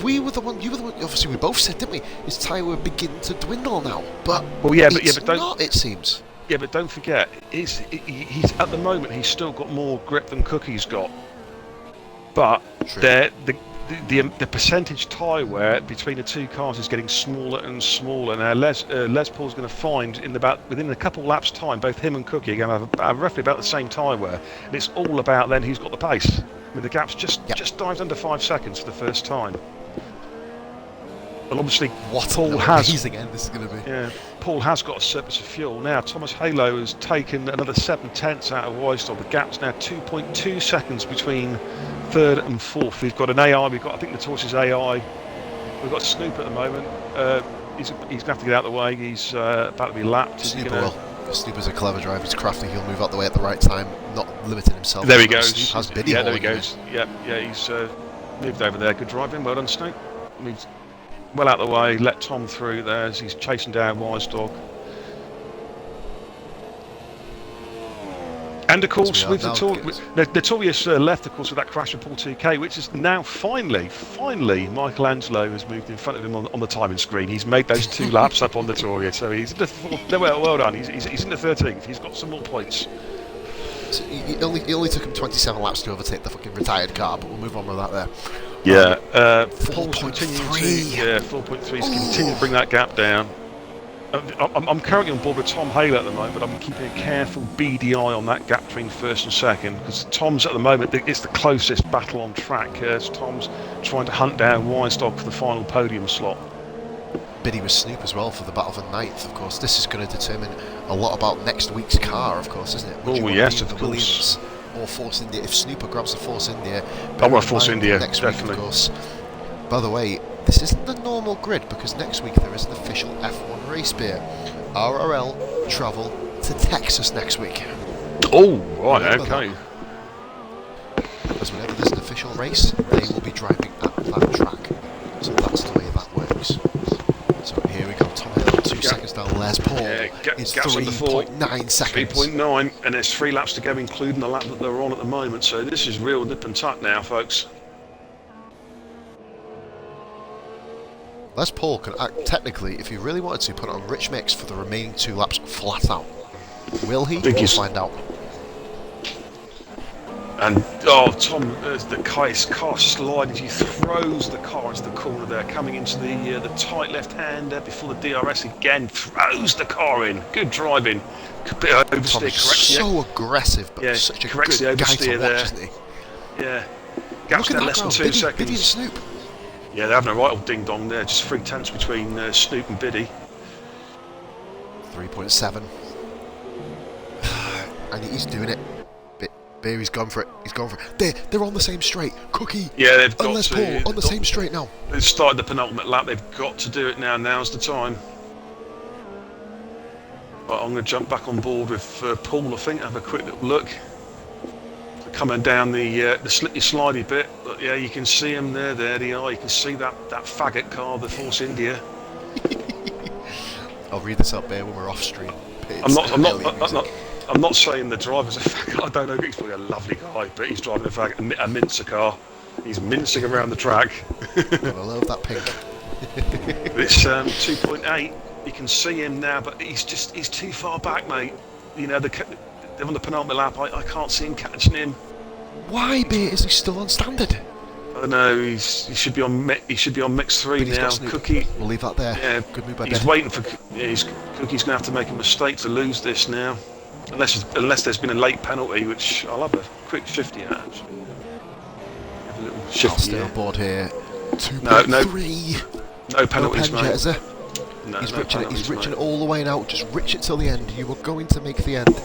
You were the one. Obviously, we both said, didn't we? His tyre will begin to dwindle now, but but don't. Not, it seems. Yeah, but don't forget, he's at the moment he's still got more grip than Cookie's got. But the percentage tyre wear between the 2 cars is getting smaller and smaller. Now Les Paul's going to find within a couple of laps' time, both him and Cookie are going to have roughly about the same tyre wear, and it's all about then who's got the pace. mean, the gap's just dived under 5 seconds for the first time. But obviously, Paul has. Amazing end this is going to be. Yeah, Paul has got a surplus of fuel now. Thomas Halo has taken another 7/10 out of Weisdorf. The gap's now 2.2 seconds between third and fourth. We've got an AI. I think the torch is AI. We've got Snoop at the moment. He's going to have to get out of the way. He's about to be lapped. Snooper's a clever driver. He's crafty. He'll move out the way at the right time, not limiting himself. There he goes. Snoop has Biddy there he goes. Yeah, he's moved over there. Good driving. Well done, Snoop. He's well out of the way. Let Tom through there as he's chasing down Weisdorf. And of course, with the Notorious left, of course, with that crash of Paul 2K, which is now finally, Michelangelo has moved in front of him on the timing screen. He's made those 2 laps up on Notorious, so he's in the well done. He's in the 13th. He's got some more points. So it only took him 27 laps to overtake the fucking retired car, but we'll move on with that there. Yeah, Paul's continuing to 4.3 is continuing to bring that gap down. I'm currently on board with Tom Hale at the moment, but I'm keeping a careful beady eye on that gap between first and second, because Tom's at the moment, it's the closest battle on track. As Tom's trying to hunt down Weisdorf for the final podium slot. Biddy was Snoop as well for the battle for 9th, of course. This is going to determine a lot about next week's car, of course, isn't it? Yes, of course. Or Force India. If Snooper grabs the Force India, I want Force India next definitely. week, of course. By the way, this isn't the normal grid, because next week there is an official F1 race beer. RRL travel to Texas next week. Oh, right, okay. Because whenever there's an official race, they will be driving at that track. So that's the way that works. So here we go, Tom Hill, 2 seconds down, Les Paul. It's 3.9 seconds. 3.9, and there's 3 laps to go, including the lap that they're on at the moment. So this is real nip and tuck now, folks. Les Paul can technically, if he really wanted to, put it on rich mix for the remaining 2 laps flat out. Will he? We'll find out. And Tom, the car slides. He throws the car into the corner there, coming into the tight left-hander before the DRS again. Throws the car in. Good driving. A bit of oversteer. So aggressive, but such a good guy to watch, isn't he? Yeah. Gap's there less than 2 seconds. Biddy and Snoop. Yeah, they're having a right old ding-dong there. Just 3/10 between Snoop and Biddy. 3.7. And he's doing it. Beer, he's gone for it. He's gone for it. They're on the same straight. Cookie. Yeah, they've got Les Paul on the same straight now. They've started the penultimate lap. They've got to do it now. Now's the time. Right, I'm going to jump back on board with Paul, I think. Have a quick little look. Coming down the slippy slidey bit, but yeah, you can see them there. There they are. You can see that faggot car, the Force India. I'll read this up there when we're off stream. I'm not saying the driver's a faggot. I don't know. He's probably a lovely guy, but he's driving a mincer car. He's mincing around the track. I love that pink. It's 2.8. You can see him now, but he's too far back, mate. You know, they're on the penultimate lap. I can't see him catching him. Why, Beer? Is he still on standard? I don't know. He should be on mix 3 now. Cookie. We'll leave that there. Yeah, good move by He's Ben. waiting for. Yeah, Cookie's gonna have to make a mistake to lose this now, unless there's been a late penalty, which I'll have a quick 50 at. Actually. Have a little I'll shifty stay on board here. 2.3. No penalties, no mate. Is there? No, he's no riching it. He's penalties, riching mate. it all the way now. Just rich it till the end. You were going to make the end.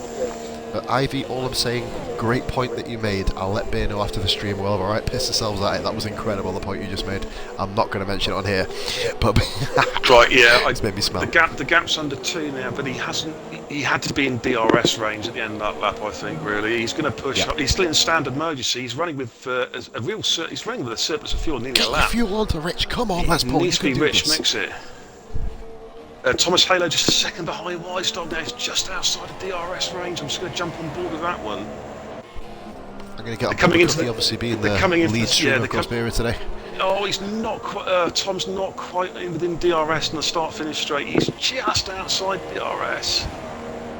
Ivy, all I'm saying, great point that you made. I'll let Bear know after the stream. We'll have a right piss ourselves at it. That was incredible, the point you just made. I'm not going to mention it on here, but right, yeah, it's made me smile. The gap's under 2 now, but he hasn't. He had to be in DRS range at the end of that lap, I think. Really, he's going to push up. He's still in standard mode. You see, he's running with a real. He's running with a surplus of fuel, nearly Get a lap. Fuel onto Rich. Come on, let's pull. Needs to be Rich. Mix it. Thomas Halo just a second behind Weisdorf now. He's just outside of DRS range. I'm just going to jump on board with that one. I'm going to get up coming into obviously being the lead streamer across Beer today. Oh, he's not quite. Tom's not quite in within DRS in the start-finish straight. He's just outside DRS.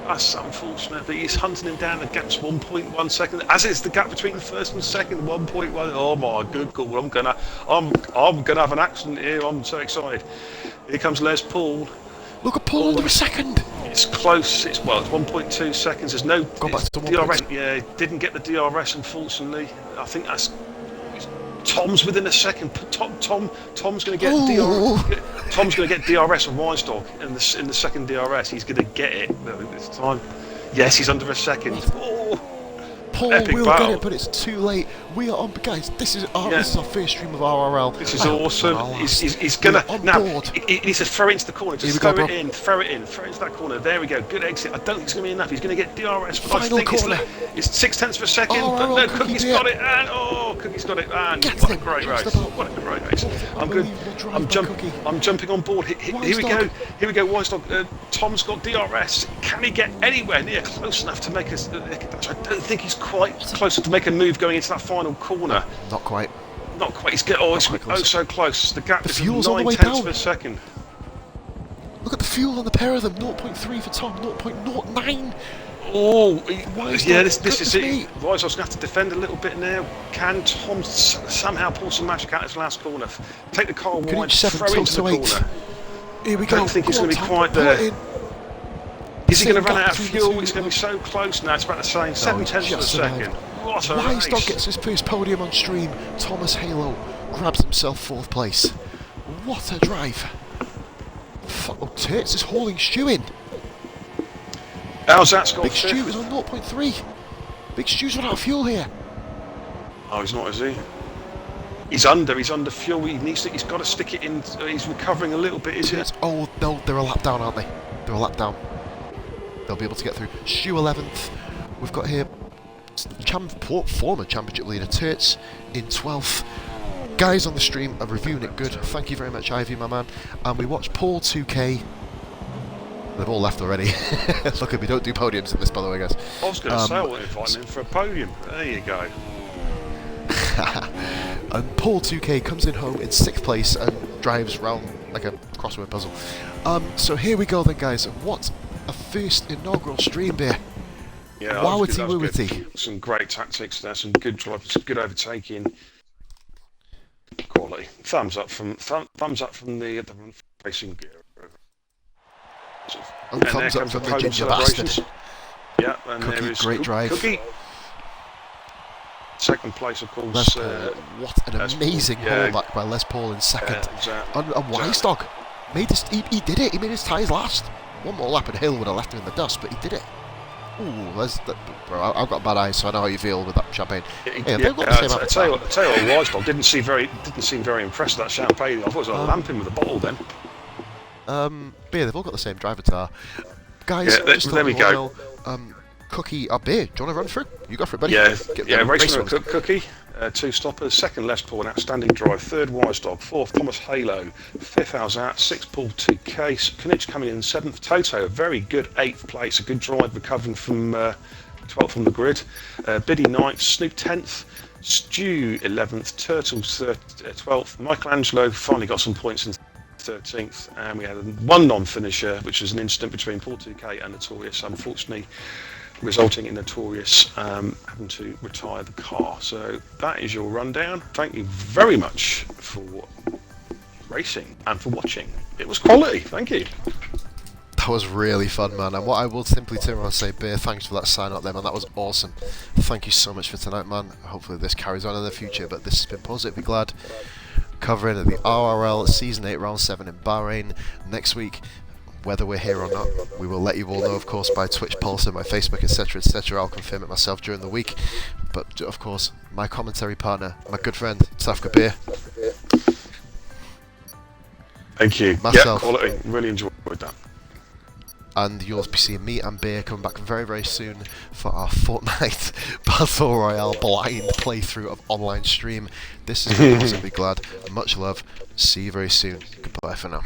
That's unfortunate, but he's hunting him down. The gap's 1.1 seconds, as is the gap between the first and second. 1.1. Oh my good God! I'm gonna have an accident here. I'm so excited. Here comes Les Paul. Look at Paul under a second. It's close. It's 1.2 seconds. There's no Go back to DRS. Yeah, didn't get the DRS unfortunately. I think that's Tom's within a second. Tom's going to get Ooh. Tom's going to get DRS on Weinstock in the second DRS. He's going to get it this time. Yes, he's under a second. Oh, Paul epic will battle. get it, but it's too late. We are on, guys. This is our first stream of RRL. This is awesome. He's gonna now. He needs to throw it into the corner. Just Here we throw go, it in. Throw it into that corner. There we go. Good exit. I don't think it's gonna be enough. He's gonna get DRS. But Final I think corner. it's 0.6 of a second. Oh, but no, Cookie Cookie's did. got it. And Cookie's got it. And Gets what a him. great Just race. about. What a great race. I'm good. Unbelievable drive by Cookie. I'm jumping on board. Here we go. Here we go. Weinstock. Tom's got DRS. Can he get anywhere near close enough to make us? I don't think he's quite close enough to make a move going into that final corner. Not quite. Not quite. It's so close. The gap is fuel's on the way 9/10 down. of a second. Look at the fuel on the pair of them. 0.3 for Tom. 0.09. Oh, Weinstock, yeah. This goodness is me. it. Weinstock's going to have to defend a little bit now. Can Tom somehow pull some magic out of his last corner? Take the car wide, inch 7, throw it into the close to corner. 8. Here we I go. don't think he's Go on, going to be Tom, quite pull it there. in. Is he going to Same run gap out of between the fuel? two. He's going to be so close now. It's about the same. 7/10 of a just second. survived. What a Weinstock race. gets his first podium on stream. Thomas Halo grabs himself 4th place. What a drive. Oh, Turts is hauling Stu in. How's that score? Big Stu is on 0.3. Big Stu's run out of fuel here. Oh, he's not, is he? He's under fuel. He's got to stick it in. He's recovering a little bit, is he? Turts, oh no, they're a lap down, aren't they? They're a lap down. They'll be able to get through. Stu 11th. We've got here former championship leader Turts in 12th. Guys on the stream are reviewing it good. Thank you very much, Ivy, my man. And we watched Paul 2K. They've all left already. Look at me, don't do podiums in this, by the way, guys. I was going to say I want to invite him in for a podium. There you go. And Paul 2K comes in home in 6th place and drives round like a crossword puzzle. So here we go then, guys. What a first inaugural stream there. Yeah, Wowity that was good. woowity. Some great tactics there, some good drive, some good overtaking. Quality. Thumbs up from the racing gear. And thumbs up from the ginger bastard. Yeah, and Cookie, there is great drive. Cookie. Second place, of course. What an amazing holdback by Les Paul in 2nd. Exactly. And Weinstock made this. He did it. He made his tyres last. One more lap and Hill would have left him in the dust, but he did it. Ooh, bro, I've got bad eyes, so I know how you feel with that champagne. They've got the same I tell you what, Weinstock didn't seem very impressed with that champagne. I thought it was like lamping with a bottle then. Beer, they've all got the same driver tar. Guys, just there we go. Cookie, Beer, do you want to run through? You go for it, buddy. Racing with Cookie. 2 stoppers, 2nd Les Paul, an outstanding drive, 3rd Weinstock, 4th Thomas Halo, 5th Alzat, 6th Paul 2K, Knich coming in 7th, Toto, a very good 8th place, a good drive recovering from 12th from the grid, Biddy 9th, Snoop 10th, Stu 11th, Turtles 12th, Michelangelo finally got some points in 13th, and we had one non-finisher, which was an incident between Paul 2K and Notorious, unfortunately resulting in Notorious having to retire the car. So that is your rundown. Thank you very much for racing and for watching. It was quality. Thank you. That was really fun, man. And what I will simply turn around and say, Beer, thanks for that sign up there, man. That was awesome. Thank you so much for tonight, man. Hopefully this carries on in the future, but this has been positive. Be glad. Covering of the RRL Season 8 Round 7 in Bahrain next week. Whether we're here or not, we will let you all know, of course, by Twitch, Pulsar, my Facebook, etc., etc. I'll confirm it myself during the week. But, of course, my commentary partner, my good friend, Safka Beer. Thank you. Myself. Yeah, quality. Really enjoyed that. And you'll be seeing me and Beer coming back very, very soon for our fortnight Battle Royale blind playthrough of online stream. This has been Possibly Glad. Much love. See you very soon. Goodbye for now.